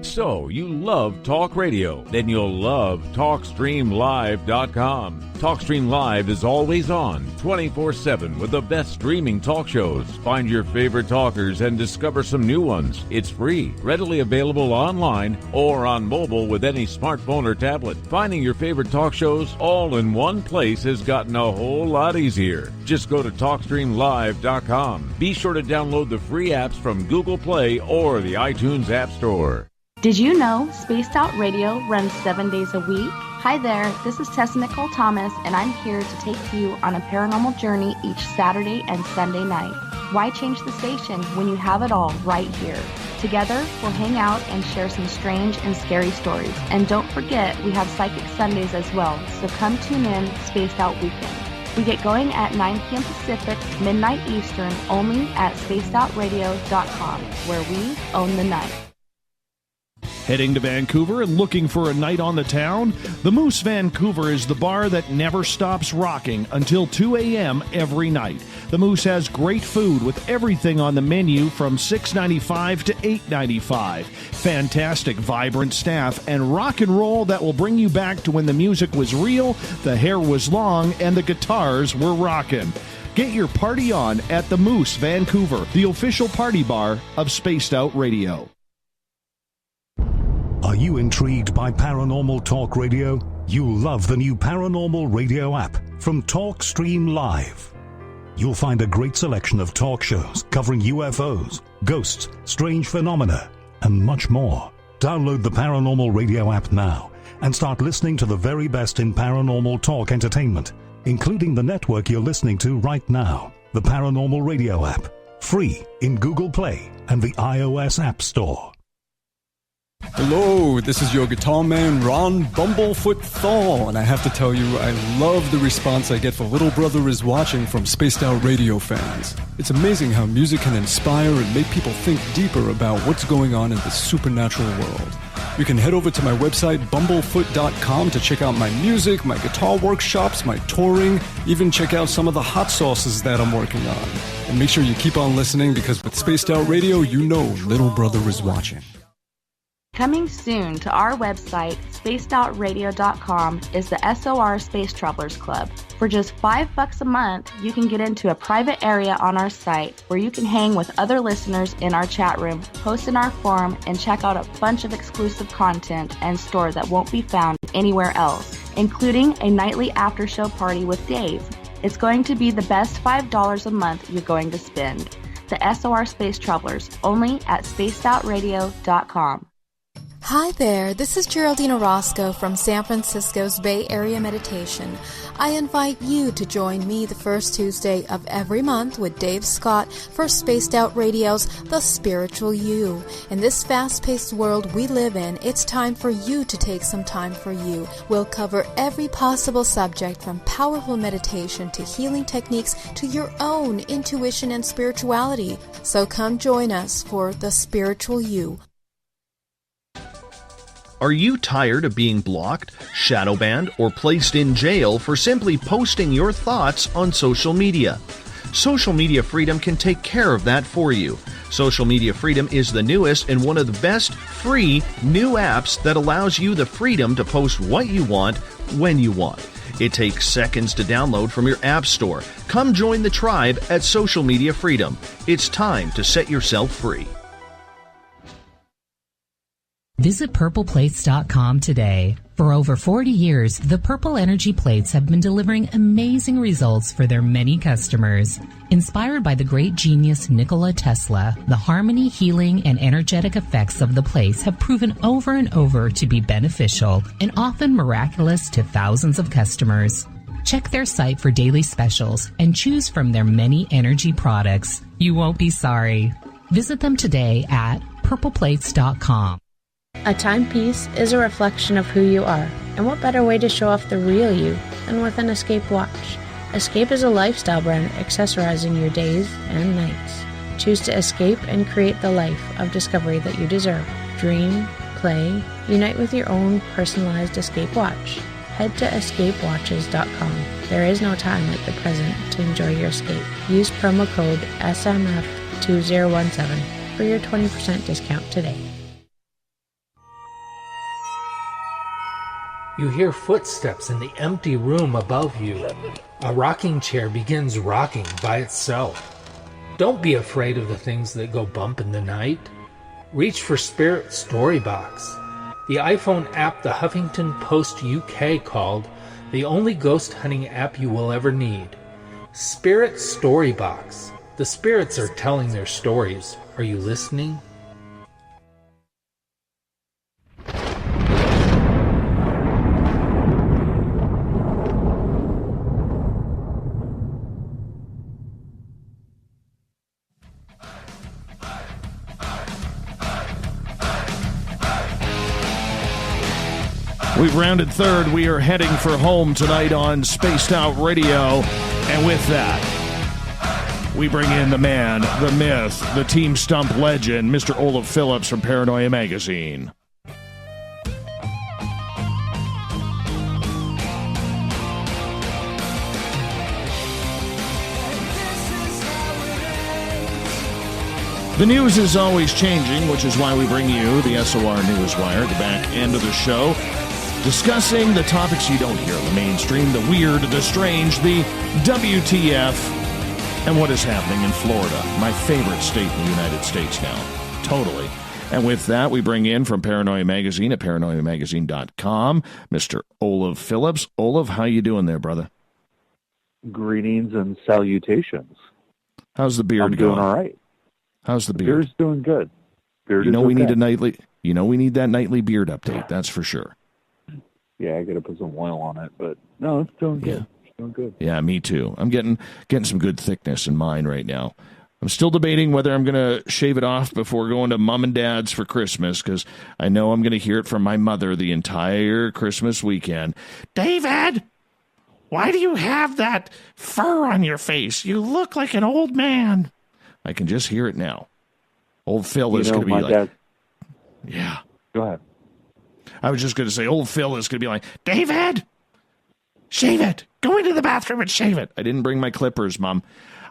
So, you love talk radio? Then you'll love TalkStreamLive.com. TalkStream Live is always on, 24/7 with the best streaming talk shows. Find your favorite talkers and discover some new ones. It's free, readily available online or on mobile with any smartphone or tablet. Finding your favorite talk shows all in one place has gotten a whole lot easier. Just go to TalkStreamLive.com. Be sure to download the free apps from Google Play or the iTunes App Store. Did you know Spaced Out Radio runs 7 days a week? Hi there, this is Tessa Nicole Thomas, and I'm here to take you on a paranormal journey each Saturday and Sunday night. Why change the station when you have it all right here? Together, we'll hang out and share some strange and scary stories. And don't forget, we have Psychic Sundays as well, so come tune in Spaced Out Weekend. We get going at 9 p.m. Pacific, midnight Eastern, only at spacedoutradio.com, where we own the night. Heading to Vancouver and looking for a night on the town? The Moose Vancouver is the bar that never stops rocking until 2 a.m. every night. The Moose has great food with everything on the menu from $6.95 to $8.95. Fantastic, vibrant staff and rock and roll that will bring you back to when the music was real, the hair was long, and the guitars were rocking. Get your party on at the Moose Vancouver, the official party bar of Spaced Out Radio. Are you intrigued by Paranormal Talk Radio? You'll love the new Paranormal Radio app from TalkStream Live. You'll find a great selection of talk shows covering UFOs, ghosts, strange phenomena, and much more. Download the Paranormal Radio app now and start listening to the very best in paranormal talk entertainment, including the network you're listening to right now, the Paranormal Radio app, free in Google Play and the iOS App Store. Hello, this is your guitar man, Ron Bumblefoot Thal, and I have to tell you, I love the response I get for Little Brother is Watching from Spaced Out Radio fans. It's amazing how music can inspire and make people think deeper about what's going on in the supernatural world. You can head over to my website, bumblefoot.com, to check out my music, my guitar workshops, my touring, even check out some of the hot sauces that I'm working on. And make sure you keep on listening, because with Spaced Out Radio, you know Little Brother is watching. Coming soon to our website, spacedoutradio.com, is the SOR Space Travelers Club. For just $5 a month, you can get into a private area on our site where you can hang with other listeners in our chat room, post in our forum, and check out a bunch of exclusive content and store that won't be found anywhere else, including a nightly after-show party with Dave. It's going to be the best $5 a month you're going to spend. The SOR Space Travelers, only at spacedoutradio.com. Hi there, this is Geraldine Orozco from San Francisco's Bay Area Meditation. I invite you to join me the first Tuesday of every month with Dave Scott for Spaced Out Radio's The Spiritual You. In this fast-paced world we live in, it's time for you to take some time for you. We'll cover every possible subject, from powerful meditation to healing techniques to your own intuition and spirituality. So come join us for The Spiritual You. Are you tired of being blocked, shadow banned, or placed in jail for simply posting your thoughts on social media? Social Media Freedom can take care of that for you. Social Media Freedom is the newest and one of the best free new apps that allows you the freedom to post what you want, when you want. It takes seconds to download from your app store. Come join the tribe at Social Media Freedom. It's time to set yourself free. Visit purpleplates.com today. For over 40 years, the Purple Energy Plates have been delivering amazing results for their many customers. Inspired by the great genius Nikola Tesla, the harmony, healing, and energetic effects of the plates have proven over and over to be beneficial and often miraculous to thousands of customers. Check their site for daily specials and choose from their many energy products. You won't be sorry. Visit them today at purpleplates.com. A timepiece is a reflection of who you are, and what better way to show off the real you than with an Escape watch? Escape is a lifestyle brand accessorizing your days and nights. Choose to escape and create the life of discovery that you deserve. Dream, play, unite with your own personalized Escape watch. head to escapewatches.com. There is no time like the present to enjoy your escape. Use promo code SMF2017 for your 20% discount today. You hear footsteps in the empty room above you. A rocking chair begins rocking by itself. Don't be afraid of the things that go bump in the night. Reach for Spirit Storybox, the iPhone app the Huffington Post UK called the only ghost hunting app you will ever need. Spirit Storybox. The spirits are telling their stories. Are you listening? We've rounded third. We are heading for home tonight on Spaced Out Radio. And with that, we bring in the man, the myth, the Team Stump legend, Mr. Olaf Phillips from Paranoia Magazine. The news is always changing, which is why we bring you the SOR Newswire, the back end of the show, discussing the topics you don't hear in the mainstream, the weird, the strange, the WTF, and what is happening in Florida, my favorite state in the United States now. Totally. And with that, we bring in from Paranoia Magazine at paranoiamagazine.com, Mr. Olaf Phillips. Olaf, how you doing there, brother? Greetings and salutations. How's the beard going? I'm doing all right. How's the beard? Beard's doing good. Beard you know is we okay. need a nightly. You know we need that nightly beard update. That's for sure. Yeah, I got to put some oil on it, but no, it's doing good. It's doing good. Yeah, me too. I'm getting some good thickness in mine right now. I'm still debating whether I'm going to shave it off before going to Mom and Dad's for Christmas, because I know I'm going to hear it from my mother the entire Christmas weekend. David, why do you have that fur on your face? You look like an old man. I can just hear it now. Old Phil is going to be like... Dad... Yeah. Go ahead. I was just going to say, old Phil is going to be like, David, shave it. Go into the bathroom and shave it. I didn't bring my clippers, Mom.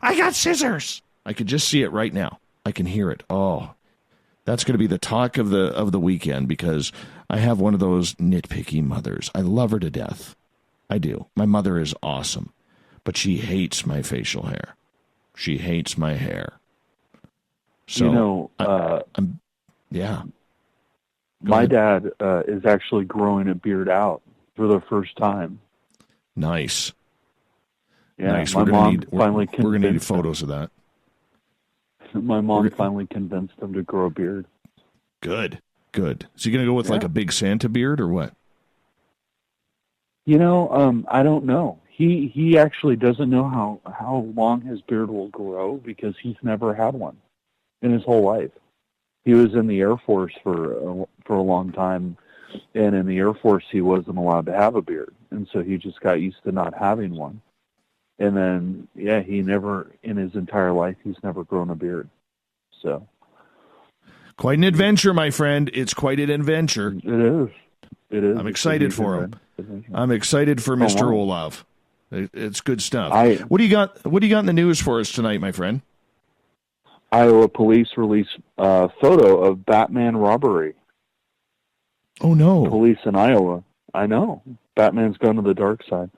I got scissors. I could just see it right now. I can hear it. Oh, that's going to be the talk of the weekend, because I have one of those nitpicky mothers. I love her to death. I do. My mother is awesome, but she hates my facial hair. She hates my hair. So, I'm yeah. My dad is actually growing a beard out for the first time. Nice. Yeah, nice. My mom finally we're going to need photos of that. My mom finally convinced him to grow a beard. Good, good. Is he going to go with like a big Santa beard or what? You know, I don't know. He actually doesn't know how long his beard will grow, because he's never had one in his whole life. He was in the Air Force for a long time, and in the Air Force he wasn't allowed to have a beard, and so he just got used to not having one. And then, he never, in his entire life, he's never grown a beard. So, quite an adventure, my friend. It's quite an adventure. It is. It is. I'm excited for him. I'm excited for Mr. Olaf. It's good stuff. What do you got? What do you got in the news for us tonight, my friend? Iowa police release a photo of Batman robbery. Oh no! Police in Iowa. I know. Batman's gone to the dark side.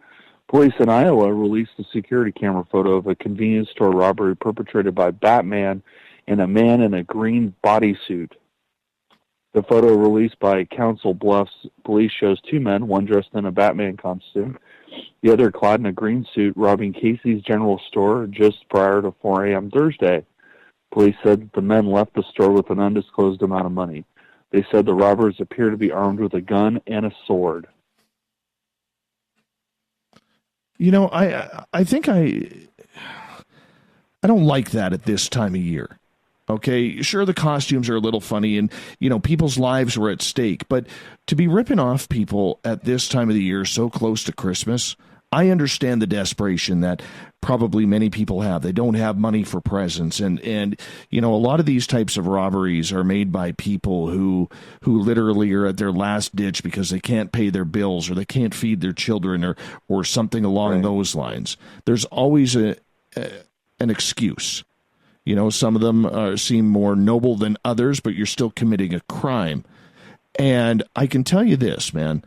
Police in Iowa released a security camera photo of a convenience store robbery perpetrated by Batman and a man in a green bodysuit. The photo released by Council Bluffs police shows two men, one dressed in a Batman costume, the other clad in a green suit, robbing Casey's General Store just prior to 4 a.m. Thursday. Police said that the men left the store with an undisclosed amount of money. They said the robbers appear to be armed with a gun and a sword. You know, I think I don't like that at this time of year. Okay, sure, the costumes are a little funny, and, you know, people's lives were at stake, but to be ripping off people at this time of the year so close to Christmas, I understand the desperation that probably many people have. They don't have money for presents. And you know, a lot of these types of robberies are made by people who literally are at their last ditch because they can't pay their bills or they can't feed their children or something along those lines. There's always an excuse. You know, some of them seem more noble than others, but you're still committing a crime. And I can tell you this, man.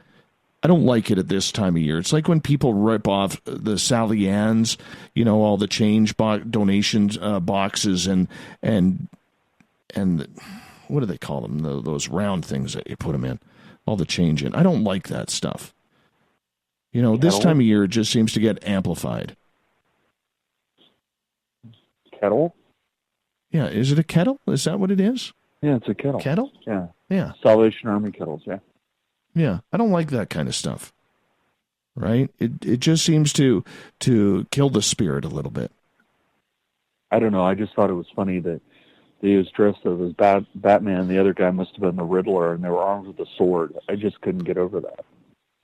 I don't like it at this time of year. It's like when people rip off the Sally Ann's, you know, all the change donations boxes and what do they call them? Those round things that you put them in, all the change in. I don't like that stuff. You know, this time of year it just seems to get amplified. Kettle? Yeah, is it a kettle? Is that what it is? Yeah, it's a kettle. Kettle? Yeah. Yeah. Salvation Army kettles, yeah. Yeah, I don't like that kind of stuff. Right? It just seems to kill the spirit a little bit. I don't know. I just thought it was funny that he was dressed as Batman. The other guy must have been the Riddler, and they were armed with a sword. I just couldn't get over that.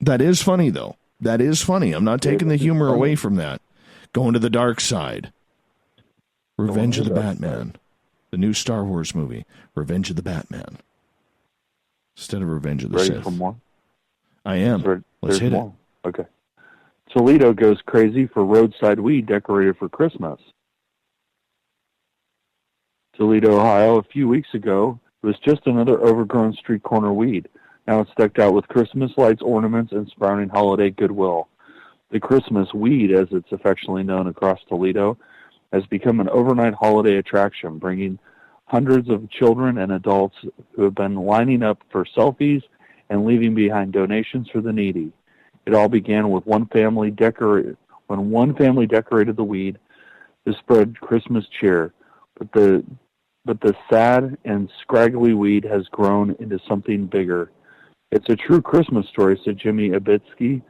That is funny, though. That is funny. I'm not taking the humor away from that. Going to the dark side. Revenge of the Batman. The new Star Wars movie. Revenge of the Batman. Instead of Revenge of the Sith. Ready for more? I am. Let's hit it. Okay. Toledo goes crazy for roadside weed decorated for Christmas. Toledo, Ohio, a few weeks ago, was just another overgrown street corner weed. Now it's decked out with Christmas lights, ornaments, and sprouting holiday goodwill. The Christmas weed, as it's affectionately known across Toledo, has become an overnight holiday attraction, bringing hundreds of children and adults who have been lining up for selfies and leaving behind donations for the needy. It all began with when one family decorated the weed to spread Christmas cheer, but the sad and scraggly weed has grown into something bigger. It's a true Christmas story, said Jimmy Binsky,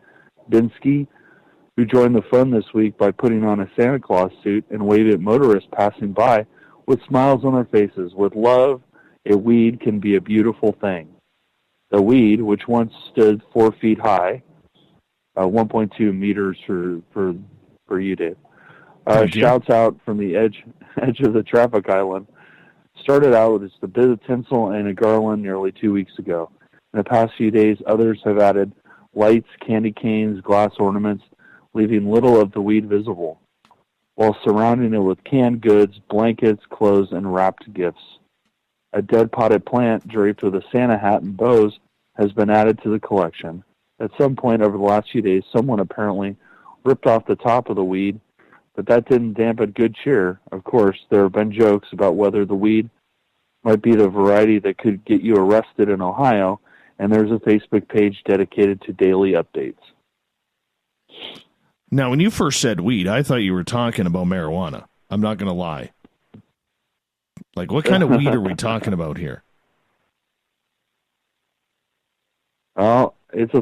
who joined the fun this week by putting on a Santa Claus suit and waving at motorists passing by with smiles on their faces. With love, a weed can be a beautiful thing. The weed, which once stood 4 feet high, 1.2 meters for you, Dave, shouts out from the edge of the traffic island, started out with just a bit of tinsel and a garland nearly 2 weeks ago. In the past few days, others have added lights, candy canes, glass ornaments, leaving little of the weed visible, while surrounding it with canned goods, blankets, clothes, and wrapped gifts. A dead potted plant draped with a Santa hat and bows has been added to the collection. At some point over the last few days, someone apparently ripped off the top of the weed, but that didn't dampen good cheer. Of course, there have been jokes about whether the weed might be the variety that could get you arrested in Ohio, and there's a Facebook page dedicated to daily updates. Now, when you first said weed, I thought you were talking about marijuana. I'm not going to lie. Like, what kind of weed are we talking about here? Oh, it's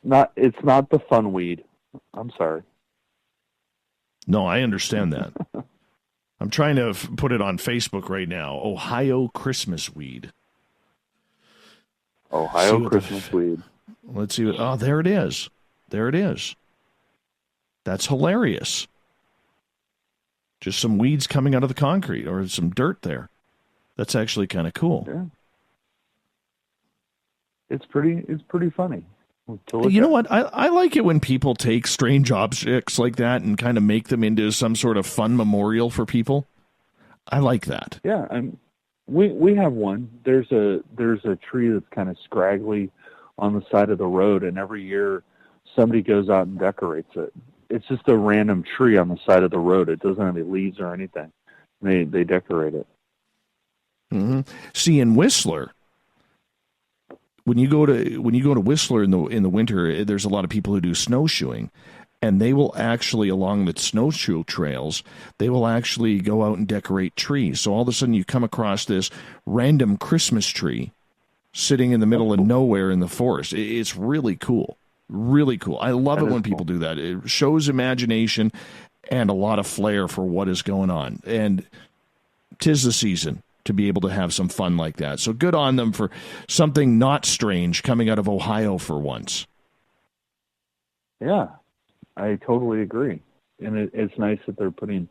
not the fun weed. I'm sorry. No, I understand that. I'm trying to put it on Facebook right now. Ohio Christmas weed. Ohio Christmas weed. Let's see. Oh, there it is. There it is. That's hilarious. Just some weeds coming out of the concrete or some dirt there. That's actually kind of cool. Yeah. It's pretty funny. You know what? I like it when people take strange objects like that and kind of make them into some sort of fun memorial for people. I like that. Yeah, we have one. There's a tree that's kind of scraggly on the side of the road, and every year somebody goes out and decorates it. It's just a random tree on the side of the road. It doesn't have any leaves or anything. They decorate it. Mm-hmm. See, in Whistler, when you go to Whistler in the winter, there's a lot of people who do snowshoeing, and they will actually, along the snowshoe trails, they will actually go out and decorate trees. So all of a sudden you come across this random Christmas tree sitting in the middle of nowhere in the forest. It's really cool. Really cool. I love it when people do that. It shows imagination and a lot of flair for what is going on. And 'tis the season to be able to have some fun like that. So good on them for something not strange coming out of Ohio for once. Yeah. I totally agree. And it's nice that they're putting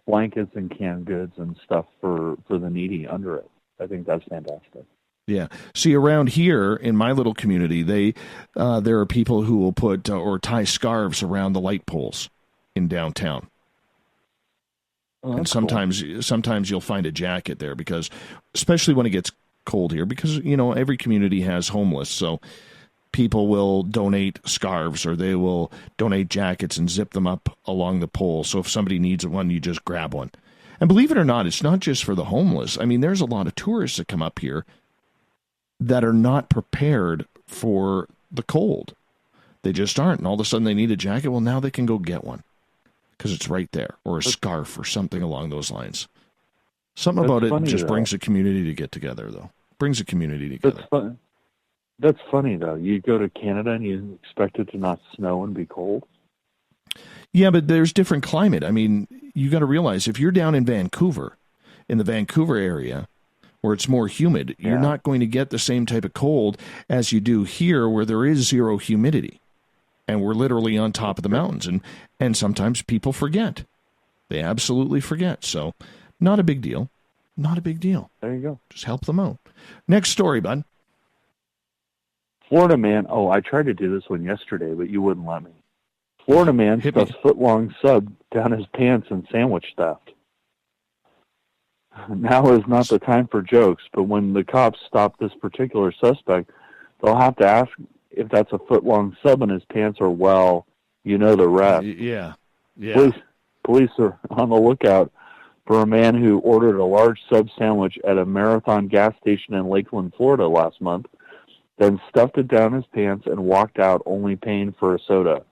blankets and canned goods and stuff for the needy under it. I think that's fantastic. Yeah. See, around here in my little community, there are people who will put or tie scarves around the light poles in downtown. Oh, and sometimes you'll find a jacket there, because especially when it gets cold here, because every community has homeless, so people will donate scarves or they will donate jackets and zip them up along the pole. So if somebody needs one, you just grab one. And believe it or not, it's not just for the homeless. I mean, there's a lot of tourists that come up here that are not prepared for the cold. They just aren't. And all of a sudden they need a jacket. Well, now they can go get one because it's right there, or a scarf or something along those lines. Something about it just brings a community to get together, though. Brings a community together. That's funny, though. You go to Canada and you expect it to not snow and be cold. Yeah, but there's different climate. I mean, you got to realize if you're down in Vancouver, in the Vancouver area, where it's more humid, you're not going to get the same type of cold as you do here, where there is zero humidity. And we're literally on top of the mountains. And sometimes people forget. They absolutely forget. So not a big deal. Not a big deal. There you go. Just help them out. Next story, bud. Florida man. Oh, I tried to do this one yesterday, but you wouldn't let me. Florida man stuffs foot-long sub down his pants in sandwich theft. Now is not the time for jokes, but when the cops stop this particular suspect, they'll have to ask if that's a foot-long sub in his pants or, well, you know the rest. Yeah. Police are on the lookout for a man who ordered a large sub sandwich at a Marathon gas station in Lakeland, Florida last month, then stuffed it down his pants and walked out, only paying for a soda.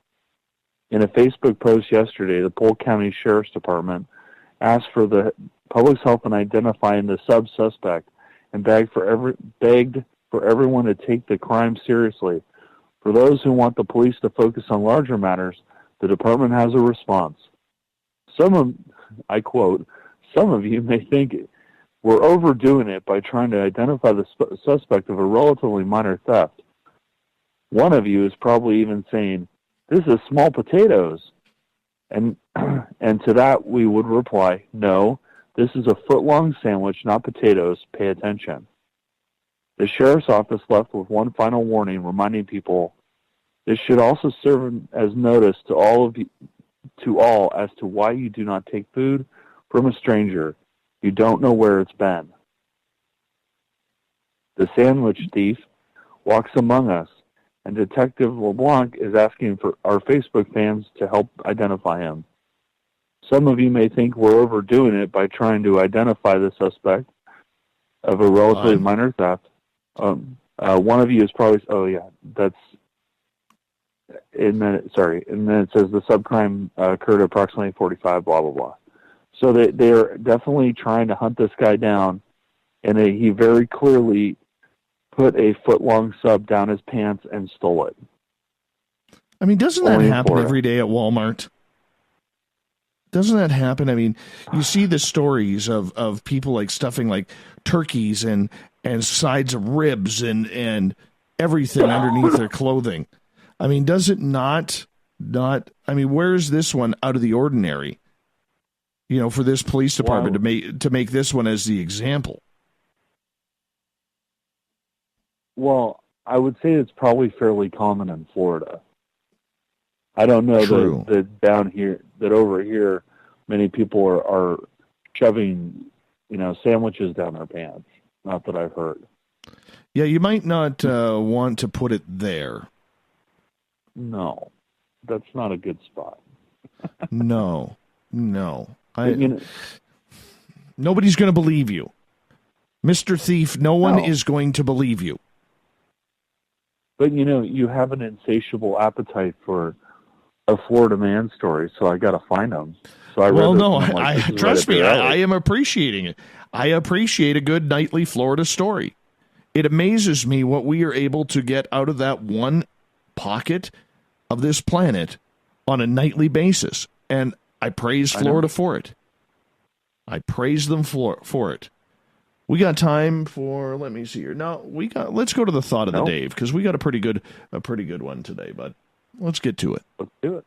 In a Facebook post yesterday, the Polk County Sheriff's Department asked for the public's help in identifying the sub-suspect and begged for everyone to take the crime seriously. For those who want the police to focus on larger matters, the department has a response. I quote, "Some of you may think we're overdoing it by trying to identify the suspect of a relatively minor theft. One of you is probably even saying, 'This is small potatoes.' And to that we would reply, 'No, this is a foot-long sandwich, not potatoes. Pay attention.'" The sheriff's office left with one final warning, reminding people this should also serve as notice to all as to why you do not take food from a stranger. You don't know where it's been. The sandwich thief walks among us, and Detective LeBlanc is asking for our Facebook fans to help identify him. Some of you may think we're overdoing it by trying to identify the suspect of a relatively minor theft. One of you is probably, that's, and then it says the subcrime occurred at approximately 45, blah, blah, blah. So they're definitely trying to hunt this guy down, and he very clearly put a foot-long sub down his pants and stole it. I mean, doesn't that happen every day at Walmart? Doesn't that happen? I mean, you see the stories of people like stuffing like turkeys and sides of ribs and everything underneath their clothing. I mean, does it not, I mean, where is this one out of the ordinary? You know, for this police department to make this one as the example. Well, I would say it's probably fairly common in Florida. I don't know that down here, that over here, many people are shoving, sandwiches down their pants. Not that I've heard. Yeah, you might not want to put it there. No, that's not a good spot. No. Nobody's going to believe you. Mr. Thief, no one is going to believe you. But, you have an insatiable appetite for a Florida man story, so I got to find them. So trust me, I am appreciating it. I appreciate a good nightly Florida story. It amazes me what we are able to get out of that one pocket of this planet on a nightly basis. And I praise Florida for it. I praise them for it. We got time for, let me see here. No, let's go to the thought of the day, because we got a pretty good one today, bud. Let's get to it. Let's do it.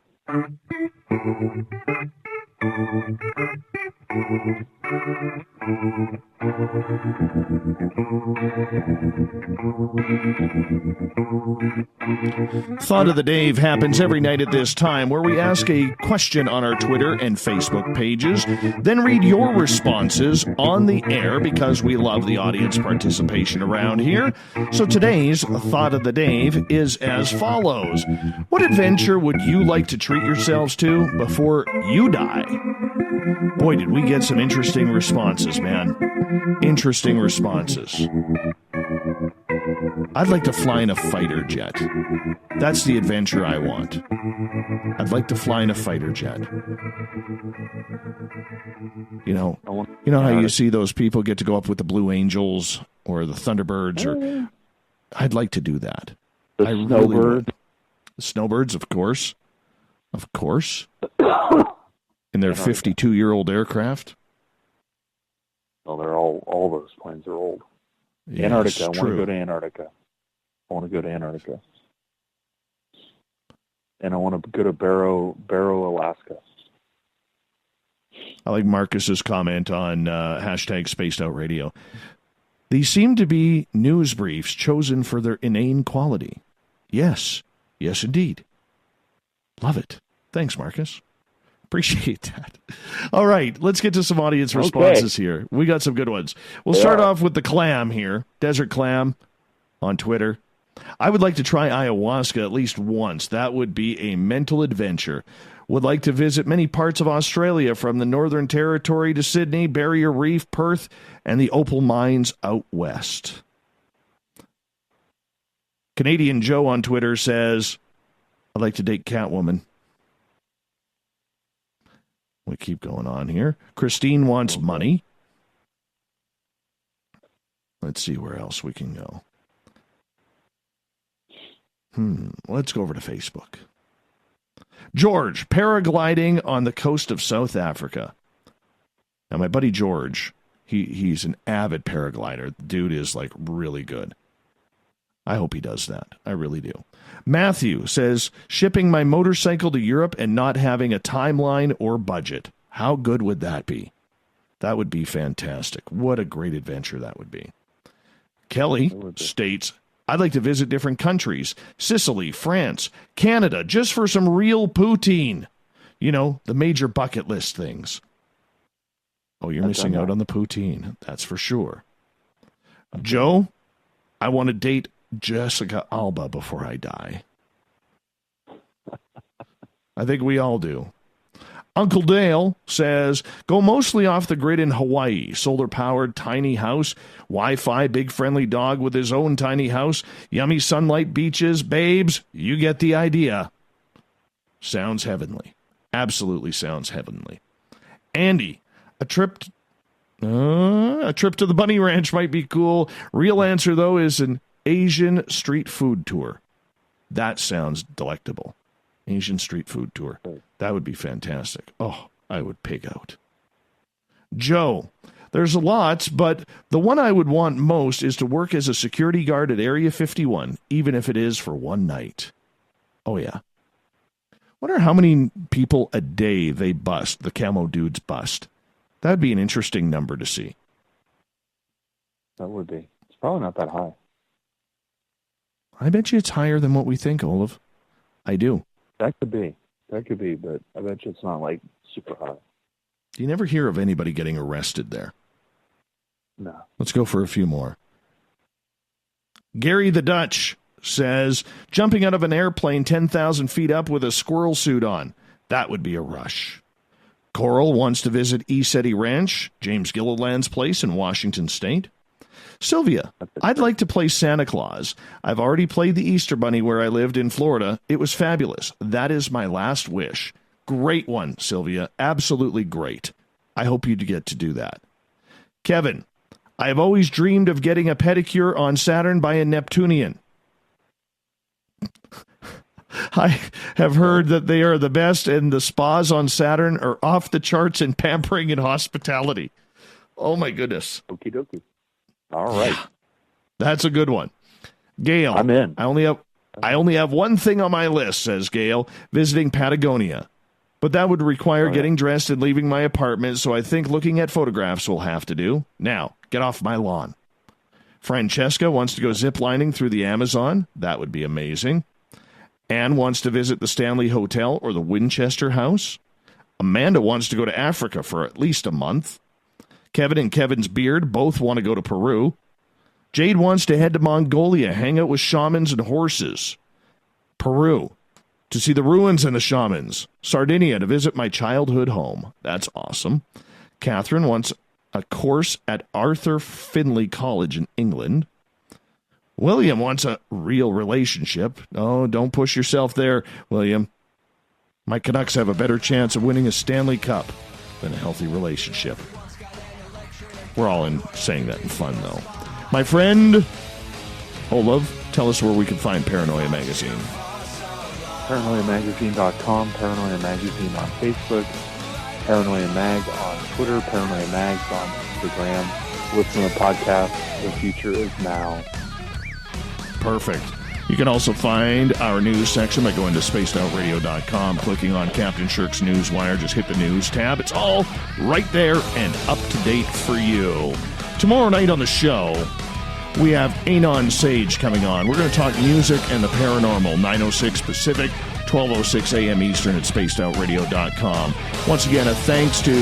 Thought of the Dave happens every night at this time, where we ask a question on our Twitter and Facebook pages, then read your responses on the air because we love the audience participation around here. So today's Thought of the Dave is as follows. What adventure would you like to treat yourselves to before you die? Boy, did we get some interesting responses, man. Interesting responses. I'd like to fly in a fighter jet. That's the adventure I want. I'd like to fly in a fighter jet. You know how you see those people get to go up with the Blue Angels or the Thunderbirds, or I'd like to do that. The snowbirds. The snowbirds, of course. Of course. In their 52-year-old aircraft. Well, they're all those planes are old. Yes, Antarctica. I want to true. go to Antarctica. And I want to go to Barrow, Alaska. I like Marcus's comment on hashtag Spaced Out Radio. These seem to be news briefs chosen for their inane quality. Yes. Yes, indeed. Love it. Thanks, Marcus. Appreciate that. All right, let's get to some audience responses here. We got some good ones. We'll start off with the Clam here. Desert Clam on Twitter. I would like to try ayahuasca at least once. That would be a mental adventure. Would like to visit many parts of Australia, from the Northern Territory to Sydney, Barrier Reef, Perth, and the opal mines out west. Canadian Joe on Twitter says, I'd like to date Catwoman. We keep going on here. Christine wants money. Let's see where else we can go. Let's go over to Facebook. George, paragliding on the coast of South Africa. Now, my buddy George, he's an avid paraglider. The dude is, like, really good. I hope he does that. I really do. Matthew says, shipping my motorcycle to Europe and not having a timeline or budget. How good would that be? That would be fantastic. What a great adventure that would be. Kelly states, I'd like to visit different countries. Sicily, France, Canada, just for some real poutine. You know, the major bucket list things. Oh, you're missing out on the poutine. That's for sure. Joe, I want to date Jessica Alba before I die. I think we all do. Uncle Dale says, go mostly off the grid in Hawaii. Solar-powered tiny house, Wi-Fi, big friendly dog with his own tiny house, yummy sunlight beaches, babes. You get the idea. Sounds heavenly. Absolutely sounds heavenly. Andy, a trip to the Bunny Ranch might be cool. Real answer, though, is an Asian street food tour. That sounds delectable. Asian street food tour. That would be fantastic. Oh, I would pig out. Joe, there's lots, but the one I would want most is to work as a security guard at Area 51, even if it is for one night. Oh, yeah. Wonder how many people a day they bust, the camo dudes bust. That'd be an interesting number to see. That would be. It's probably not that high. I bet you it's higher than what we think, Olaf. I do. That could be, but I bet you it's not, like, super high. You never hear of anybody getting arrested there. No. Let's go for a few more. Gary the Dutch says, jumping out of an airplane 10,000 feet up with a squirrel suit on. That would be a rush. Coral wants to visit ESETI Ranch, James Gilliland's place in Washington State. Sylvia, I'd like to play Santa Claus. I've already played the Easter Bunny where I lived in Florida. It was fabulous. That is my last wish. Great one, Sylvia. Absolutely great. I hope you get to do that. Kevin, I have always dreamed of getting a pedicure on Saturn by a Neptunian. I have heard that they are the best, and the spas on Saturn are off the charts in pampering and hospitality. Oh, my goodness. Okie dokie. All right. That's a good one. Gail, I'm in. I only have I only have one thing on my list, says Gail, visiting Patagonia. But that would require getting dressed and leaving my apartment, so I think looking at photographs will have to do. Now, get off my lawn. Francesca wants to go ziplining through the Amazon. That would be amazing. Anne wants to visit the Stanley Hotel or the Winchester House. Amanda wants to go to Africa for at least a month. Kevin and Kevin's Beard both want to go to Peru. Jade wants to head to Mongolia, hang out with shamans and horses. Peru, to see the ruins and the shamans. Sardinia, to visit my childhood home. That's awesome. Catherine wants a course at Arthur Findlay College in England. William wants a real relationship. Oh, don't push yourself there, William. My Canucks have a better chance of winning a Stanley Cup than a healthy relationship. We're all saying that in fun, though. My friend, Olav, tell us where we can find Paranoia Magazine. ParanoiaMagazine.com, Paranoia Magazine on Facebook, Paranoia Mag on Twitter, Paranoia Mags on Instagram. Listen to the podcast. The future is now. Perfect. You can also find our news section by going to spacedoutradio.com, clicking on Captain Shirk's Newswire. Just hit the news tab. It's all right there and up to date for you. Tomorrow night on the show, we have Anon Sage coming on. We're going to talk music and the paranormal, 9:06 Pacific, 12:06 a.m. Eastern at spacedoutradio.com. Once again, a thanks to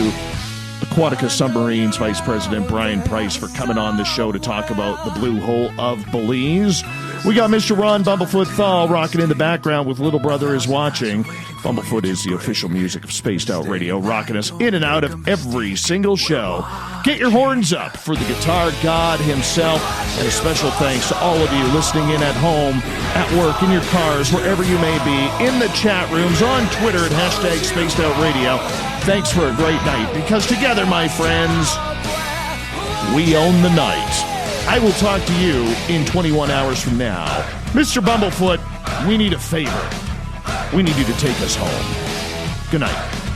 Aquatica Submarines Vice President Bryan Price for coming on the show to talk about the Blue Hole of Belize. We got Mr. Ron Bumblefoot THAL rocking in the background with Little Brother is Watching. Bumblefoot is the official music of Spaced Out Radio, rocking us in and out of every single show. Get your horns up for the guitar god himself, and a special thanks to all of you listening in at home, at work, in your cars, wherever you may be, in the chat rooms, on Twitter at hashtag Spaced Out Radio. Thanks for a great night, because together, my friends, we own the night. I will talk to you in 21 hours from now. Mr. Bumblefoot, we need a favor. We need you to take us home. Good night.